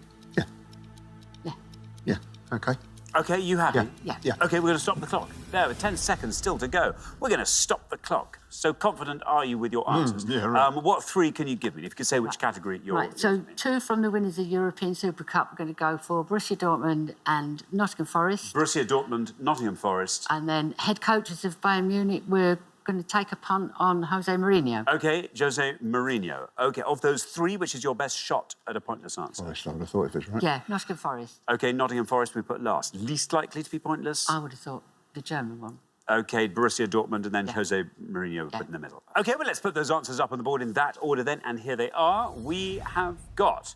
Yeah, OK. OK, you happy? Yeah. OK, we're going to stop the clock. There, with 10 seconds still to go. We're going to stop the clock. So confident are you with your answers? Yeah, right. What 3 can you give me? If you could say which category you're... Right, so 2 from the winners of European Super Cup we're going to go for Borussia Dortmund and Nottingham Forest. Borussia Dortmund, Nottingham Forest. And then head coaches of Bayern Munich, we're going to take a punt on Jose Mourinho. OK, Jose Mourinho. OK, of those 3, which is your best shot at a pointless answer? Forest, I would have thought if it's right. Yeah, Nottingham Forest. OK, Nottingham Forest we put last. Least likely to be pointless? I would have thought the German one. OK, Borussia Dortmund and then Jose Mourinho put in the middle. OK, well, let's put those answers up on the board in that order then. And here they are. We have got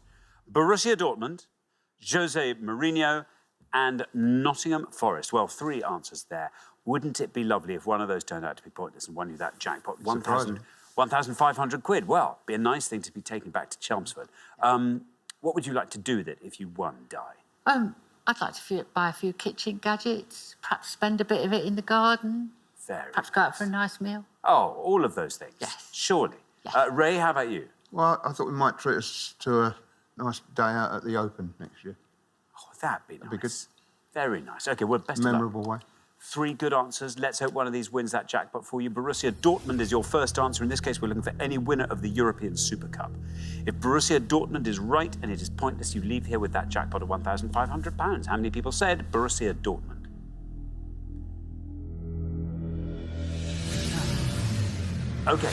Borussia Dortmund, Jose Mourinho and Nottingham Forest. Well, 3 answers there. Wouldn't it be lovely if one of those turned out to be pointless and won you that jackpot? 1,500 quid. Well, be a nice thing to be taken back to Chelmsford. What would you like to do with it if you won, Di? I'd like to buy a few kitchen gadgets, perhaps spend a bit of it in the garden. Perhaps go out for a nice meal. Oh, all of those things? Yes. Surely. Yes. Ray, how about you? Well, I thought we might treat us to a nice day out at the Open next year. Oh, that'd be nice. That'd be good. Very nice. OK, well, best of luck. Memorable way. 3 good answers. Let's hope one of these wins that jackpot for you. Borussia Dortmund is your first answer. In this case, we're looking for any winner of the European Super Cup. If Borussia Dortmund is right and it is pointless, you leave here with that jackpot of £1,500. How many people said Borussia Dortmund? OK,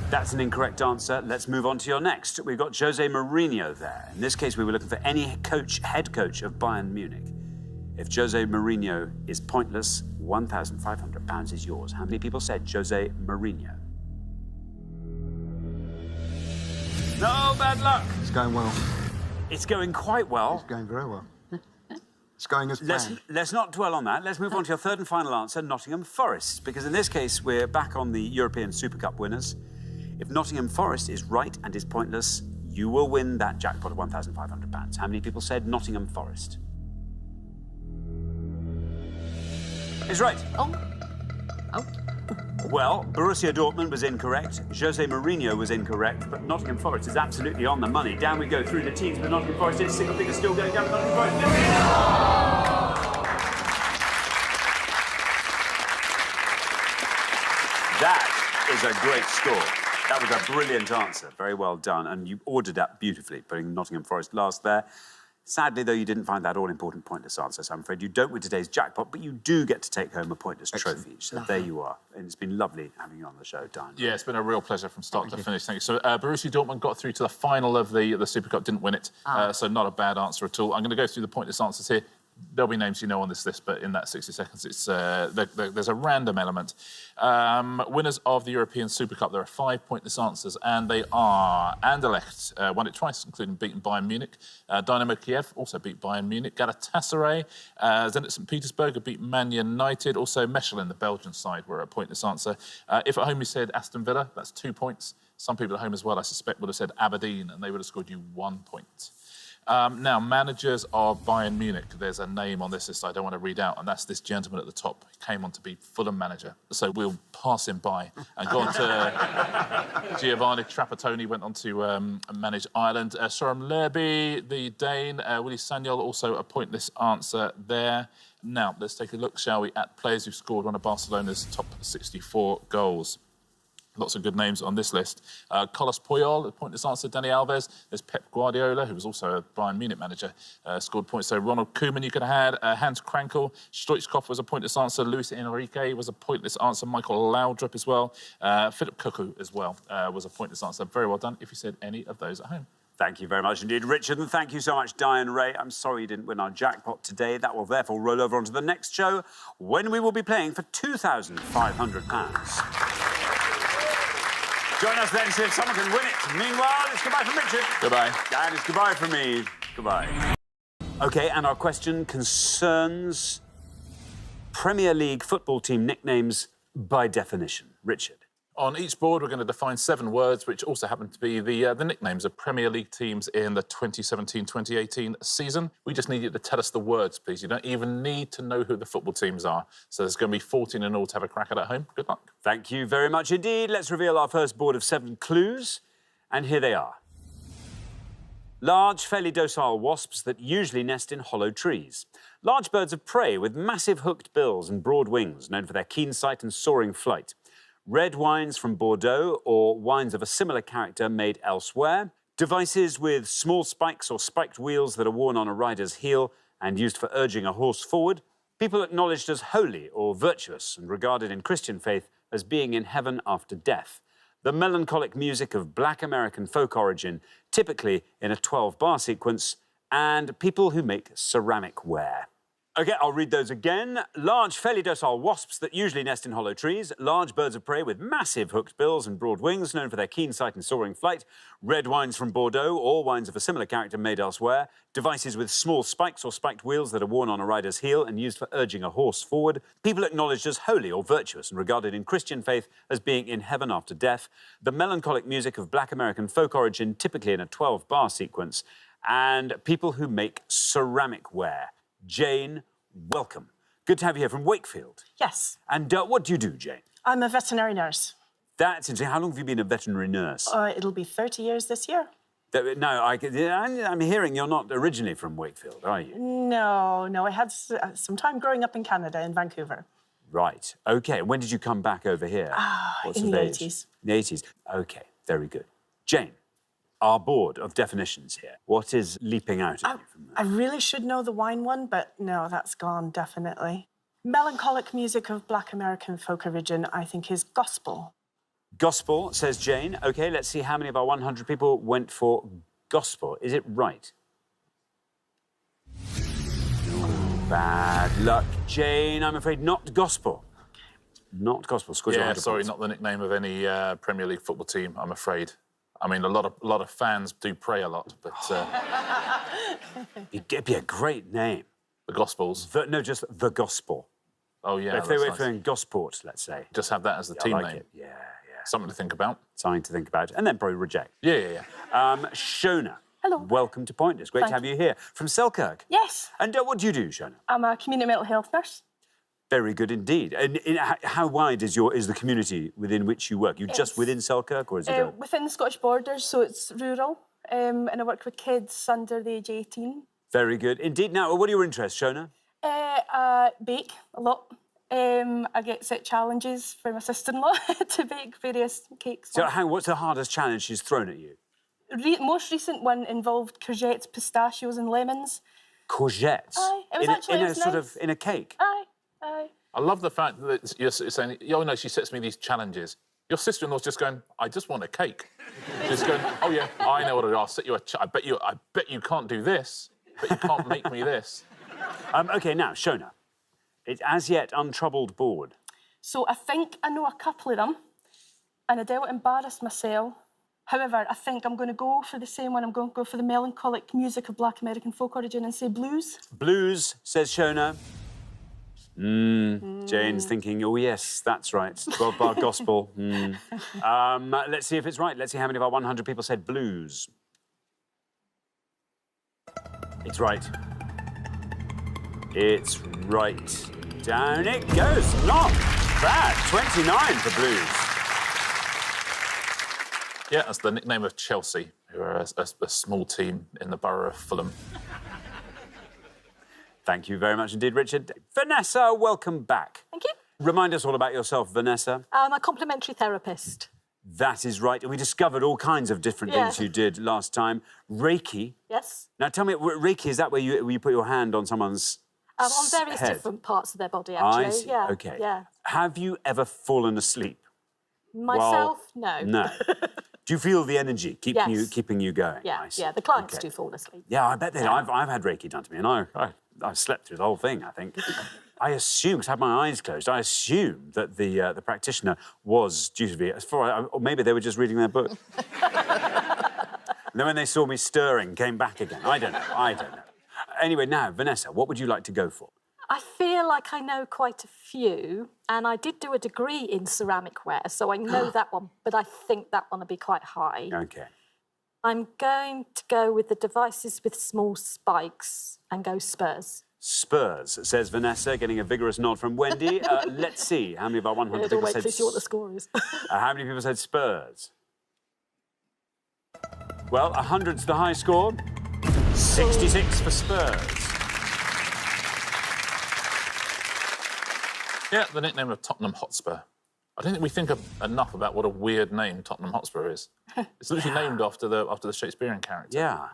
that's an incorrect answer. Let's move on to your next. We've got Jose Mourinho there. In this case, we were looking for any head coach of Bayern Munich. If Jose Mourinho is pointless, £1,500 is yours. How many people said Jose Mourinho? No, bad luck. It's going well. It's going quite well. It's going very well. It's going as planned. Let's not dwell on that. Let's move on to your 3rd and final answer, Nottingham Forest. Because in this case, we're back on the European Super Cup winners. If Nottingham Forest is right and is pointless, you will win that jackpot of £1,500. How many people said Nottingham Forest? is right. Oh. Well, Borussia Dortmund was incorrect, Jose Mourinho was incorrect, but Nottingham Forest is absolutely on the money. Down we go through the teams, but Nottingham Forest is single figure still going down with Nottingham Forest. That is a great score. That was a brilliant answer. Very well done. And you ordered that beautifully, putting Nottingham Forest last there. Sadly, though, you didn't find that all-important pointless answer, so I'm afraid you don't win today's jackpot, but you do get to take home a pointless trophy. So there you are. And it's been lovely having you on the show, Diane. Yeah, it's been a real pleasure from start to finish. Thank you. So Borussia Dortmund got through to the final of the Super Cup, didn't win it, so not a bad answer at all. I'm going to go through the pointless answers here. There'll be names you know on this list, but in that 60 seconds, it's there's a random element. Winners of the European Super Cup, there are 5 pointless answers, and they are Anderlecht, won it twice, including beating Bayern Munich. Dynamo Kiev also beat Bayern Munich. Galatasaray, Zenit St. Petersburg have beat Man United. Also Mechelen, the Belgian side, were a pointless answer. If at home you said Aston Villa, that's 2 points. Some people at home as well, I suspect, would have said Aberdeen, and they would have scored you 1 point. Now, managers of Bayern Munich. There's a name on this list I don't want to read out, and that's this gentleman at the top. He came on to be Fulham manager. So we'll pass him by and go on to Giovanni Trapattoni, went on to manage Ireland. Sorum Lerby, the Dane. Willy Sagnol, also a pointless answer there. Now, let's take a look, shall we, at players who've scored one of Barcelona's top 64 goals. Lots of good names on this list. Carlos Puyol, a pointless answer. Dani Alves. There's Pep Guardiola, who was also a Bayern Munich manager, scored points. So Ronald Koeman you could have had. Hans Krankel. Stoichkov was a pointless answer. Luis Enrique was a pointless answer. Michael Laudrup as well. Philip Cuckoo as well was a pointless answer. Very well done if you said any of those at home. Thank you very much indeed, Richard, and thank you so much, Diane Ray. I'm sorry you didn't win our jackpot today. That will therefore roll over onto the next show, when we will be playing for £2,500. Join us then, see if someone can win it. Meanwhile, it's goodbye from Richard. Goodbye. And it's goodbye from me. Goodbye. OK, and our question concerns Premier League football team nicknames by definition. Richard. On each board, we're going to define 7 words, which also happen to be the nicknames of Premier League teams in the 2017-2018 season. We just need you to tell us the words, please. You don't even need to know who the football teams are. So there's going to be 14 in all to have a crack at home. Good luck. Thank you very much indeed. Let's reveal our first board of 7 clues. And here they are. Large, fairly docile wasps that usually nest in hollow trees. Large birds of prey with massive hooked bills and broad wings, known for their keen sight and soaring flight. Red wines from Bordeaux or wines of a similar character made elsewhere. Devices with small spikes or spiked wheels that are worn on a rider's heel and used for urging a horse forward. People acknowledged as holy or virtuous and regarded in Christian faith as being in heaven after death. The melancholic music of black American folk origin, typically in a 12-bar sequence, and people who make ceramic ware. OK, I'll read those again. Large, fairly docile wasps that usually nest in hollow trees. Large birds of prey with massive hooked bills and broad wings, known for their keen sight and soaring flight. Red wines from Bordeaux, or wines of a similar character made elsewhere. Devices with small spikes or spiked wheels that are worn on a rider's heel and used for urging a horse forward. People acknowledged as holy or virtuous and regarded in Christian faith as being in heaven after death. The melancholic music of black American folk origin, typically in a 12-bar sequence. And people who make ceramic ware. Jane, welcome. Good to have you here from Wakefield. Yes. And what do you do, Jane? I'm a veterinary nurse. That's interesting. How long have you been a veterinary nurse? It'll be 30 years this year. No, I'm hearing you're not originally from Wakefield, are you? No. I had some time growing up in Canada, in Vancouver. Right. OK. When did you come back over here? In the 80s. In the 80s. OK. Very good. Jane, our board of definitions here. What is leaping out at you from that? I really should know the wine one, but no, that's gone, definitely. Melancholic music of black American folk origin, I think, is gospel. Gospel, says Jane. OK, let's see how many of our 100 people went for gospel. Is it right? Bad luck, Jane. I'm afraid not gospel. Not gospel. Yeah, sorry, not the nickname of any Premier League football team, I'm afraid. I mean, a lot of fans do pray a lot, but... It'd be a great name. The Gospels? No, just the Gospel. Oh, yeah, if they were playing Gosport, let's say. Just have that as the team like name. It. Yeah. Something to think about. Something to think about. And then probably reject. Yeah. Shona. Hello. Welcome to Pointers. Great to have you here. From Selkirk. Yes. And what do you do, Shona? I'm a community mental health nurse. Very good indeed. And how wide is the community within which you work? You just within Selkirk, or is it? Within the Scottish borders, so it's rural, and I work with kids under the age 18. Very good indeed. Now, what are your interests, Shona? Bake a lot. I get set challenges for my sister-in-law to bake various cakes. So, what's the hardest challenge she's thrown at you? Most recent one involved courgettes, pistachios, and lemons. Courgettes. Aye, it was actually nice. In a cake. Aye. I love the fact that you're saying, oh no, she sets me these challenges. Your sister-in-law's just going, I just want a cake. She's going, oh yeah, I know what it is. I'll set you I bet you can't do this, but you can't make me this. OK, now, Shona, it's as yet untroubled board. So I think I know a couple of them, and I don't embarrass myself. However, I think I'm going to go for the same one. I'm going to go for the melancholic music of Black American folk origin and say blues. Blues, says Shona. Jane's thinking, oh, yes, that's right. 12-bar gospel. Let's see if it's right. Let's see how many of our 100 people said blues. It's right. It's right. Down it goes. Not bad. 29 for blues. Yeah, that's the nickname of Chelsea, who are a small team in the borough of Fulham. Thank you very much indeed, Richard. Vanessa, welcome back. Thank you. Remind us all about yourself, Vanessa. I'm a complementary therapist. That is right. We discovered all kinds of different things you did last time. Reiki. Yes. Now, tell me, Reiki, is that where you put your hand on someone's on various head? Different parts of their body, actually. I see. Yeah. OK. Yeah. Have you ever fallen asleep? Myself, no. No. Do you feel the energy keeping you going? Yeah, yeah. The clients do fall asleep. Yeah, I bet they do. I've had Reiki done to me, and I slept through the whole thing, I think. I assume, because I had my eyes closed, I assumed that the practitioner was due to be, or maybe they were just reading their book. And then when they saw me stirring, came back again. I don't know. Anyway, now, Vanessa, what would you like to go for? I feel like I know quite a few, and I did do a degree in ceramic ware, so I know that one, but I think that one will be quite high. OK. I'm going to go with the devices with small spikes and go Spurs. Spurs, says Vanessa, getting a vigorous nod from Wendy. Let's see how many of our 100 people said... Wait to see what the score is. How many people said Spurs? Well, 100's the high score. 66 for Spurs. Yeah, the nickname of Tottenham Hotspur. I don't think we think enough about what a weird name Tottenham Hotspur is. It's literally named after the Shakespearean character. Yeah.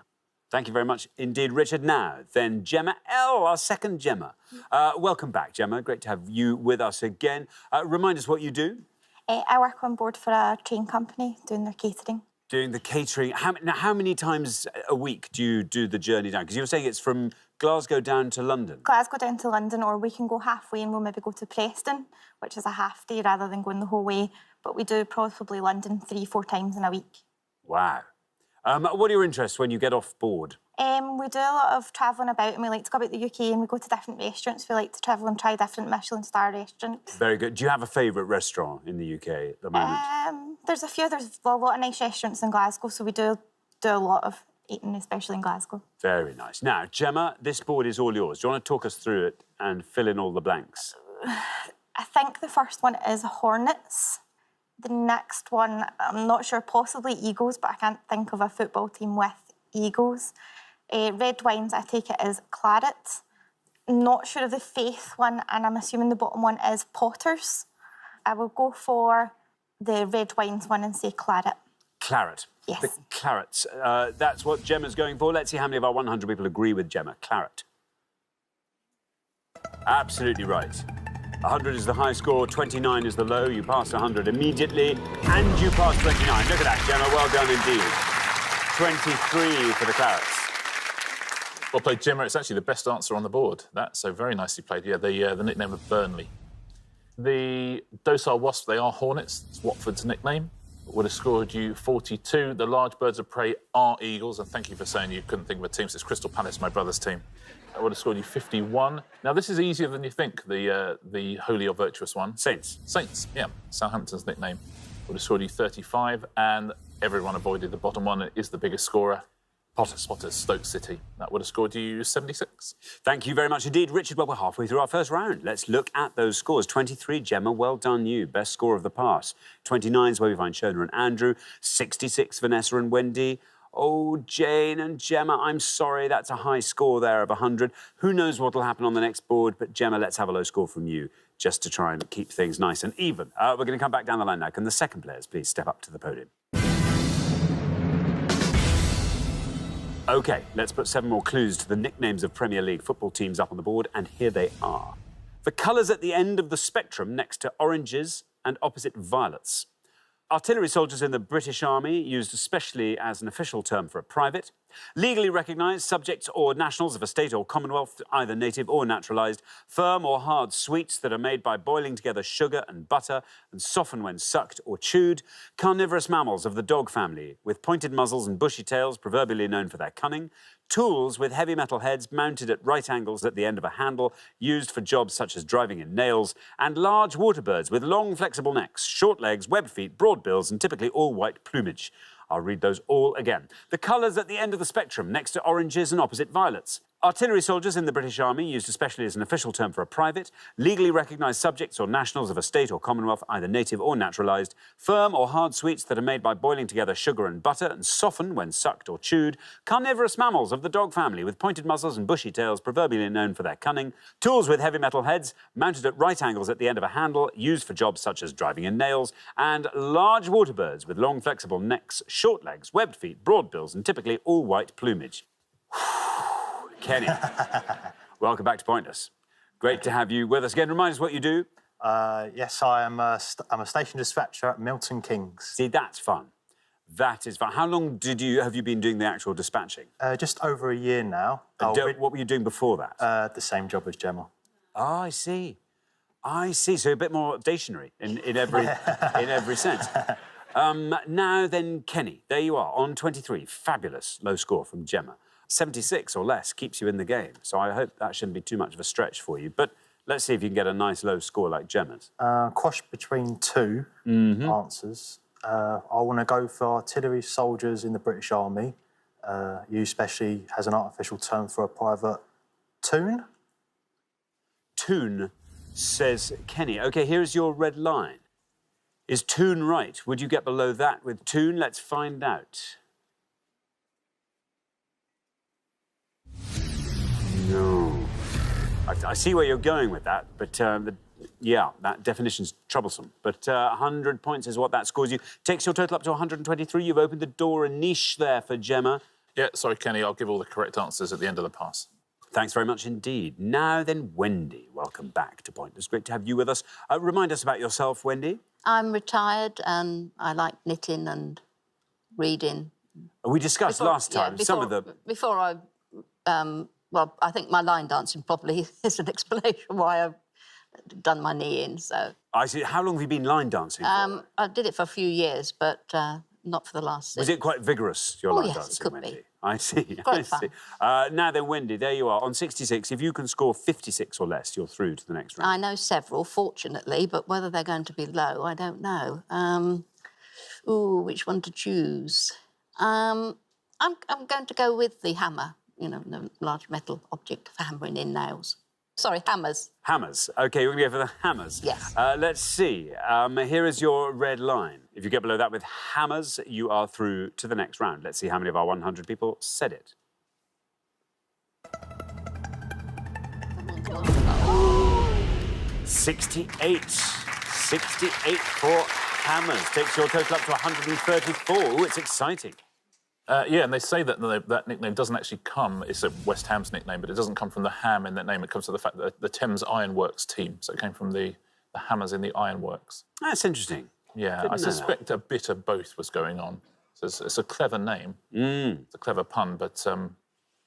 Thank you very much indeed, Richard. Now, then, Gemma L., our second Gemma. Welcome back, Gemma. Great to have you with us again. Remind us what you do. I work on board for a train company doing their catering. Doing the catering. How many times a week do you do the journey down? Because you were saying it's from Glasgow down to London. Glasgow down to London, or we can go halfway and we'll maybe go to Preston, which is a half day rather than going the whole way. But we do probably London 3-4 times in a week. Wow. What are your interests when you get off board? We do a lot of travelling about, and we like to go about the UK and we go to different restaurants. We like to travel and try different Michelin star restaurants. Very good. Do you have a favourite restaurant in the UK at the moment? There's a few. There's a lot of nice restaurants in Glasgow, so we do a lot of eating, especially in Glasgow. Very nice. Now, Gemma, this board is all yours. Do you want to talk us through it and fill in all the blanks? I think the first one is Hornets. The next one, I'm not sure, possibly Eagles, but I can't think of a football team with Eagles. Red wines, I take it, is Claret. Not sure of the Faith one, and I'm assuming the bottom one is Potters. I will go for the red wines one and say Claret. Claret. Yes. The Clarets. That's what Gemma's going for. Let's see how many of our 100 people agree with Gemma. Claret. Absolutely right. 100 is the high score, 29 is the low. You passed 100 immediately, and you passed 29. Look at that, Gemma. Well done indeed. 23 for the Clarets. Well played, Gemma. It's actually the best answer on the board. That's so very nicely played. Yeah, the nickname of Burnley. The docile wasp, they are hornets. It's Watford's nickname. Would have scored you 42. The large birds of prey are eagles, and thank you for saying you couldn't think of a team. So it's Crystal Palace, my brother's team. I would have scored you 51. Now, this is easier than you think, the holy or virtuous one. Saints. Saints, yeah. Southampton's nickname. Would have scored you 35, and everyone avoided the bottom one. It is the biggest scorer. Potters, Stoke City. That would have scored you 76. Thank you very much indeed, Richard. Well, we're halfway through our first round. Let's look at those scores. 23, Gemma, well done you. Best score of the pass. 29 is where we find Shona and Andrew. 66, Vanessa and Wendy. Oh, Jane and Gemma, I'm sorry, that's a high score there of 100. Who knows what will happen on the next board, but Gemma, let's have a low score from you, just to try and keep things nice and even. We're going to come back down the line now. Can the second players please step up to the podium? OK, let's put 7 more clues to the nicknames of Premier League football teams up on the board, and here they are. The colours at the end of the spectrum next to oranges and opposite violets. Artillery soldiers in the British Army, used especially as an official term for a private. Legally recognised subjects or nationals of a state or commonwealth, either native or naturalised. Firm or hard sweets that are made by boiling together sugar and butter and soften when sucked or chewed. Carnivorous mammals of the dog family, with pointed muzzles and bushy tails, proverbially known for their cunning. Tools with heavy metal heads mounted at right angles at the end of a handle, used for jobs such as driving in nails. And large water birds with long, flexible necks, short legs, webbed feet, broad bills, and typically all white plumage. I'll read those all again. The colours at the end of the spectrum, next to oranges and opposite violets. Artillery soldiers in the British Army, used especially as an official term for a private. Legally recognised subjects or nationals of a state or commonwealth, either native or naturalised. Firm or hard sweets that are made by boiling together sugar and butter and soften when sucked or chewed. Carnivorous mammals of the dog family, with pointed muzzles and bushy tails, proverbially known for their cunning. Tools with heavy metal heads, mounted at right angles at the end of a handle, used for jobs such as driving in nails. And large water birds with long, flexible necks, short legs, webbed feet, broad bills, and typically all white plumage. Kenny, welcome back to Pointless. Great to have you with us again. Remind us what you do. Yes, I'm a station dispatcher at Milton Keynes. See, that's fun. That is fun. How long have you been doing the actual dispatching? Just over a year now. What were you doing before that? The same job as Gemma. Oh, I see. I see. So a bit more stationary in every in every sense. Now then, Kenny, there you are on 23. Fabulous low score from Gemma. 76 or less keeps you in the game, so I hope that shouldn't be too much of a stretch for you. But let's see if you can get a nice low score like Gemma's. Quash between two answers. I want to go for artillery soldiers in the British Army, used especially as an artificial term for a private. Toon? Toon, says Kenny. OK, here's your red line. Is toon right? Would you get below that with toon? Let's find out. No. I see where you're going with that, but yeah, that definition's troublesome. But 100 points is what that scores you. Takes your total up to 123. You've opened the door, a niche there for Gemma. Yeah, sorry, Kenny, I'll give all the correct answers at the end of the pass. Thanks very much indeed. Now then, Wendy, welcome back to Pointless. Great to have you with us. Remind us about yourself, Wendy. I'm retired and I like knitting and reading. We discussed last time some of the... Before I... well, I think my line dancing probably is an explanation why I've done my knee in, so... I see. How long have you been line dancing for? I did it for a few years, but not for the last 6. Was it quite vigorous, your line yes, dancing, it could Wendy? be. I see. Quite fun. Now then, Wendy, there you are. On 66, if you can score 56 or less, you're through to the next round. I know several, fortunately, but whether they're going to be low, I don't know. Which one to choose? I'm going to go with the hammer. You know, the large metal object for hammering in nails. Sorry, hammers. Hammers. OK, we're going to go for the hammers. Yes. Let's see. Here is your red line. If you get below that with hammers, you are through to the next round. Let's see how many of our 100 people said it. 68. 68 for hammers. Takes your total up to 134. Ooh, it's exciting. Yeah, and they say that that nickname doesn't actually come, it's a West Ham's nickname, but it doesn't come from the ham in that name. It comes from the fact that the Thames Ironworks team. So it came from the hammers in the ironworks. That's interesting. Yeah, I suspect a bit of both was going on. So it's a clever name. It's a clever pun, but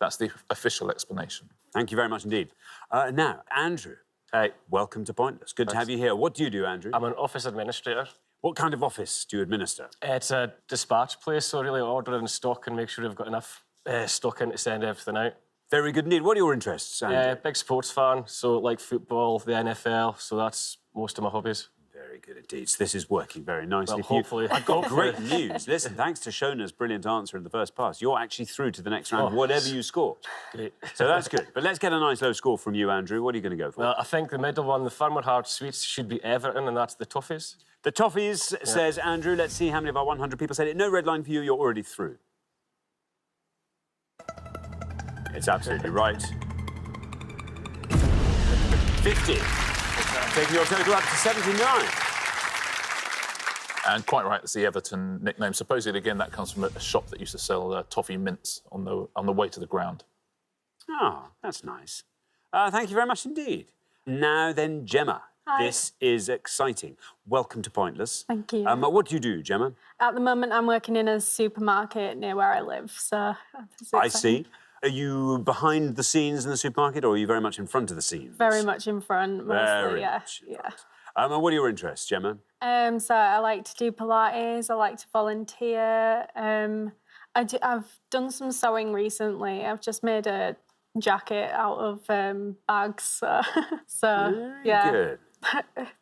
that's the official explanation. Thank you very much indeed. Now, Andrew. Hey. Welcome to Pointless. Good to have you here. What do you do, Andrew? I'm an office administrator. What kind of office do you administer? It's a dispatch place, so really order in stock and make sure we've got enough stock in to send everything out. Very good indeed. What are your interests, Andrew? Big sports fan, so like football, the NFL, so that's most of my hobbies. Very Very good indeed. So this is working very nicely Well, for you. hopefully. I've got great news. Listen, thanks to Shona's brilliant answer in the first pass, you're actually through to the next round, whatever you score. Great. So that's good. But let's get a nice low score from you, Andrew. What are you going to go for? Well, I think the middle one, the Firmer Hard Sweets, should be Everton, and that's the Toffees. The Toffees, says Andrew. Let's see how many of our 100 people said it. No red line for you. You're already through. It's absolutely right. 50. Taking your total up to 79. And quite right, it's the Everton nickname. Supposedly, again, that comes from a shop that used to sell toffee mints on the way to the ground. Oh, that's nice. Thank you very much indeed. Now then, Gemma. Hi. This is exciting. Welcome to Pointless. Thank you. What do you do, Gemma? At the moment, I'm working in a supermarket near where I live, so... I see. Are you behind the scenes in the supermarket, or are you very much in front of the scenes? Very much in front, mostly, Very yeah. much in front. And what are your interests, Gemma? So I like to do Pilates, I like to volunteer. I've done some sewing recently. I've just made a jacket out of bags, so Very yeah. good.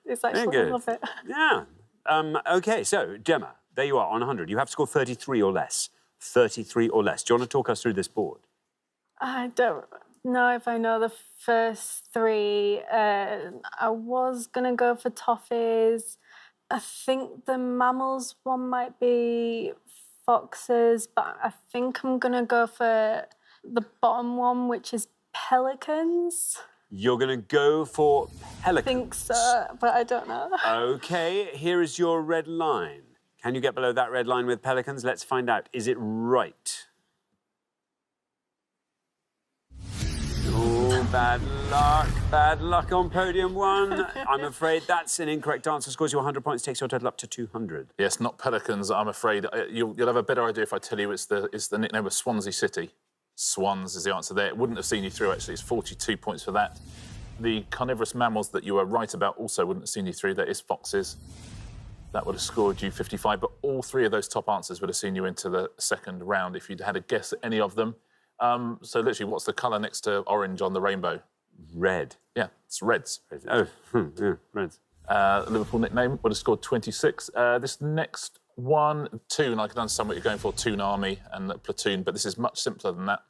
It's actually, Very good. I love it. Yeah. OK, so, Gemma, there you are on 100. You have to score 33 or less. 33 or less. Do you want to talk us through this board? I don't know if I know the first three. I was going to go for Toffees. I think the mammals one might be foxes, but I think I'm going to go for the bottom one, which is pelicans. You're going to go for pelicans? I think so, but I don't know. OK, here is your red line. Can you get below that red line with pelicans? Let's find out. Is it right? Oh, bad luck. Bad luck on podium one. I'm afraid that's an incorrect answer. Scores you 100 points, takes your total up to 200. Yes, not pelicans, I'm afraid. You'll have a better idea if I tell you it's the nickname of Swansea City. Swans is the answer there. It wouldn't have seen you through, actually. It's 42 points for that. The carnivorous mammals that you were right about also wouldn't have seen you through. That is foxes. That would have scored you 55, but all three of those top answers would have seen you into the second round if you'd had a guess at any of them. So literally, what's the colour next to orange on the rainbow? Red. Yeah, it's reds. Oh, yeah, reds. Liverpool nickname would have scored 26. This next one, Toon, I can understand what you're going for, Toon Army and Platoon, but this is much simpler than that.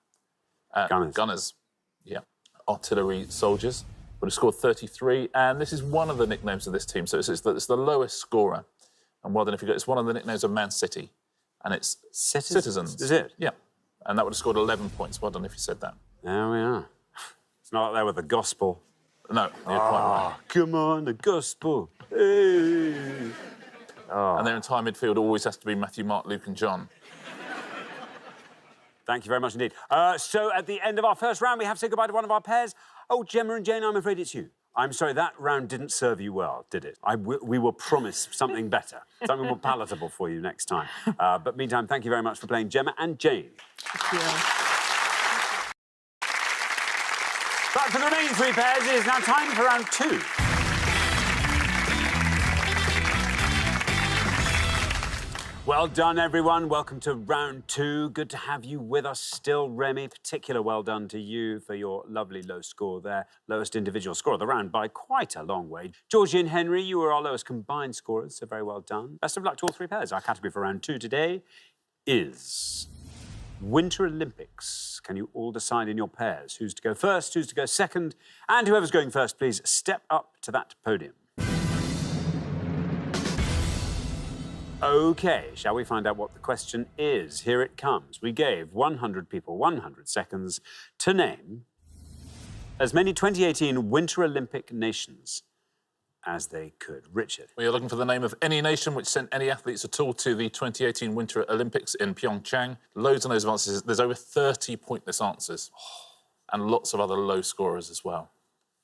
Gunners. Gunners, yeah. Artillery soldiers would have scored 33, and this is one of the nicknames of this team, so it's the lowest scorer. And well done if you got it's one of the nicknames of Man City, and it's Citizens. Is it? Yeah. And that would have scored 11 points. Well done if you said that. There we are. It's not up there with the gospel. No, you're quite right. Come on, the gospel. Hey. Oh. And their entire midfield always has to be Matthew, Mark, Luke and John. Thank you very much indeed. So at the end of our first round, we have to say goodbye to one of our pairs. Oh, Gemma and Jane, I'm afraid it's you. I'm sorry, that round didn't serve you well, did it? We will promise something better, something more palatable for you next time. But meantime, thank you very much for playing, Gemma and Jane. Thank you. But for the remaining three pairs, it is now time for round two. Well done, everyone. Welcome to round two. Good to have you with us still, Remy. Particular well done to you for your lovely low score there. Lowest individual score of the round by quite a long way. Georgie and Henry, you were our lowest combined scorers, so very well done. Best of luck to all three pairs. Our category for round two today is Winter Olympics. Can you all decide in your pairs who's to go first, who's to go second? And whoever's going first, please step up to that podium. OK, shall we find out what the question is? Here it comes. We gave 100 people 100 seconds to name as many 2018 Winter Olympic nations as they could. Richard. We are looking for the name of any nation which sent any athletes at all to the 2018 Winter Olympics in Pyeongchang. Loads and loads of answers. There's over 30 pointless answers and lots of other low scorers as well.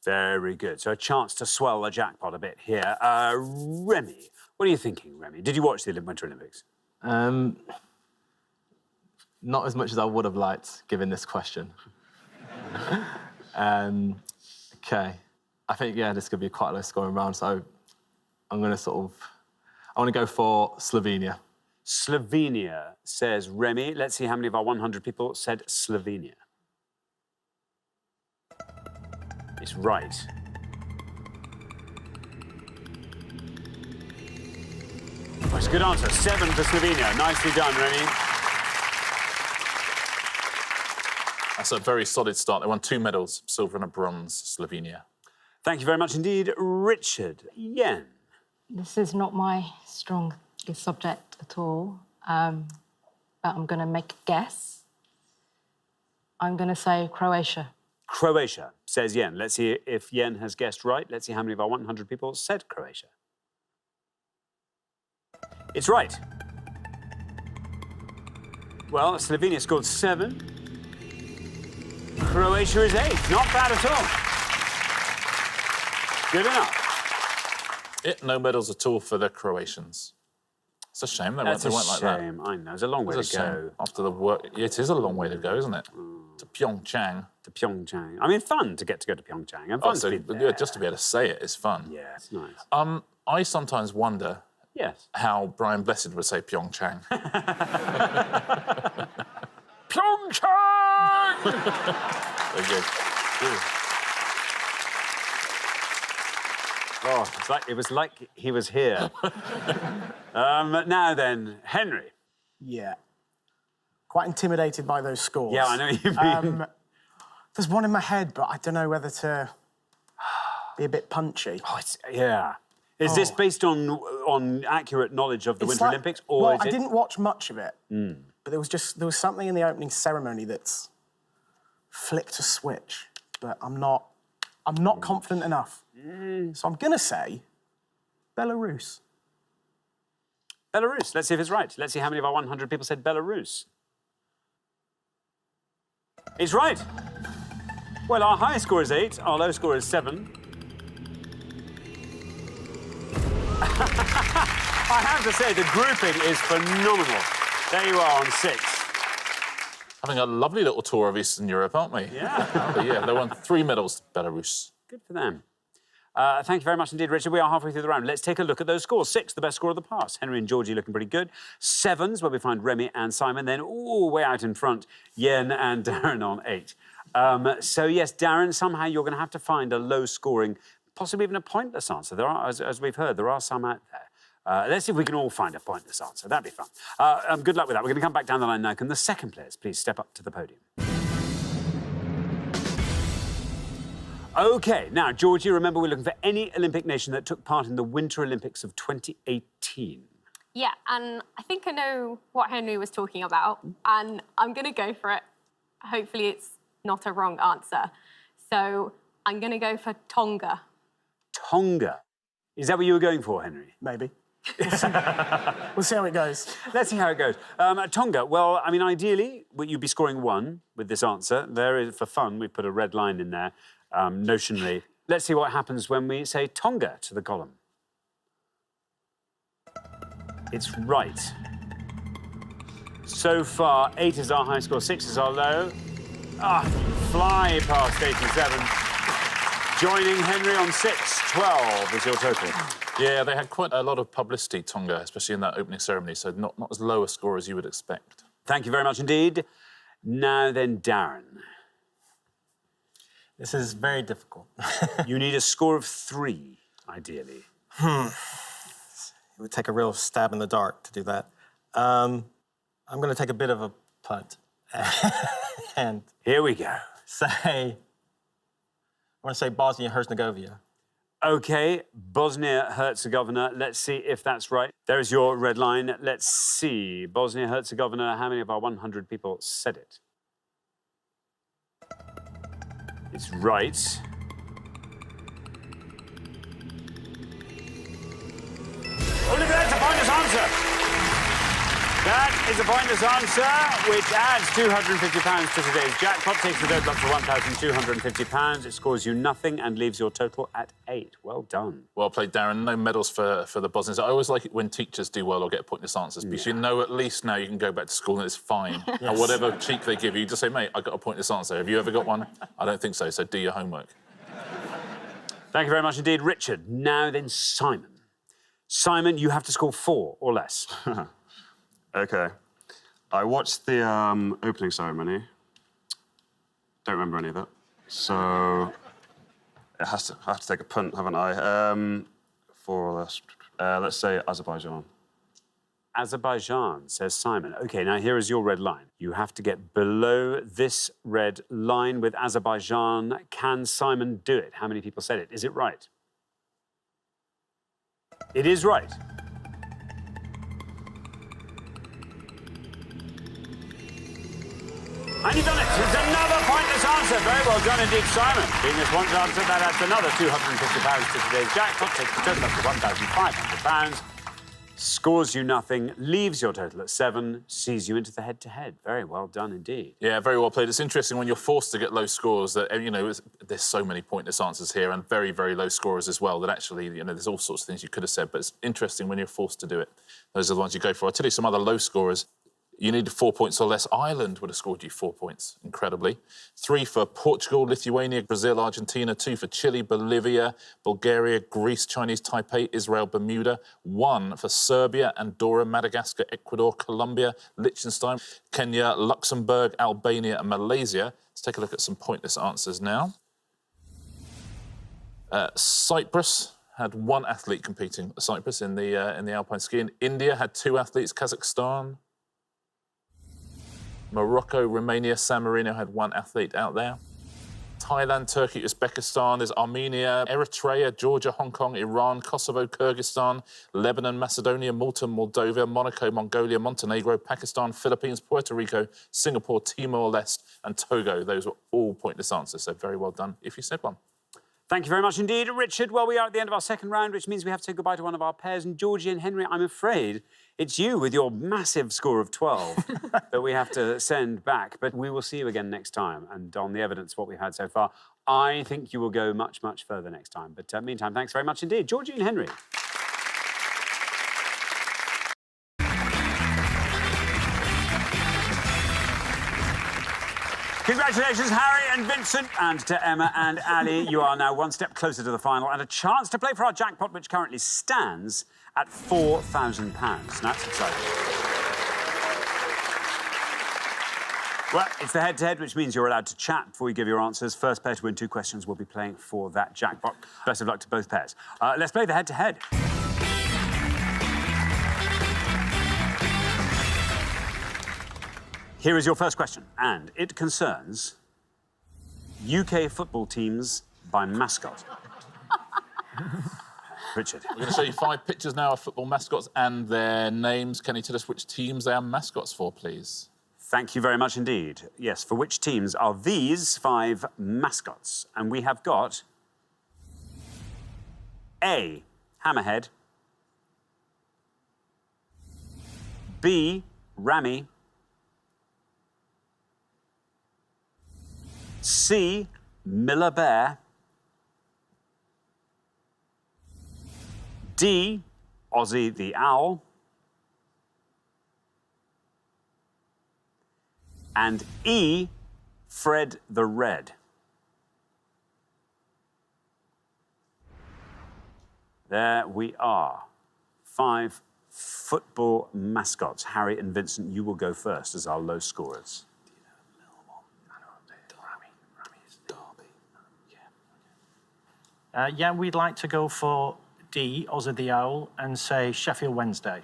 Very good. So a chance to swell the jackpot a bit here. Remy, what are you thinking, Remy? Did you watch the Winter Olympics? Not as much as I would have liked, given this question. OK. I think, yeah, this could be quite a low-scoring round, so I'm going to I want to go for Slovenia. Slovenia, says Remy. Let's see how many of our 100 people said Slovenia. It's right. it's a good answer. 7 for Slovenia. Nicely done, Remy. That's a very solid start. They won 2 medals, silver and a bronze, Slovenia. Thank you very much indeed, Richard. Yen. This is not my strong subject at all, but I'm going to make a guess. I'm going to say Croatia. Croatia, says Yen. Let's see if Yen has guessed right. Let's see how many of our 100 people said Croatia. It's right. Well, Slovenia scored 7. Croatia is 8. Not bad at all. Good enough. No medals at all for the Croatians. It's a shame they went like that. Shame. I know. There's a long way to go. After the work, it is a long way to go, isn't it? To Pyeongchang. To Pyeongchang. I mean, fun to get to Pyeongchang. And fun to be there. Yeah, just to be able to say it is fun. Yeah, it's nice. I sometimes wonder. Yes. How Brian Blessed would say Pyeongchang. Pyeongchang! Very good. Oh, it was like he was here. Now then, Henry. Yeah. Quite intimidated by those scores. Yeah, I know what you mean. There's one in my head, but I don't know whether to be a bit punchy. Oh, yeah. Is this based on accurate knowledge of the Winter Olympics, or well, is it... I didn't watch much of it, but there was something in the opening ceremony that's flicked a switch, but I'm not confident enough. So I'm gonna say Belarus. Belarus. Let's see if it's right. Let's see how many of our 100 people said Belarus. It's right. Well, our high score is 8. Our low score is 7. I have to say, the grouping is phenomenal. There you are on 6. Having a lovely little tour of Eastern Europe, aren't we? Yeah. Yeah, they won 3 medals, Belarus. Good for them. Thank you very much indeed, Richard. We are halfway through the round. Let's take a look at those scores. 6, the best score of the pass. Henry and Georgie looking pretty good. 7s, where we find Remy and Simon. Then, way out in front, Yen and Darren on 8. So, yes, Darren, somehow you're going to have to find a low-scoring, possibly even a pointless answer. There are, as we've heard, there are some out there. Let's see if we can all find a pointless answer. That'd be fun. Good luck with that. We're going to come back down the line now. Can the second players please step up to the podium? OK, now, Georgie, remember we're looking for any Olympic nation that took part in the Winter Olympics of 2018. Yeah, and I think I know what Henry was talking about, and I'm going to go for it. Hopefully it's not a wrong answer. So I'm going to go for Tonga. Tonga? Is that what you were going for, Henry? Maybe. We'll see how it goes. Let's see how it goes. Tonga, well, I mean, ideally, you'd be scoring 1 with this answer. There is, for fun, we've put a red line in there, notionally. Let's see what happens when we say Tonga to the column. It's right. So far, 8 is our high score, 6 is our low. Fly past 8 and 7. Joining Henry on 6, 12 is your total. Yeah, they had quite a lot of publicity, Tonga, especially in that opening ceremony, so not as low a score as you would expect. Thank you very much indeed. Now then, Darren. This is very difficult. You need a score of 3, ideally. It would take a real stab in the dark to do that. I'm going to take a bit of a punt. And here we go. I want to say Bosnia-Herzegovina. OK, Bosnia-Herzegovina. Let's see if that's right. There's your red line. Let's see. Bosnia-Herzegovina, how many of our 100 people said it? It's right. Oh, look at that, it's a pointless answer. That is a pointless answer, which adds £250 to today's jackpot, takes the total up to £1,250. It scores you nothing and leaves your total at 8. Well done. Well played, Darren. No medals for the Bosnians. I always like it when teachers do well or get pointless answers, because you know at least now you can go back to school and it's fine. Yes. And whatever cheek they give you, just say, mate, I got a pointless answer. Have you ever got one? I don't think so, so do your homework. Thank you very much indeed, Richard. Now then, Simon. Simon, you have to score 4 or less. OK. I watched the opening ceremony. Don't remember any of it. So I have to take a punt, haven't I? 4 or less. Let's say Azerbaijan. Azerbaijan, says Simon. OK, now here is your red line. You have to get below this red line with Azerbaijan. Can Simon do it? How many people said it? Is it right? It is right. And you've done it. It's another pointless answer. Very well done indeed, Simon. Being this one answer, that adds another £250 to today's jackpot. Takes the total up to £1,500. Scores you nothing, leaves your total at 7, sees you into the head-to-head. Very well done indeed. Yeah, very well played. It's interesting when you're forced to get low scores that, you know, there's so many pointless answers here and very, very low scorers as well that actually, you know, there's all sorts of things you could have said, but it's interesting when you're forced to do it. Those are the ones you go for. I'll tell you some other low scorers. You needed 4 points or less. Ireland would have scored you 4 points, incredibly. 3 for Portugal, Lithuania, Brazil, Argentina. 2 for Chile, Bolivia, Bulgaria, Greece, Chinese Taipei, Israel, Bermuda. 1 for Serbia, Andorra, Madagascar, Ecuador, Colombia, Liechtenstein, Kenya, Luxembourg, Albania and Malaysia. Let's take a look at some pointless answers now. Cyprus had 1 athlete competing at Cyprus in the alpine skiing. India had 2 athletes. Kazakhstan, Morocco, Romania, San Marino had 1 athlete out there. Thailand, Turkey, Uzbekistan, there's Armenia, Eritrea, Georgia, Hong Kong, Iran, Kosovo, Kyrgyzstan, Lebanon, Macedonia, Malta, Moldova, Monaco, Mongolia, Montenegro, Pakistan, Philippines, Puerto Rico, Singapore, Timor-Leste and Togo. Those were all pointless answers, so very well done if you said one. Thank you very much indeed, Richard. Well, we are at the end of our second round, which means we have to say goodbye to one of our pairs. And Georgie and Henry, I'm afraid it's you with your massive score of 12 that we have to send back. But we will see you again next time. And on the evidence of what we've had so far, I think you will go much, much further next time. But meantime, thanks very much indeed. Georgie and Henry. Congratulations, Harry and Vincent, and to Emma and Ali. You are now 1 step closer to the final and a chance to play for our jackpot, which currently stands at £4,000. That's exciting. Well, it's the head-to-head, which means you're allowed to chat before you give your answers. First pair to win 2 questions will be playing for that jackpot. Best of luck to both pairs. Let's play the head-to-head. Here is your first question, and it concerns UK football teams by mascot. Richard. We're going to show you 5 pictures now of football mascots and their names. Can you tell us which teams they are mascots for, please? Thank you very much indeed. Yes, for which teams are these 5 mascots? And we have got A, Hammerhead, B, Rammy, C, Miller Bear, D, Ozzy the Owl, and E, Fred the Red. There we are. 5 football mascots. Harry and Vincent, you will go first as our low scorers. Yeah, we'd like to go for D, Ozzy the Owl, and say Sheffield Wednesday.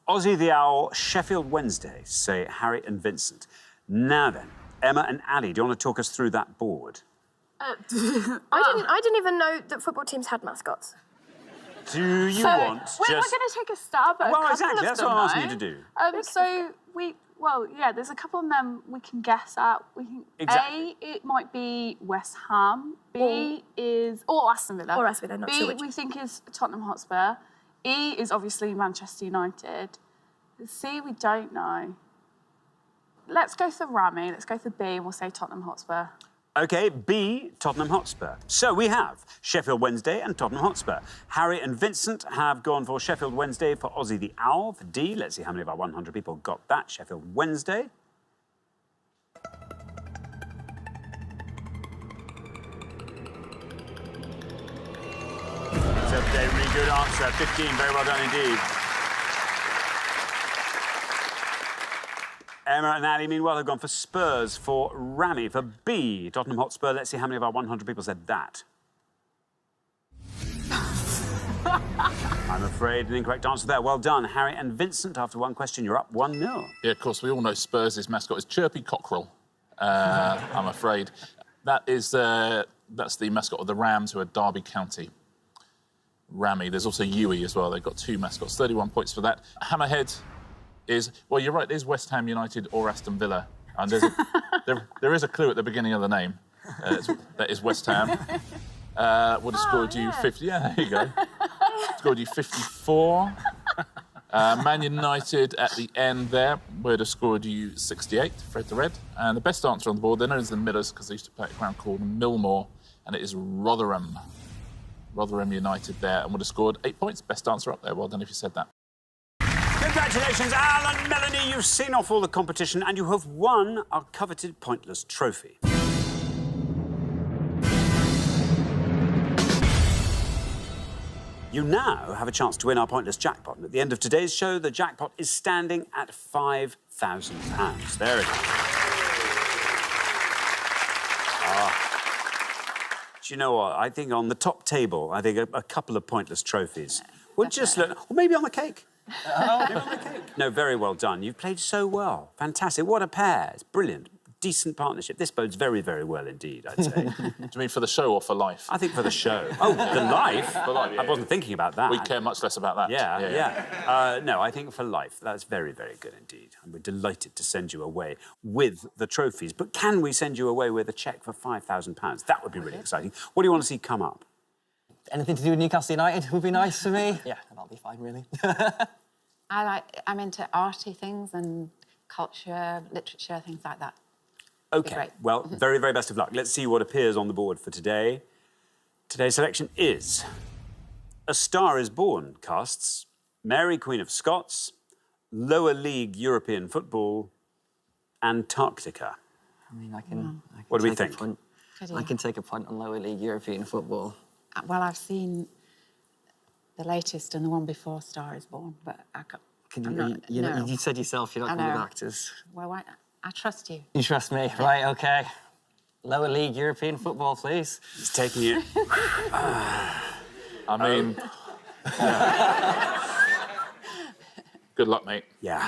Ozzy the Owl, Sheffield Wednesday, say Harry and Vincent. Now then, Emma and Ali, do you want to talk us through that board? I didn't even know that football teams had mascots. Do you want We're going to take a stab at a couple exactly, of that's them, what I'm asking though. you to do. There's a couple of them we can guess at. Exactly. A, it might be West Ham. B is... Or Aston Villa. Or Aston Villa, not sure B, which. we think is Tottenham Hotspur. E is obviously Manchester United. C, we don't know. Let's go for Rami. Let's go for B and we'll say Tottenham Hotspur. OK, B, Tottenham Hotspur. So we have Sheffield Wednesday and Tottenham Hotspur. Harry and Vincent have gone for Sheffield Wednesday for Ozzy the Owl. For D, let's see how many of our 100 people got that. Sheffield Wednesday. It's a very good answer. 15, very well done indeed. Emma and Ali, meanwhile, have gone for Spurs, for Rami, for B, Tottenham Hotspur. Let's see how many of our 100 people said that. I'm afraid an incorrect answer there. Well done, Harry and Vincent. After one question, you're up 1-0. Yeah, of course, we all know Spurs' mascot is Chirpy Cockerel, I'm afraid. That's the mascot of the Rams, who are Derby County. Rammy. There's also Yui as well. They've got 2 mascots. 31 points for that. Hammerhead is... Well, you're right, it is West Ham United or Aston Villa. And there is a clue at the beginning of the name. That is West Ham. Would have scored you 50... Yeah, there you go. Scored you 54. Man United at the end there would have scored you 68, Fred the Red. And the best answer on the board, they're known as the Millers because they used to play at a ground called Millmore, and it is Rotherham. Rotherham United there, and would have scored 8 points. Best answer up there. Well done if you said that. Congratulations, Al and Melanie. You've seen off all the competition and you have won our coveted Pointless trophy. You now have a chance to win our Pointless jackpot. And at the end of today's show, the jackpot is standing at £5,000. There it is. Do you know what? I think on the top table, I think a couple of Pointless trophies would just look... Or maybe on the cake. Maybe on the cake. No, very well done. You've played so well. Fantastic. What a pair. It's brilliant. Decent partnership. This bodes very, very well indeed, I'd say. Do you mean for the show or for life? I think for the show. Oh, the life? For life, yeah. I wasn't thinking about that. We care much less about that. Yeah. No, I think for life. That's very, very good indeed. And we're delighted to send you away with the trophies. But can we send you away with a cheque for £5,000? That would be really exciting. What do you want to see come up? Anything to do with Newcastle United would be nice for me. Yeah, that'll be fine, really. I'm into arty things and culture, literature, things like that. OK, well, very, very best of luck. Let's see what appears on the board for today. Today's selection is A Star is Born casts Mary, Queen of Scots, Lower League European Football, Antarctica. I mean, I can what do we think? I can take a punt on Lower League European Football. Well, I've seen the latest and the one before Star is Born, but I can't... You said yourself you're not good with actors. Well, I trust you. You trust me? Right, OK. Lower League European Football, please. He's taking it. I mean... Good luck, mate. Yeah.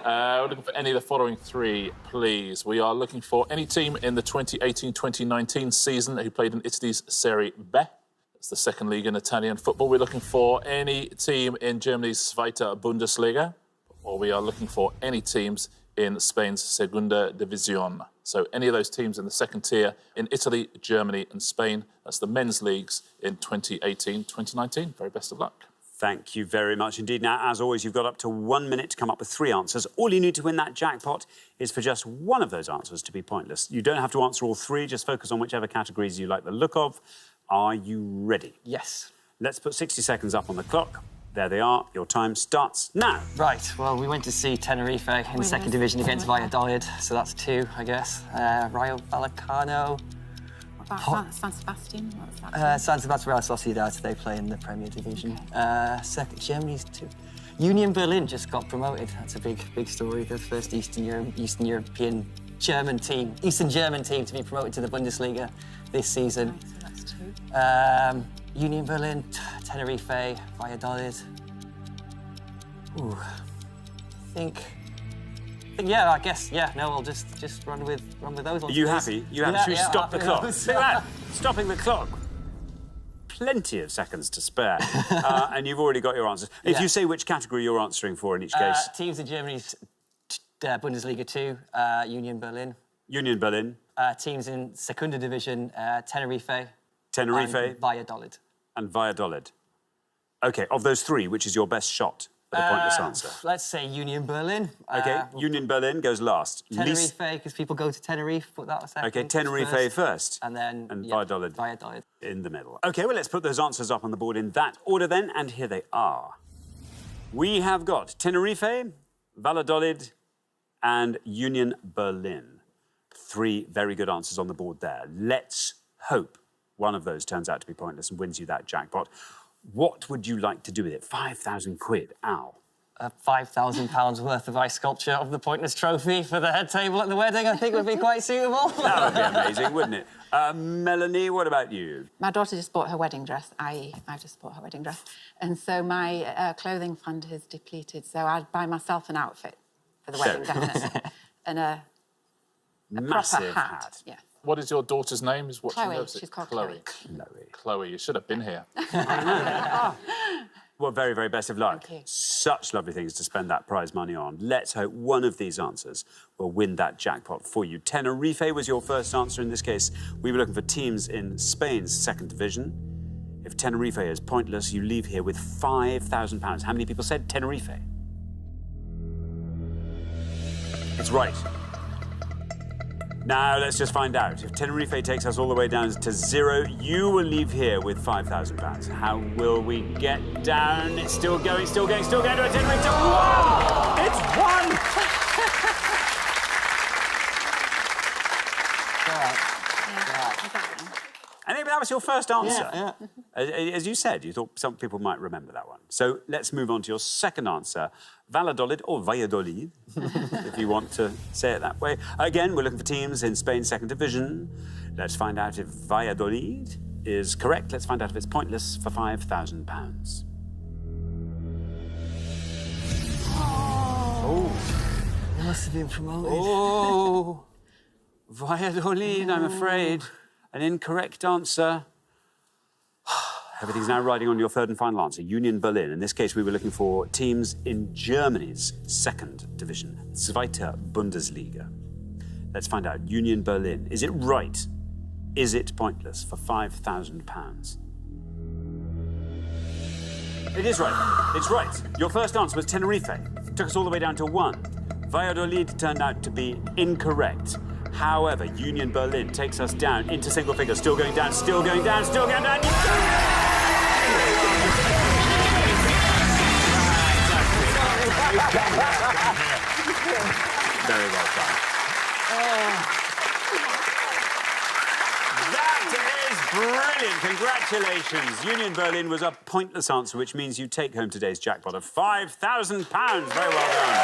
We're looking for any of the following 3, please. We are looking for any team in the 2018-2019 season who played in Italy's Serie B. It's the second league in Italian football. We're looking for any team in Germany's Zweite Bundesliga, or we are looking for any teams in Spain's Segunda División. So any of those teams in the second tier in Italy, Germany and Spain. That's the men's leagues in 2018-2019. Very best of luck. Thank you very much indeed. Now, as always, you've got up to 1 minute to come up with 3 answers. All you need to win that jackpot is for just one of those answers to be pointless. You don't have to answer all 3, just focus on whichever categories you like the look of. Are you ready? Yes. Let's put 60 seconds up on the clock. There they are. Your time starts now. Right, well, we went to see Tenerife in the second division against Valladolid, so that's 2, I guess. Rayo Vallecano. What about San Sebastian? What's that? San Sebastian Real Sociedad, they play in the Premier Division. Second, Germany's 2. Union Berlin just got promoted. That's a big story. The first Eastern European German team, Eastern German team to be promoted to the Bundesliga this season. Right, so that's 2. Union Berlin, Tenerife, Valladolid. Ooh, yeah, I guess, yeah. No, I'll just run with those ones. Are you happy? You happy? Should we stop the clock? Look at that, stopping the clock. Plenty of seconds to spare, and you've already got your answers. If you say which category you're answering for in each case. Teams in Germany's Bundesliga 2, Union Berlin. Union Berlin. Teams in Segunda Division, Tenerife. And Valladolid. And Valladolid. OK, of those 3, which is your best shot at a pointless answer? Let's say Union Berlin. OK, Union Berlin goes last. Tenerife, because people go to Tenerife, put that a second. OK, Tenerife first. And then... Valladolid in the middle. OK, well, let's put those answers up on the board in that order then, and here they are. We have got Tenerife, Valladolid and Union Berlin. 3 very good answers on the board there. Let's hope one of those turns out to be pointless and wins you that jackpot. What would you like to do with it? 5,000 quid, Al. a £5,000 worth of ice sculpture of the Pointless Trophy for the head table at the wedding, I think would be quite suitable. That would be amazing, wouldn't it? Melanie, what about you? My daughter just bought her wedding dress, i.e. I just bought her wedding dress. And so my clothing fund has depleted, so I'd buy myself an outfit for the wedding, definitely. And a Massive proper hat. Yeah. What is your daughter's name? Is watching Chloe, those? she's called Chloe. Chloe, you should have been here. Well, very, very best of luck. Thank you. Such lovely things to spend that prize money on. Let's hope one of these answers will win that jackpot for you. Tenerife was your first answer in this case. We were looking for teams in Spain's second division. If Tenerife is pointless, you leave here with £5,000. How many people said Tenerife? It's right. Now, let's just find out. If Tenerife takes us all the way down to 0, you will leave here with £5,000. How will we get down? It's still going, still going, still going to a Tenerife to 1! It's 1! And that was your first answer. Yeah. As you said, you thought some people might remember that one. So let's move on to your second answer. Valladolid or Valladolid, if you want to say it that way. Again, we're looking for teams in Spain's second division. Let's find out if Valladolid is correct. Let's find out if it's pointless for £5,000. Oh. They must have been promoted. Oh, Valladolid, I'm afraid. An incorrect answer. Everything's now riding on your third and final answer, Union Berlin. In this case, we were looking for teams in Germany's second division, Zweite Bundesliga. Let's find out. Union Berlin. Is it right? Is it pointless for £5,000? It is right. It's right. Your first answer was Tenerife. Took us all the way down to 1. Valladolid turned out to be incorrect. However, Union Berlin takes us down into single figures. Still going down, still going down, still going down. Very well done. That is brilliant. Congratulations. Union Berlin was a pointless answer, which means you take home today's jackpot of £5,000. Very well done.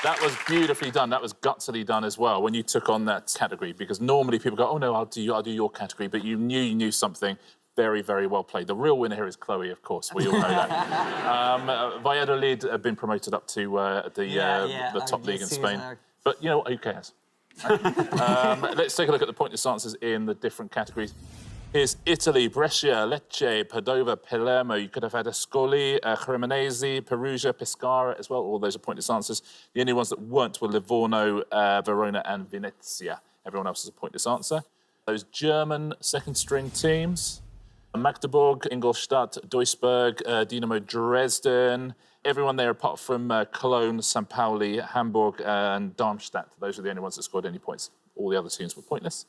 That was beautifully done. That was gutsily done as well when you took on that category, because normally people go, oh no, I'll do your category, but you knew something. Very, very well played. The real winner here is Chloe, of course. We all know that. Valladolid have been promoted up to the top league in Spain. But you know what? Who cares? Let's take a look at the pointless answers in the different categories. Here's Italy, Brescia, Lecce, Padova, Palermo. You could have had Ascoli, Cremonese, Perugia, Pescara as well. All those are pointless answers. The only ones that weren't were Livorno, Verona and Venezia. Everyone else is a pointless answer. Those German second-string teams, Magdeburg, Ingolstadt, Duisburg, Dynamo Dresden. Everyone there apart from Cologne, St. Pauli, Hamburg and Darmstadt. Those are the only ones that scored any points. All the other teams were pointless.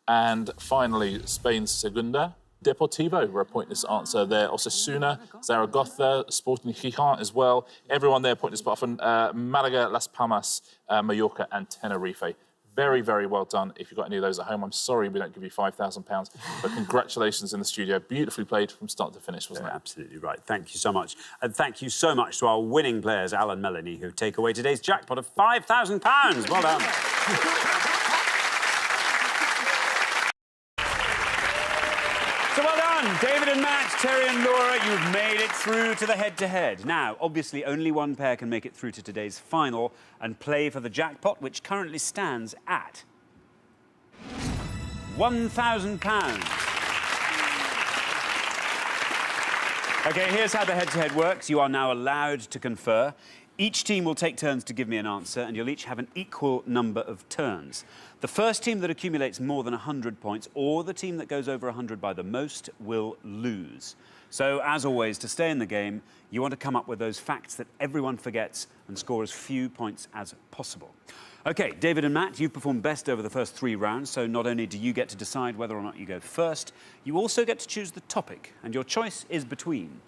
And finally, Spain's Segunda. Deportivo were a pointless answer there. Osasuna, Zaragoza, Sporting Gijón as well. Everyone there pointless apart from Malaga, Las Palmas, Mallorca and Tenerife. Very, very well done. If you've got any of those at home, I'm sorry we don't give you £5,000, but congratulations in the studio. Beautifully played from start to finish, wasn't it? Absolutely right. Thank you so much. And thank you so much to our winning players, Al and Melanie, who take away today's jackpot of £5,000. Well done. So well done, David and Matt, Terry and Laura, you've made it through to the head-to-head. Now, obviously, only one pair can make it through to today's final and play for the jackpot, which currently stands at £1,000. OK, here's how the head-to-head works. You are now allowed to confer. Each team will take turns to give me an answer, and you'll each have an equal number of turns. The first team that accumulates more than 100 points, or the team that goes over 100 by the most, will lose. So, as always, to stay in the game, you want to come up with those facts that everyone forgets and score as few points as possible. OK, David and Matt, you've performed best over the first 3 rounds, so not only do you get to decide whether or not you go first, you also get to choose the topic, and your choice is between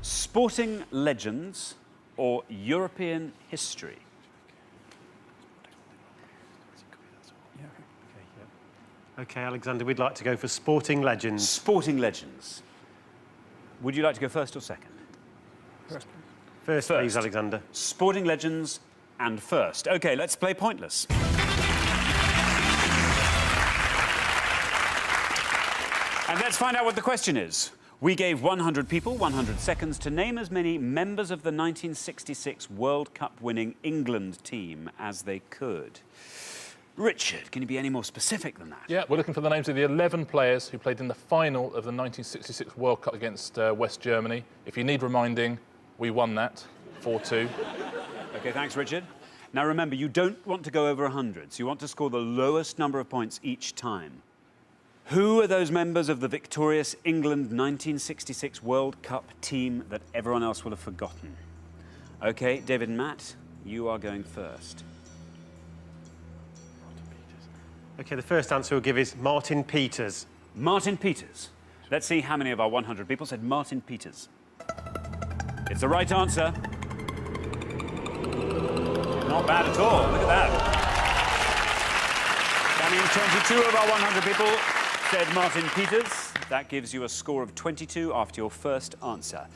sporting legends or European history. OK, Alexander, we'd like to go for sporting legends. Sporting legends. Would you like to go first or second? First, please, Alexander. Sporting legends and first. OK, let's play Pointless. And let's find out what the question is. We gave 100 people 100 seconds to name as many members of the 1966 World Cup winning England team as they could. Richard, can you be any more specific than that? Yeah, we're looking for the names of the 11 players who played in the final of the 1966 World Cup against West Germany. If you need reminding, we won that 4-2. OK, thanks, Richard. Now, remember, you don't want to go over 100, so you want to score the lowest number of points each time. Who are those members of the victorious England 1966 World Cup team that everyone else will have forgotten? OK, David and Matt, you are going first. OK, the first answer we'll give is Martin Peters. Martin Peters. Let's see how many of our 100 people said Martin Peters. It's the right answer. Not bad at all. Look at that. That means 22 of our 100 people said Martin Peters. That gives you a score of 22 after your first answer.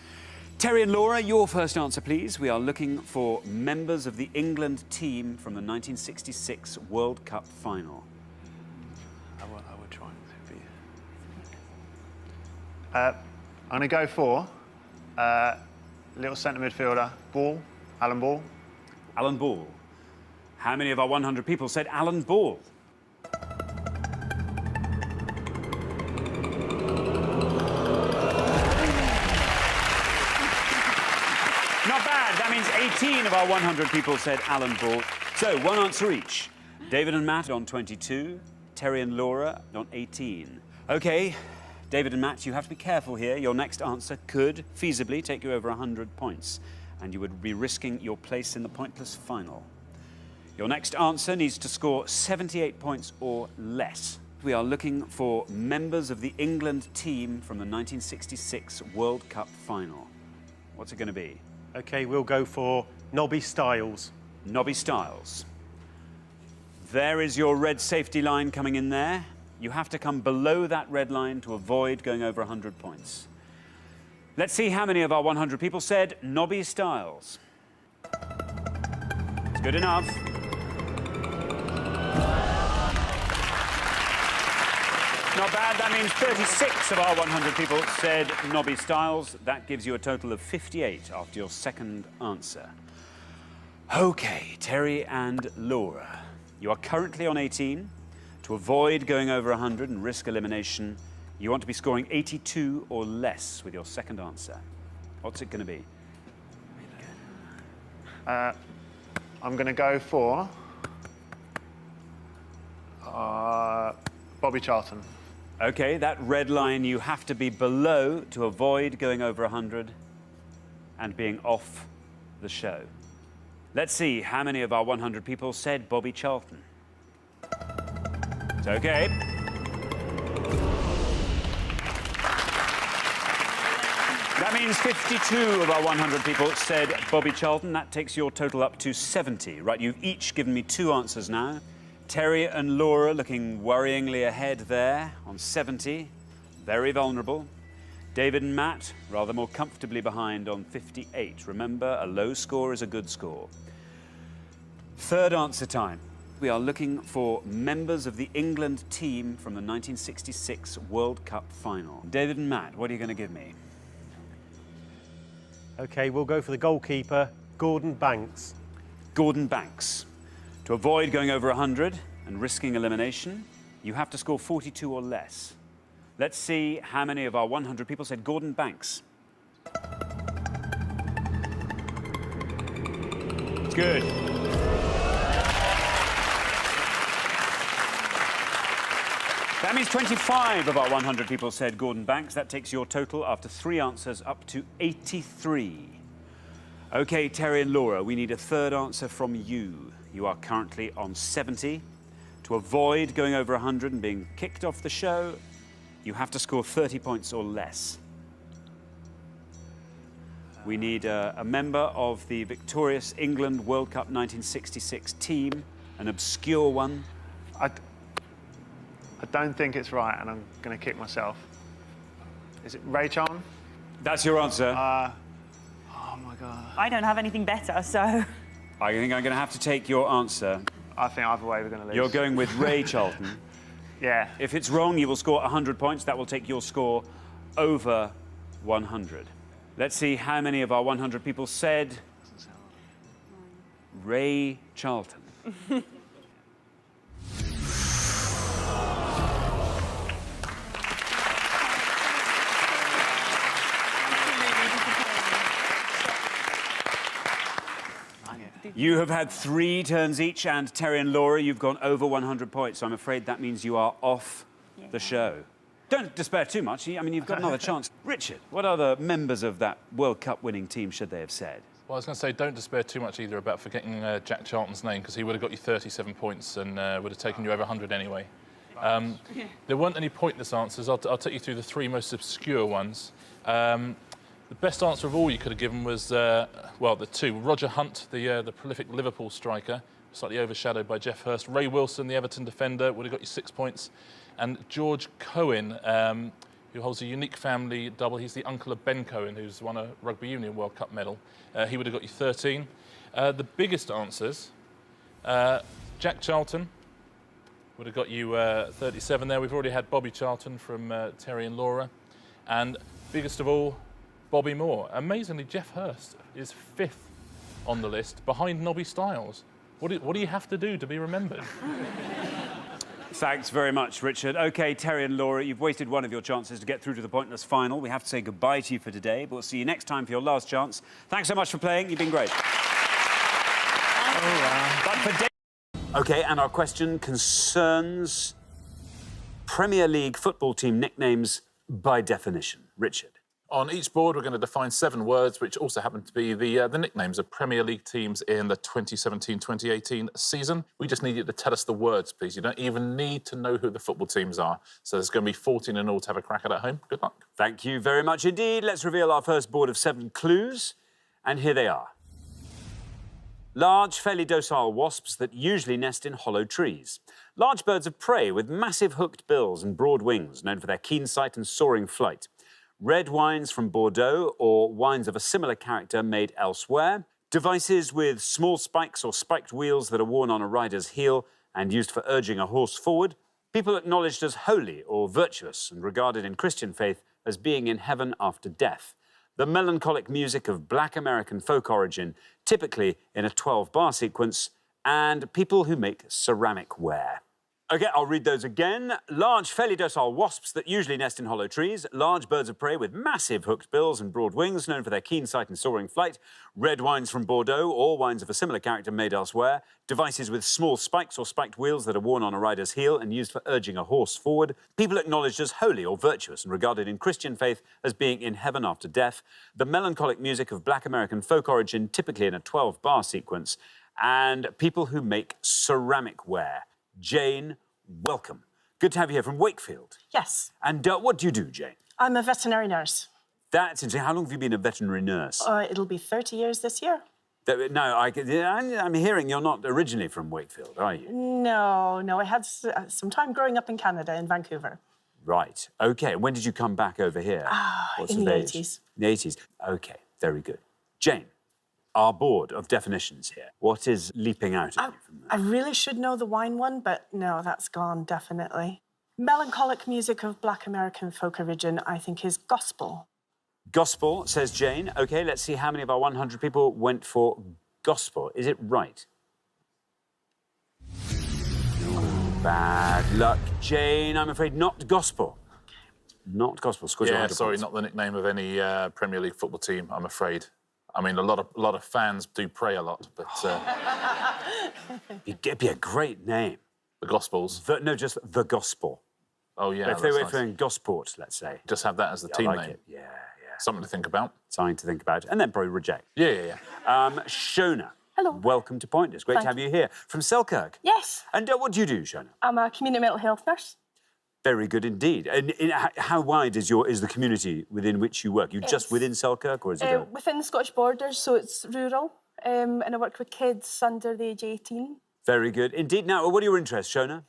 Terry and Laura, your first answer, please. We are looking for members of the England team from the 1966 World Cup final. I would try and be... I'm going to go for little centre midfielder, Ball, Alan Ball. Alan Ball. How many of our 100 people said Alan Ball? Not bad. That means 18 of our 100 people said Alan Ball. So, one answer each. David and Matt on 22, Terry and Laura on 18. OK, David and Matt, you have to be careful here. Your next answer could feasibly take you over 100 points, and you would be risking your place in the Pointless final. Your next answer needs to score 78 points or less. We are looking for members of the England team from the 1966 World Cup final. What's it going to be? OK, we'll go for Nobby Stiles. Nobby Stiles. There is your red safety line coming in there. You have to come below that red line to avoid going over 100 points. Let's see how many of our 100 people said Nobby Stiles. It's good enough. Not bad. That means 36 of our 100 people said Nobby Stiles. That gives you a total of 58 after your second answer. OK, Terry and Laura. You are currently on 18. To avoid going over 100 and risk elimination, you want to be scoring 82 or less with your second answer. What's it going to be? I'm going to go for Bobby Charlton. OK, that red line you have to be below to avoid going over 100 and being off the show. Let's see how many of our 100 people said Bobby Charlton. It's OK. That means 52 of our 100 people said Bobby Charlton. That takes your total up to 70. Right, you've each given me 2 answers now. Terry and Laura looking worryingly ahead there on 70. Very vulnerable. David and Matt rather more comfortably behind on 58. Remember, a low score is a good score. Third answer time. We are looking for members of the England team from the 1966 World Cup final. David and Matt, what are you going to give me? OK, we'll go for the goalkeeper, Gordon Banks. Gordon Banks. To avoid going over 100 and risking elimination, you have to score 42 or less. Let's see how many of our 100 people said Gordon Banks. It's good. That means 25 of our 100 people said Gordon Banks. That takes your total after 3 answers up to 83. OK, Terry and Laura, we need a third answer from you. You are currently on 70. To avoid going over 100 and being kicked off the show, you have to score 30 points or less. We need a member of the victorious England World Cup 1966 team, an obscure one. I don't think it's right, and I'm going to kick myself. Is it Ray Charlton? That's your answer? Oh, my God. I don't have anything better, so... I think I'm going to have to take your answer. I think either way we're going to lose. You're going with Ray Charlton. Yeah. If it's wrong, you will score 100 points. That will take your score over 100. Let's see how many of our 100 people said Ray Charlton. You have had 3 turns each, and Terry and Laura, you've gone over 100 points, so I'm afraid that means you are off the show. Don't despair too much. I mean, you've got another chance. Richard, what other members of that World Cup winning team should they have said? Well, I was going to say, don't despair too much either about forgetting Jack Charlton's name, because he would have got you 37 points and would have taken you over 100 anyway. There weren't any pointless answers. I'll take you through the 3 most obscure ones. The best answer of all you could have given was, well, the 2. Roger Hunt, the prolific Liverpool striker, slightly overshadowed by Jeff Hurst. Ray Wilson, the Everton defender, would have got you 6 points. And George Cohen, who holds a unique family double. He's the uncle of Ben Cohen, who's won a Rugby Union World Cup medal. He would have got you 13. The biggest answers, Jack Charlton would have got you 37 there. We've already had Bobby Charlton from Terry and Laura. And biggest of all, Bobby Moore. Amazingly, Jeff Hurst is 5th on the list, behind Nobby Stiles. What do you have to do to be remembered? Thanks very much, Richard. OK, Terry and Laura, you've wasted one of your chances to get through to the pointless final. We have to say goodbye to you for today, but we'll see you next time for your last chance. Thanks so much for playing. You've been great. OK, and our question concerns Premier League football team nicknames by definition. Richard. On each board, we're going to define 7 words, which also happen to be the nicknames of Premier League teams in the 2017-2018 season. We just need you to tell us the words, please. You don't even need to know who the football teams are. So there's going to be 14 in all to have a crack at home. Good luck. Thank you very much indeed. Let's reveal our first board of 7 clues. And here they are. Large, fairly docile wasps that usually nest in hollow trees. Large birds of prey with massive hooked bills and broad wings, known for their keen sight and soaring flight. Red wines from Bordeaux or wines of a similar character made elsewhere. Devices with small spikes or spiked wheels that are worn on a rider's heel and used for urging a horse forward. People acknowledged as holy or virtuous and regarded in Christian faith as being in heaven after death. The melancholic music of black American folk origin, typically in a 12-bar sequence, and people who make ceramic ware. OK, I'll read those again. Large, fairly docile wasps that usually nest in hollow trees. Large birds of prey with massive hooked bills and broad wings, known for their keen sight and soaring flight. Red wines from Bordeaux, or wines of a similar character made elsewhere. Devices with small spikes or spiked wheels that are worn on a rider's heel and used for urging a horse forward. People acknowledged as holy or virtuous and regarded in Christian faith as being in heaven after death. The melancholic music of black American folk origin, typically in a 12-bar sequence. And people who make ceramic ware. Jane, welcome. Good to have you here from Wakefield. Yes. And what do you do, Jane? I'm a veterinary nurse. That's interesting. How long have you been a veterinary nurse? It'll be 30 years this year. No, I'm hearing you're not originally from Wakefield, are you? No. I had some time growing up in Canada, in Vancouver. Right. OK. When did you come back over here? In the 80s. In the 80s. OK. Very good. Jane, our board of definitions here. What is leaping out at you from that? I really should know the wine one, but no, that's gone, definitely. Melancholic music of black American folk origin, I think, is gospel. Gospel, says Jane. OK, let's see how many of our 100 people went for gospel. Is it right? Bad luck, Jane. I'm afraid not gospel. Not gospel. Scores Yeah, sorry, not the nickname of any Premier League football team, I'm afraid. I mean, a lot of fans do pray a lot, but... It'd be a great name. The Gospels? No, just the Gospel. Oh, yeah, if they were in Gosport, let's say. Just have that as the team like name. It. Yeah. Something to think about. Something to think about. And then probably reject. Yeah. Shona. Hello. Welcome to Pointers. Great to have you here. From Selkirk. Yes. And what do you do, Shona? I'm a community mental health nurse. Very good indeed. And how wide is the community within which you work? You just within Selkirk, or is it within the Scottish borders, so it's rural, and I work with kids under the age 18. Very good indeed. Now, what are your interests, Shona?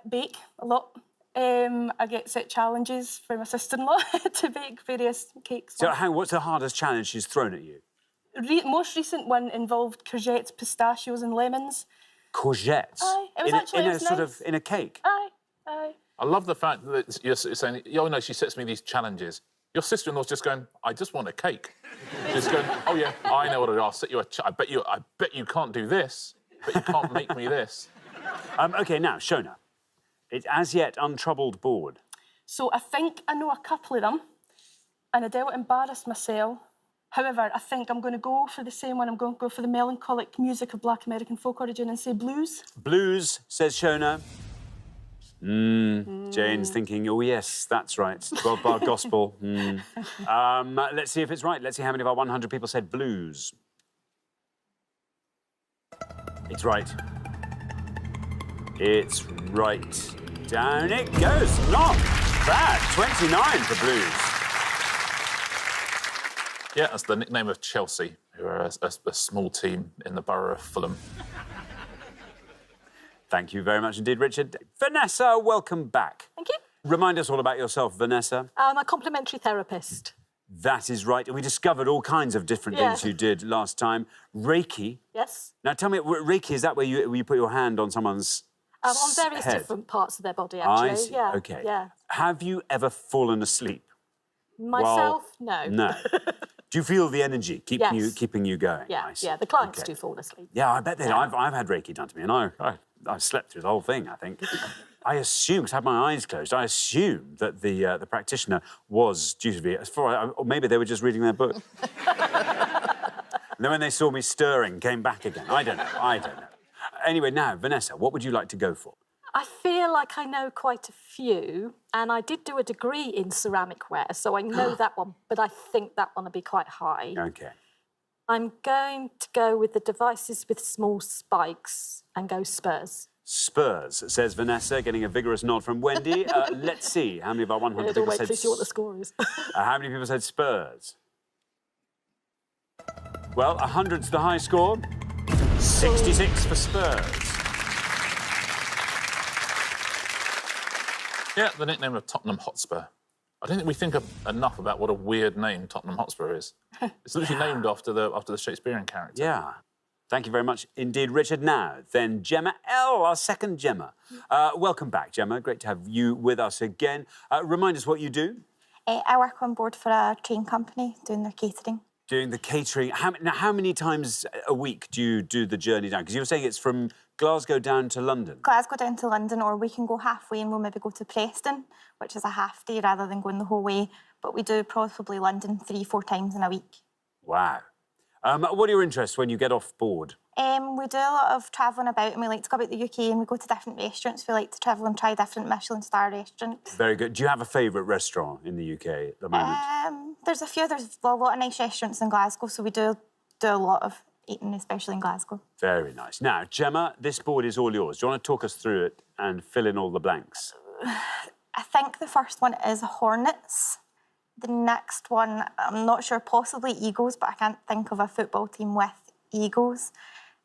Bake a lot. I get set challenges from my sister-in-law to bake various cakes. So, hang on, what's the hardest challenge she's thrown at you? Most recent one involved courgettes, pistachios and lemons. Courgettes? Aye, it was in a nice. sort of, in a cake? Aye, aye. I love the fact that you're saying, oh, no, she sets me these challenges. Your sister-in-law's just going, I just want a cake. She's going, oh, yeah, I know what it is. I'll set you a I bet you can't do this, but you can't make me this. OK, now, Shona. It's as yet untroubled board. So I think I know a couple of them, and I don't embarrass myself. However, I think I'm going to go for the same one. I'm going to go for the melancholic music of Black American folk origin and say blues. Blues, says Shona. Jane's thinking, oh, yes, that's right. 12-bar gospel. Let's see if it's right. Let's see how many of our 100 people said blues. It's right. It's right. Down it goes. Not bad. 29 for blues. Yeah, that's the nickname of Chelsea, who are a small team in the borough of Fulham. Thank you very much indeed, Richard. Vanessa, welcome back. Thank you. Remind us all about yourself, Vanessa. I'm a complementary therapist. That is right. And we discovered all kinds of different things you did last time. Reiki. Yes. Now, tell me, Reiki, is that where you put your hand on someone's On various head? different parts of their body, actually. I see. Yeah. OK. Yeah. Have you ever fallen asleep? Myself, no. No. Do you feel the energy keeping you going? Yeah, yeah. The clients do fall asleep. Yeah, I bet they do. I've had Reiki done to me, and I slept through the whole thing, I think. I assumed, because I had my eyes closed, I assumed that the practitioner was due to be, or maybe they were just reading their book. And then when they saw me stirring, came back again. I don't know. Anyway, now, Vanessa, what would you like to go for? I feel like I know quite a few, and I did do a degree in ceramic ware, so I know that one, but I think that one will be quite high. OK. I'm going to go with the devices with small spikes and go Spurs. Spurs, says Vanessa, getting a vigorous nod from Wendy. Let's see how many of our 100 people said... see what the score is. How many people said Spurs? Well, 100's the high score. 66 for Spurs. Yeah, the nickname of Tottenham Hotspur. I don't think we think enough about what a weird name Tottenham Hotspur is. It's literally named after the Shakespearean character. Yeah. Thank you very much indeed, Richard. Now, then, Gemma L., our second Gemma. Welcome back, Gemma. Great to have you with us again. Remind us what you do. I work on board for a train company, doing their catering. Doing the catering. How many times a week do you do the journey down? Because you were saying it's from Glasgow down to London. Glasgow down to London, or we can go halfway and we'll maybe go to Preston, which is a half day rather than going the whole way. But we do probably London 3-4 times in a week. Wow. What are your interests when you get off board? We do a lot of travelling about, and we like to go about the UK and we go to different restaurants. We like to travel and try different Michelin star restaurants. Very good. Do you have a favourite restaurant in the UK at the moment? There's a few. There's a lot of nice restaurants in Glasgow, so we do a lot of eating, especially in Glasgow. Very nice. Now, Gemma, this board is all yours. Do you want to talk us through it and fill in all the blanks? I think the first one is Hornets. The next one, I'm not sure, possibly Eagles, but I can't think of a football team with Eagles.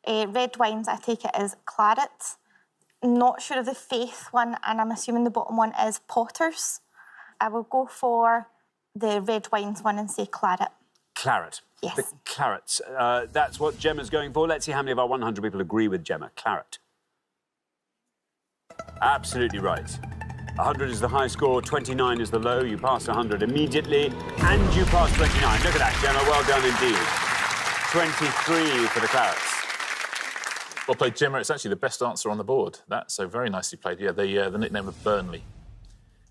Red wines, I take it, is Claret. Not sure of the Faith one, and I'm assuming the bottom one is Potters. I will go for the red wines one and say Claret. Claret. Yes. The Clarets. That's what Gemma's going for. Let's see how many of our 100 people agree with Gemma. Claret. Absolutely right. 100 is the high score, 29 is the low. You passed 100 immediately, and you passed 29. Look at that, Gemma. Well done indeed. 23 for the Clarets. Well played, Gemma. It's actually the best answer on the board. That's so very nicely played. Yeah, the nickname of Burnley.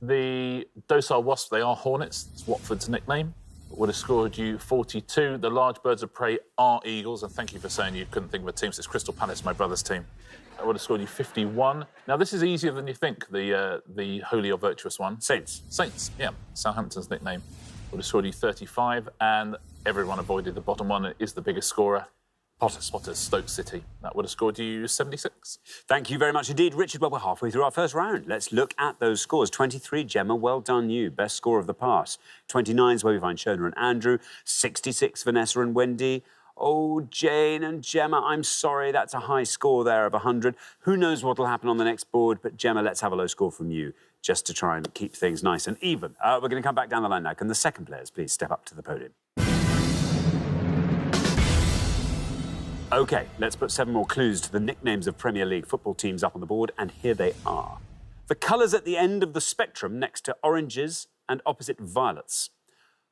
The docile wasps, they are hornets. It's Watford's nickname. It would have scored you 42. The large birds of prey are eagles, and thank you for saying you couldn't think of a team. So it's Crystal Palace, my brother's team. I would have scored you 51. Now, this is easier than you think, the holy or virtuous one. Saints. Saints, yeah. Southampton's nickname. Would have scored you 35, and everyone avoided the bottom one. It is the biggest scorer. Potters, Stoke City. That would have scored you 76. Thank you very much indeed, Richard. Well, we're halfway through our first round. Let's look at those scores. 23, Gemma, well done you. Best score of the pass. 29 is where we find Shona and Andrew. 66, Vanessa and Wendy. Oh, Jane and Gemma, I'm sorry, that's a high score there of 100. Who knows what will happen on the next board, but Gemma, let's have a low score from you, just to try and keep things nice and even. We're going to come back down the line now. Can the second players please step up to the podium? OK, let's put 7 more clues to the nicknames of Premier League football teams up on the board, and here they are. The colours at the end of the spectrum next to oranges and opposite violets.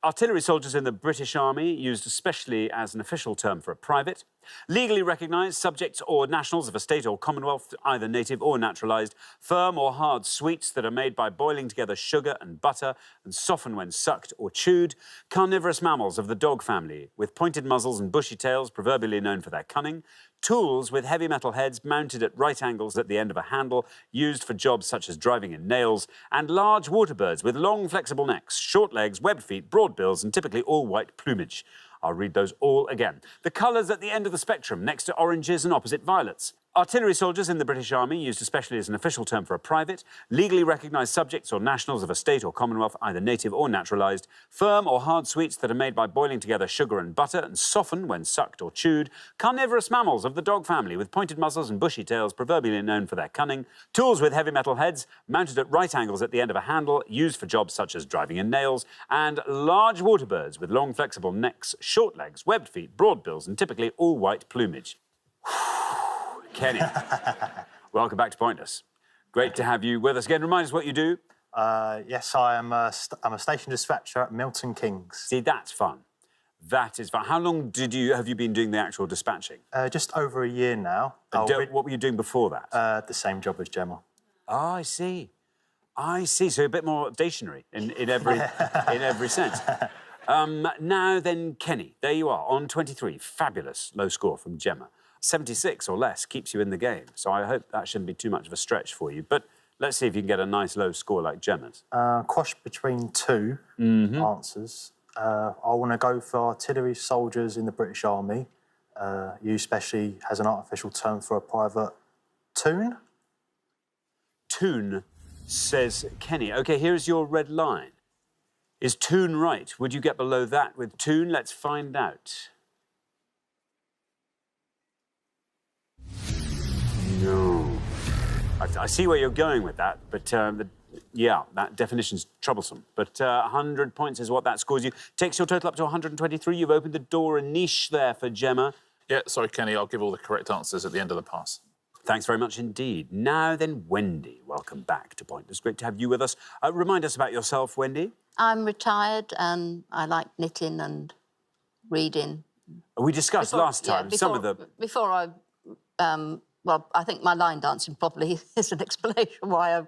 Artillery soldiers in the British Army, used especially as an official term for a private. Legally recognised subjects or nationals of a state or commonwealth, either native or naturalised. Firm or hard sweets that are made by boiling together sugar and butter and soften when sucked or chewed. Carnivorous mammals of the dog family, with pointed muzzles and bushy tails, proverbially known for their cunning. Tools with heavy metal heads mounted at right angles at the end of a handle, used for jobs such as driving in nails. And large water birds with long, flexible necks, short legs, webbed feet, broad bills, and typically all white plumage. I'll read those all again. The colours at the end of the spectrum, next to oranges and opposite violets. Artillery soldiers in the British Army, used especially as an official term for a private. Legally recognised subjects or nationals of a state or commonwealth, either native or naturalised. Firm or hard sweets that are made by boiling together sugar and butter and soften when sucked or chewed. Carnivorous mammals of the dog family, with pointed muzzles and bushy tails, proverbially known for their cunning. Tools with heavy metal heads, mounted at right angles at the end of a handle, used for jobs such as driving in nails. And large water birds with long, flexible necks, short legs, webbed feet, broad bills, and typically all white plumage. Kenny, welcome back to Pointless. Great to have you with us again. Remind us what you do. Yes, I'm a station dispatcher at Milton Keynes. See, that's fun. That is fun. How long have you been doing the actual dispatching? Just over a year now. What were you doing before that? The same job as Gemma. Oh, I see. I see. So a bit more stationary in every in every sense. Now then, Kenny, there you are on 23. Fabulous low score from Gemma. 76 or less keeps you in the game, so I hope that shouldn't be too much of a stretch for you. But let's see if you can get a nice low score like Gemma's. Cross between two answers. I want to go for artillery soldiers in the British Army, used especially as an artificial term for a private toon. Toon, says Kenny. OK, here's your red line. Is toon right? Would you get below that with toon? Let's find out. No. I see where you're going with that, but yeah, that definition's troublesome. But 100 points is what that scores you. Takes your total up to 123. You've opened the door, a niche there for Gemma. Yeah, sorry, Kenny, I'll give all the correct answers at the end of the pass. Thanks very much indeed. Now then, Wendy, welcome back to Pointless. Great to have you with us. Remind us about yourself, Wendy. I'm retired and I like knitting and reading. We discussed last time some of the... Before I... well, I think my line dancing probably is an explanation why I've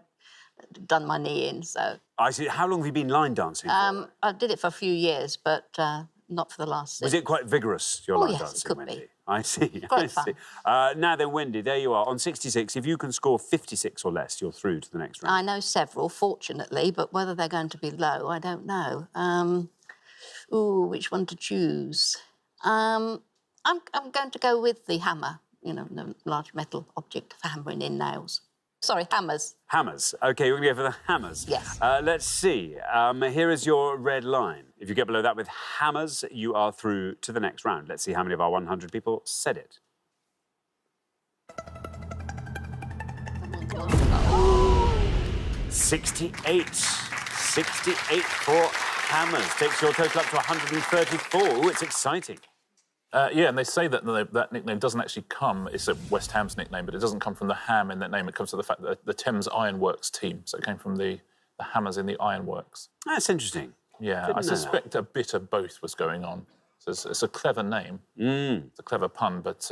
done my knee in, so... I see. How long have you been line dancing for? I did it for a few years, but not for the last 6. Was it quite vigorous, your line yes, dancing, it could Wendy? be. I see, Quite I see. Now then, Wendy, there you are. On 66, if you can score 56 or less, you're through to the next round. I know several, fortunately, but whether they're going to be low, I don't know. Which one to choose? I'm going to go with the hammer. You know, the large metal object for hammering in nails. Sorry, hammers. Hammers. OK, we're going to go for the hammers. Yes. Let's see. Here is your red line. If you get below that with hammers, you are through to the next round. Let's see how many of our 100 people said it. 68. 68 for hammers. Takes your total up to 134. Ooh, it's exciting. Yeah, and they say that that nickname doesn't actually come, it's a West Ham's nickname, but it doesn't come from the ham in that name. It comes from the fact that the Thames Ironworks team. So it came from the hammers in the ironworks. That's interesting. Yeah, I suspect a bit of both was going on. So it's a clever name. It's a clever pun, but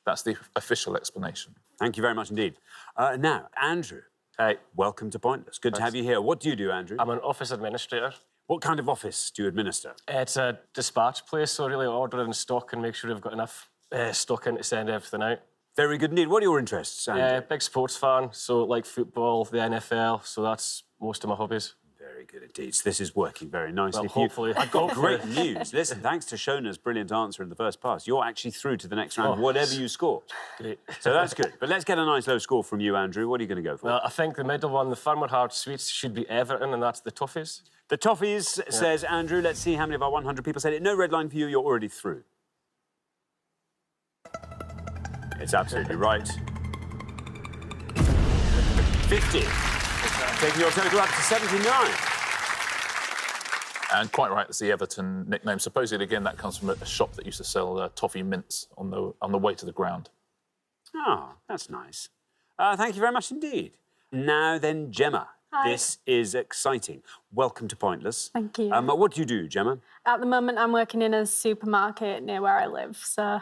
that's the official explanation. Thank you very much indeed. Now, Andrew. Hey. Welcome to Pointless. Good to have you here. What do you do, Andrew? I'm an office administrator. What kind of office do you administer? It's a dispatch place, so really order in stock and make sure we've got enough stock in to send everything out. Very good indeed. What are your interests, Andrew? Big sports fan, so like football, the NFL, so that's most of my hobbies. Very good indeed. So this is working very nicely well, for you. hopefully. I've got great news. Listen, thanks to Shona's brilliant answer in the first pass, you're actually through to the next round, whatever you score. Great. So that's good. But let's get a nice low score from you, Andrew. What are you going to go for? Well, I think the middle one, the firmer hard sweets, should be Everton, and that's the toffees. The toffees, says Andrew. Let's see how many of our 100 people said it. No red line for you. You're already through. It's absolutely right. 50. Taking your total up to 79. And quite right, it's the Everton nickname. Supposedly, again, that comes from a shop that used to sell toffee mints on the way to the ground. Oh, that's nice. Thank you very much indeed. Now then, Gemma. Hi. This is exciting. Welcome to Pointless. Thank you. What do you do, Gemma? At the moment, I'm working in a supermarket near where I live, so...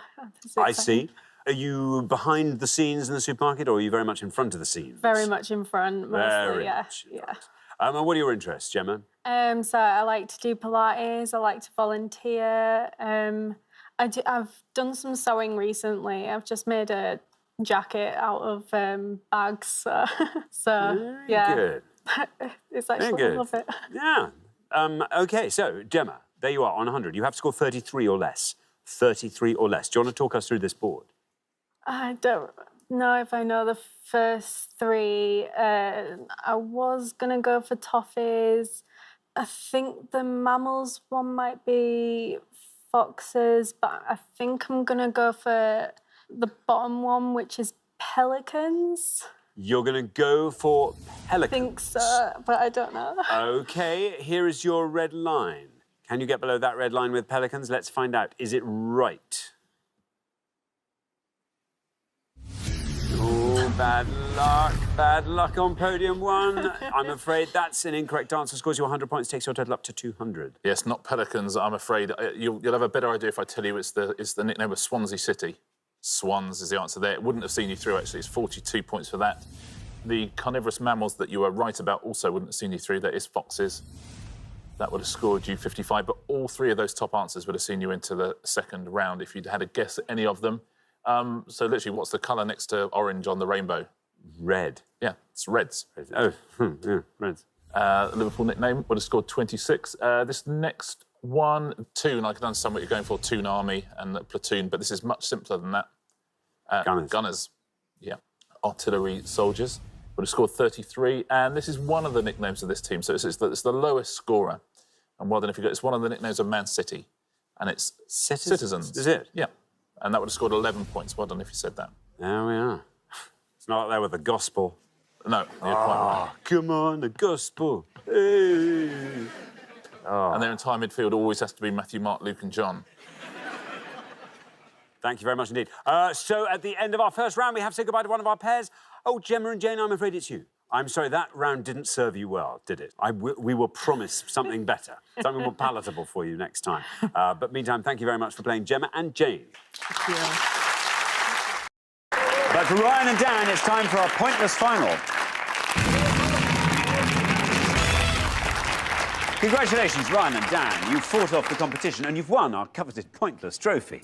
I see. Are you behind the scenes in the supermarket, or are you very much in front of the scenes? Very much in front, mostly, Very yeah. much in front. And what are your interests, Gemma? So I like to do Pilates, I like to volunteer. I've done some sewing recently. I've just made a jacket out of bags, so Very yeah. good. It's actually, Very good. I love it. Yeah. OK, so, Gemma, there you are on 100. You have to score 33 or less. 33 or less. Do you want to talk us through this board? I don't know if I know the first three. I was going to go for toffees. I think the mammals one might be foxes, but I think I'm going to go for the bottom one, which is pelicans. You're going to go for pelicans? I think so, but I don't know. OK, here is your red line. Can you get below that red line with pelicans? Let's find out. Is it right? Oh, bad luck. Bad luck on podium one. I'm afraid that's an incorrect answer. Scores you 100 points, takes your total up to 200. Yes, not pelicans, I'm afraid. You'll have a better idea if I tell you it's the nickname of Swansea City. Swans is the answer there. It wouldn't have seen you through, actually. It's 42 points for that. The carnivorous mammals that you were right about also wouldn't have seen you through. That is foxes. That would have scored you 55, but all three of those top answers would have seen you into the second round if you'd had a guess at any of them. So literally, what's the colour next to orange on the rainbow? Red. Yeah, it's Reds. Oh, yeah, Reds. Liverpool nickname would have scored 26. This next one, Toon, I could understand what you're going for, Toon Army and Platoon, but this is much simpler than that. Gunners. Gunners, yeah. Artillery soldiers would have scored 33, and this is one of the nicknames of this team, so it's the lowest scorer. And well done if you got it's one of the nicknames of Man City, and it's Citizens. Is it? Yeah. And that would have scored 11 points. Well done if you said that. There we are. It's not like there with the gospel. No, you're quite right. Come on, the gospel. Hey. Oh. And their entire midfield always has to be Matthew, Mark, Luke and John. Thank you very much indeed. So at the end of our first round, we have to say goodbye to one of our pairs. Oh, Gemma and Jane, I'm afraid it's you. I'm sorry, that round didn't serve you well, did it? We will promise something better, something more palatable for you next time. But meantime, thank you very much for playing Gemma and Jane. Thank you. But for Ryan and Dan, it's time for our Pointless Final. Congratulations, Ryan and Dan. You fought off the competition and you've won our coveted Pointless trophy.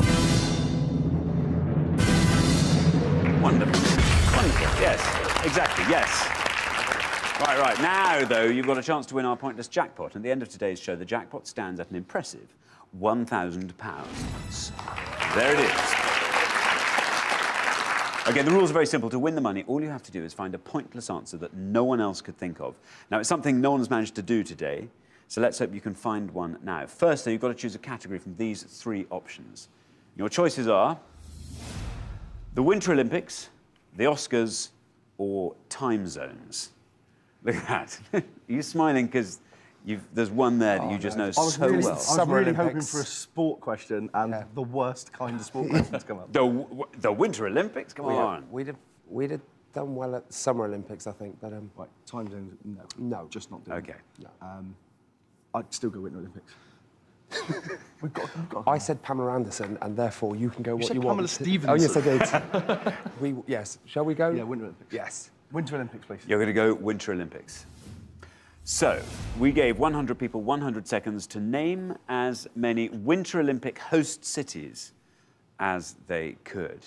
Wonderful. Wonderful, yes. Exactly, yes. Right. Now, though, you've got a chance to win our Pointless jackpot. At the end of today's show, the jackpot stands at an impressive £1,000. There it is. OK, the rules are very simple. To win the money, all you have to do is find a pointless answer that no one else could think of. Now, it's something no one's managed to do today, so let's hope you can find one now. First, though, you've got to choose a category from these three options. Your choices are the Winter Olympics, the Oscars, or time zones. Look at that. Are you smiling because there's one there that you just know so well? I was really hoping for a sport question, and the worst kind of sport questions come up. The Winter Olympics? Come on. We'd have done well at the Summer Olympics, I think, but... Right, time zones, no. No. Just not doing OK. No. I'd still go Winter Olympics. We've got I said Pamela Anderson, and therefore you can go what you want. Pamela Stephenson. Oh, yes, I did. Yes. Shall we go? Yeah, Winter Olympics. Yes. Winter Olympics, please. You're going to go Winter Olympics. So, we gave 100 people 100 seconds to name as many Winter Olympic host cities as they could.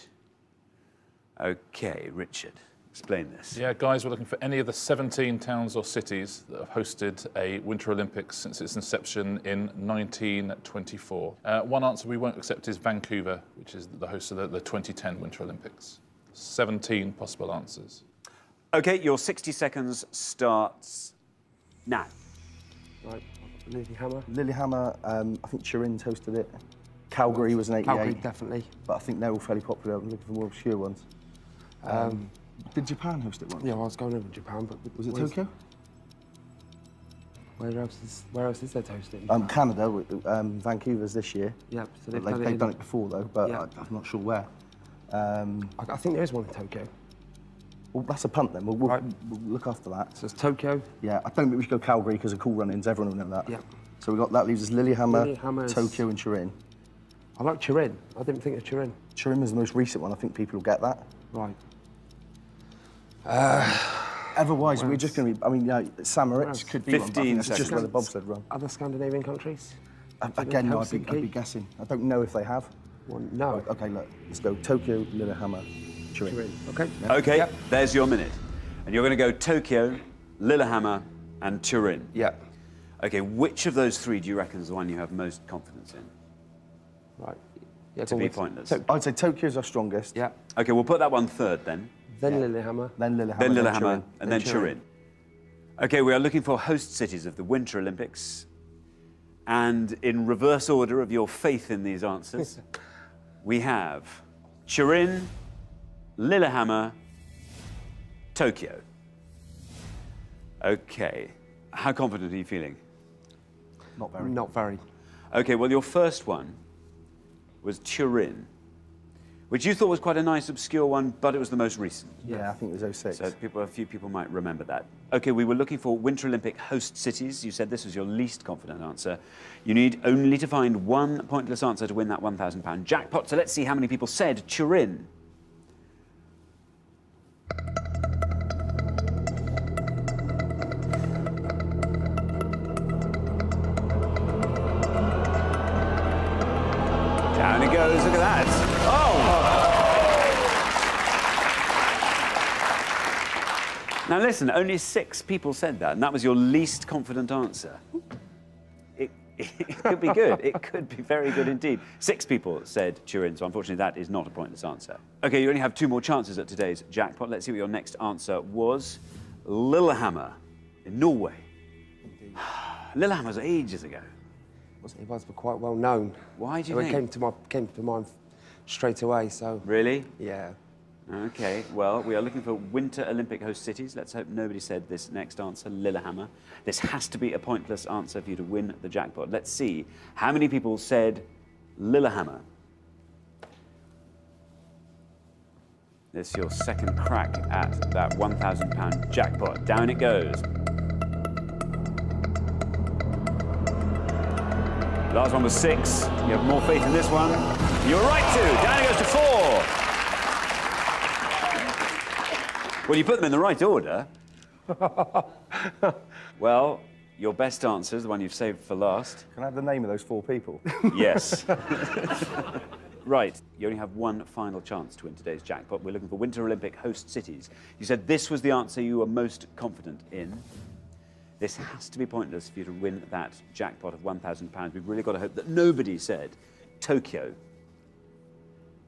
OK, Richard, explain this. Yeah, guys, we're looking for any of the 17 towns or cities that have hosted a Winter Olympics since its inception in 1924. One answer we won't accept is Vancouver, which is the host of the 2010 Winter Olympics. 17 possible answers. OK, your 60 seconds starts now. Right, Lilyhammer. Lilyhammer, I think Turin's hosted it. Calgary was an 88. Calgary, definitely. But I think they're all fairly popular. I'm looking for more obscure ones. Did Japan host it once? Yeah, I was going over Japan, but was it Tokyo? Where else is there hosting? Canada, Vancouver's this year. Yep, so they've done it before though, but I'm not sure where. I think there is one in Tokyo. Well, that's a punt then. We'll look after that. So it's Tokyo. Yeah, I don't think we should go Calgary because of cool run-ins. Everyone will know that. Yeah. So we got that leaves us Lillehammer, Tokyo, and Turin. I like Turin. I didn't think of Turin. Turin was the most recent one. I think people will get that. Right. Otherwise, we're just going to be. I mean, Samaritz could be 15 seconds. Just where the bobsled run. Other Scandinavian countries? Again, no, I'd be guessing. I don't know if they have. Well, no. Okay, look. Let's go Tokyo, Lillehammer, Turin. Okay. Yeah. Okay, there's your minute. And you're going to go Tokyo, Lillehammer, and Turin. Yeah. Okay, which of those three do you reckon is the one you have most confidence in? Right. Yeah, to be pointless. I'd say Tokyo's our strongest. Yeah. Okay, we'll put that one third then. Then Lillehammer. Then Lillehammer. Then Lillehammer, Turin. and then Turin. Okay, we are looking for host cities of the Winter Olympics. And in reverse order of your faith in these answers, we have Turin, Lillehammer, Tokyo. Okay, how confident are you feeling? Not very. Not very. Okay, well, your first one was Turin, which you thought was quite a nice, obscure one, but it was the most recent. Yeah, I think it was 06. So a few people might remember that. Okay, we were looking for Winter Olympic host cities. You said this was your least confident answer. You need only to find one pointless answer to win that £1,000 jackpot. So let's see how many people said Turin. Down it goes, look at that. Oh! Now listen, only 6 people said that, and that was your least confident answer. It could be good. It could be very good indeed. 6 people said Turin, so unfortunately that is not a pointless answer. Okay, you only have 2 more chances at today's jackpot. Let's see what your next answer was. Lillehammer in Norway. Lillehammer was ages ago. It was quite well known. Why do you think? It came to mind straight away, so... Really? Yeah. Okay, well, we are looking for Winter Olympic host cities. Let's hope nobody said this next answer, Lillehammer. This has to be a pointless answer for you to win the jackpot. Let's see how many people said Lillehammer. This is your second crack at that £1,000 jackpot. Down it goes. Last one was 6. You have more faith in this one. You're right to. Down it goes to 4. Well, you put them in the right order. Well, your best answer is the one you've saved for last. Can I have the name of those 4 people? Yes. Right, you only have one final chance to win today's jackpot. We're looking for Winter Olympic host cities. You said this was the answer you were most confident in. This has to be pointless for you to win that jackpot of £1,000. We've really got to hope that nobody said Tokyo.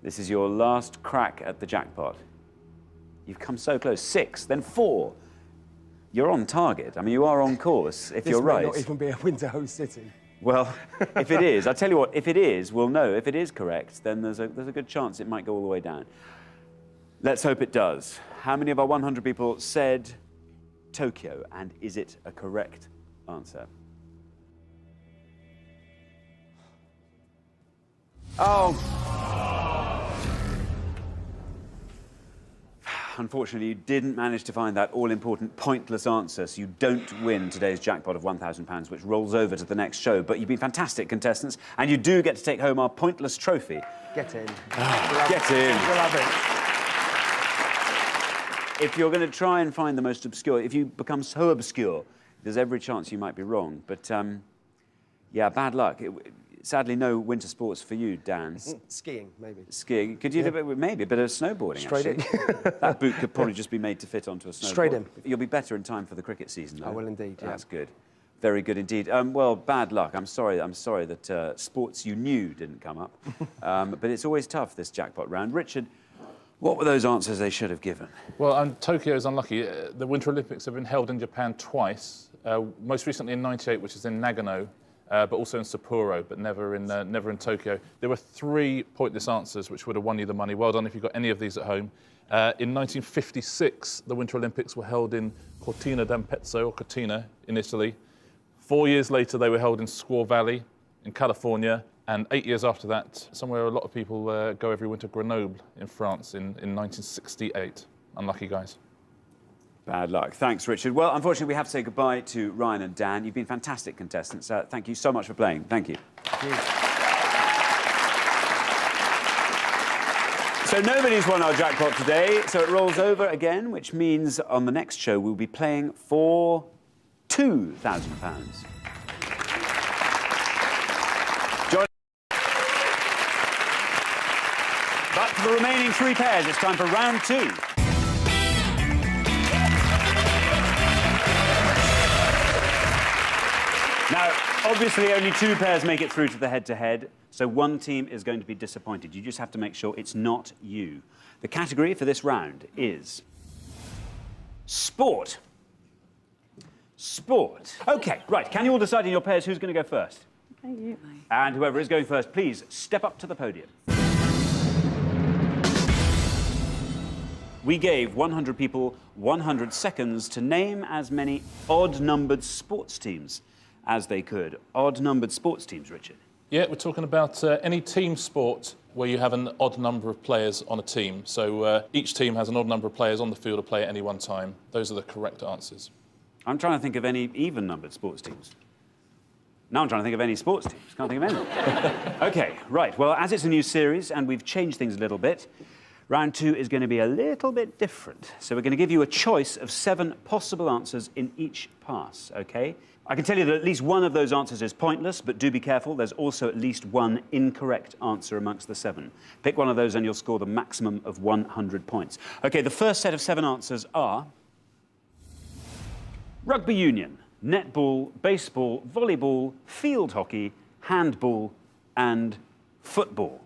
This is your last crack at the jackpot. You've come so close. 6, then 4. You're on target. I mean, you are on course, if you're right. This may not even be a winter host city. Well, if it is, I'll tell you what, if it is, we'll know. If it is correct, then there's a good chance it might go all the way down. Let's hope it does. How many of our 100 people said Tokyo, and is it a correct answer? Oh! Unfortunately, you didn't manage to find that all-important pointless answer, so you don't win today's jackpot of £1,000, which rolls over to the next show. But you've been fantastic contestants, and you do get to take home our pointless trophy. Get in. Get in. We'll have it. If you're going to try and find the most obscure, if you become so obscure, there's every chance you might be wrong. But, yeah, bad luck. Sadly, no winter sports for you, Dan. Skiing, maybe. Skiing. Could you do maybe a bit of snowboarding, Straight actually? That boot could probably just be made to fit onto a snowboard. Straight in. You'll be better in time for the cricket season, though. I will indeed, yeah. That's good. Very good indeed. Well, bad luck. I'm sorry that sports you knew didn't come up. But it's always tough, this jackpot round. Richard, what were those answers they should have given? Well, Tokyo is unlucky. The Winter Olympics have been held in Japan twice, most recently in '98, which is in Nagano, but also in Sapporo, but never in Tokyo. There were 3 pointless answers which would have won you the money. Well done if you got any of these at home. In 1956, the Winter Olympics were held in Cortina d'Ampezzo, or Cortina, in Italy. 4 years later, they were held in Squaw Valley in California. And 8 years after that, somewhere a lot of people go every winter, Grenoble in France in 1968. Unlucky guys. Bad luck. Thanks, Richard. Well, unfortunately, we have to say goodbye to Ryan and Dan. You've been fantastic contestants. Thank you so much for playing. Thank you. Thank you. So nobody's won our jackpot today, so it rolls over again, which means on the next show we'll be playing for £2,000. But for the remaining 3 pairs, it's time for round 2. Now, obviously, only 2 pairs make it through to the head-to-head, so one team is going to be disappointed. You just have to make sure it's not you. The category for this round is sport. Sport. OK, right. Can you all decide in your pairs who's going to go first? Thank you. And whoever is going first, please step up to the podium. We gave 100 people 100 seconds to name as many odd-numbered sports teams as they could. Odd-numbered sports teams, Richard. Yeah, we're talking about any team sport where you have an odd number of players on a team. So each team has an odd number of players on the field to play at any one time. Those are the correct answers. I'm trying to think of any even-numbered sports teams. Now I'm trying to think of any sports teams. Can't think of any. OK, right. Well, as it's a new series and we've changed things a little bit, round 2 is going to be a little bit different. So we're going to give you a choice of 7 possible answers in each pass, OK? I can tell you that at least one of those answers is pointless, but do be careful. There's also at least one incorrect answer amongst the 7. Pick one of those and you'll score the maximum of 100 points. OK, the first set of 7 answers are rugby union, netball, baseball, volleyball, field hockey, handball and football.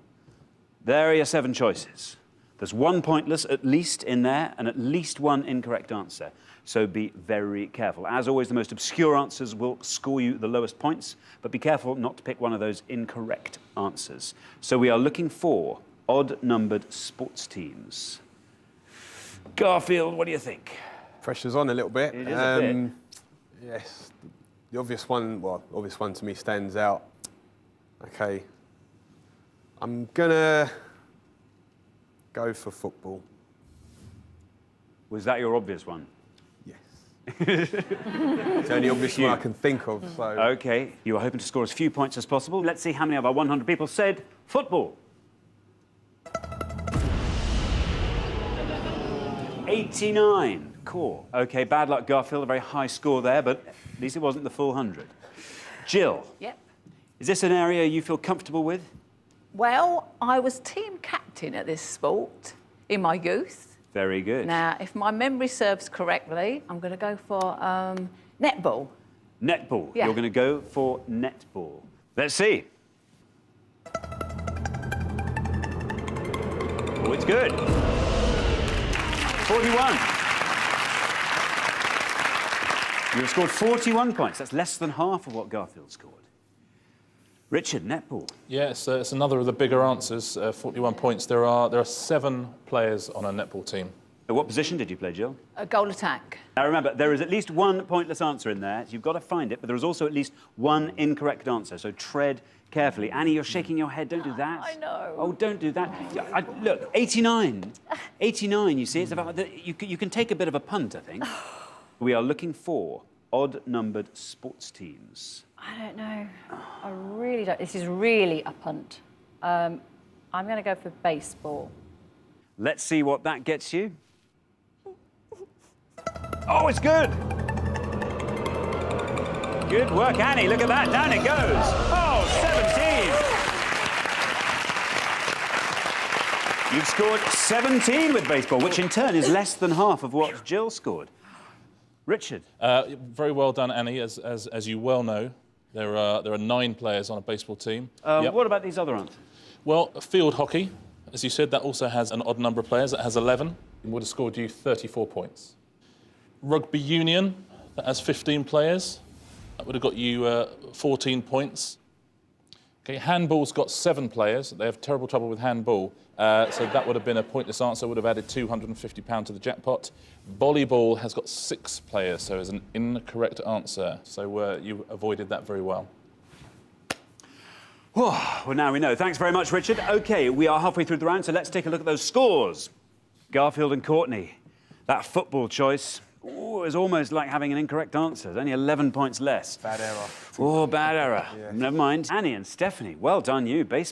There are your 7 choices. There's one pointless at least in there and at least one incorrect answer. So be very careful. As always, the most obscure answers will score you the lowest points, but be careful not to pick one of those incorrect answers. So we are looking for odd-numbered sports teams. Garfield, what do you think? Pressure's on a little bit. It is a bit. Yes, the obvious one, well, obvious one to me stands out. Okay, I'm gonna go for football. Was that your obvious one? It's the only obvious one I can think of, so... OK, you are hoping to score as few points as possible. Let's see how many of our 100 people said football. 89. Cool. OK, bad luck, Garfield. A very high score there, but at least it wasn't the full 100. Jill. Yep. Is this an area you feel comfortable with? Well, I was team captain at this sport in my youth. Very good. Now, if my memory serves correctly, I'm going to go for netball. Netball. Yeah. You're going to go for netball. Let's see. Oh, it's good. 41. You've scored 41 points. That's less than half of what Garfield scored. Richard, netball. Yeah, it's another of the bigger answers. 41 points. There are 7 players on a netball team. What position did you play, Jill? A goal attack. Now remember, there is at least one pointless answer in there. So you've got to find it, but there is also at least one incorrect answer. So tread carefully. Annie, you're shaking your head. Don't do that. I know. Oh, don't do that. Look, 89. 89, you see, it's about you can take a bit of a punt, I think. We are looking for odd-numbered sports teams. I don't know. I really don't. This is really a punt. I'm going to go for baseball. Let's see what that gets you. Oh, it's good. Good work, Annie. Look at that. Down it goes. Oh, 17. You've scored 17 with baseball, which in turn is less than half of what Jill scored. Richard. Very well done, Annie. As you well know, there are 9 players on a baseball team. What about these other answers? Well, field hockey, as you said, that also has an odd number of players. That has 11. It would have scored you 34 points. Rugby union, that has 15 players. That would have got you 14 points. Okay, handball's got 7 players. They have terrible trouble with handball. So that would have been a pointless answer, would have added £250 to the jackpot. Volleyball has got 6 players, so is an incorrect answer. So you avoided that very well. Well, now we know. Thanks very much, Richard. OK, we are halfway through the round, so let's take a look at those scores. Garfield and Courtney, that football choice is almost like having an incorrect answer. There's only 11 points less. Bad error. Oh, bad error. Yeah. Never mind. Annie and Stephanie, well done you. Baseball.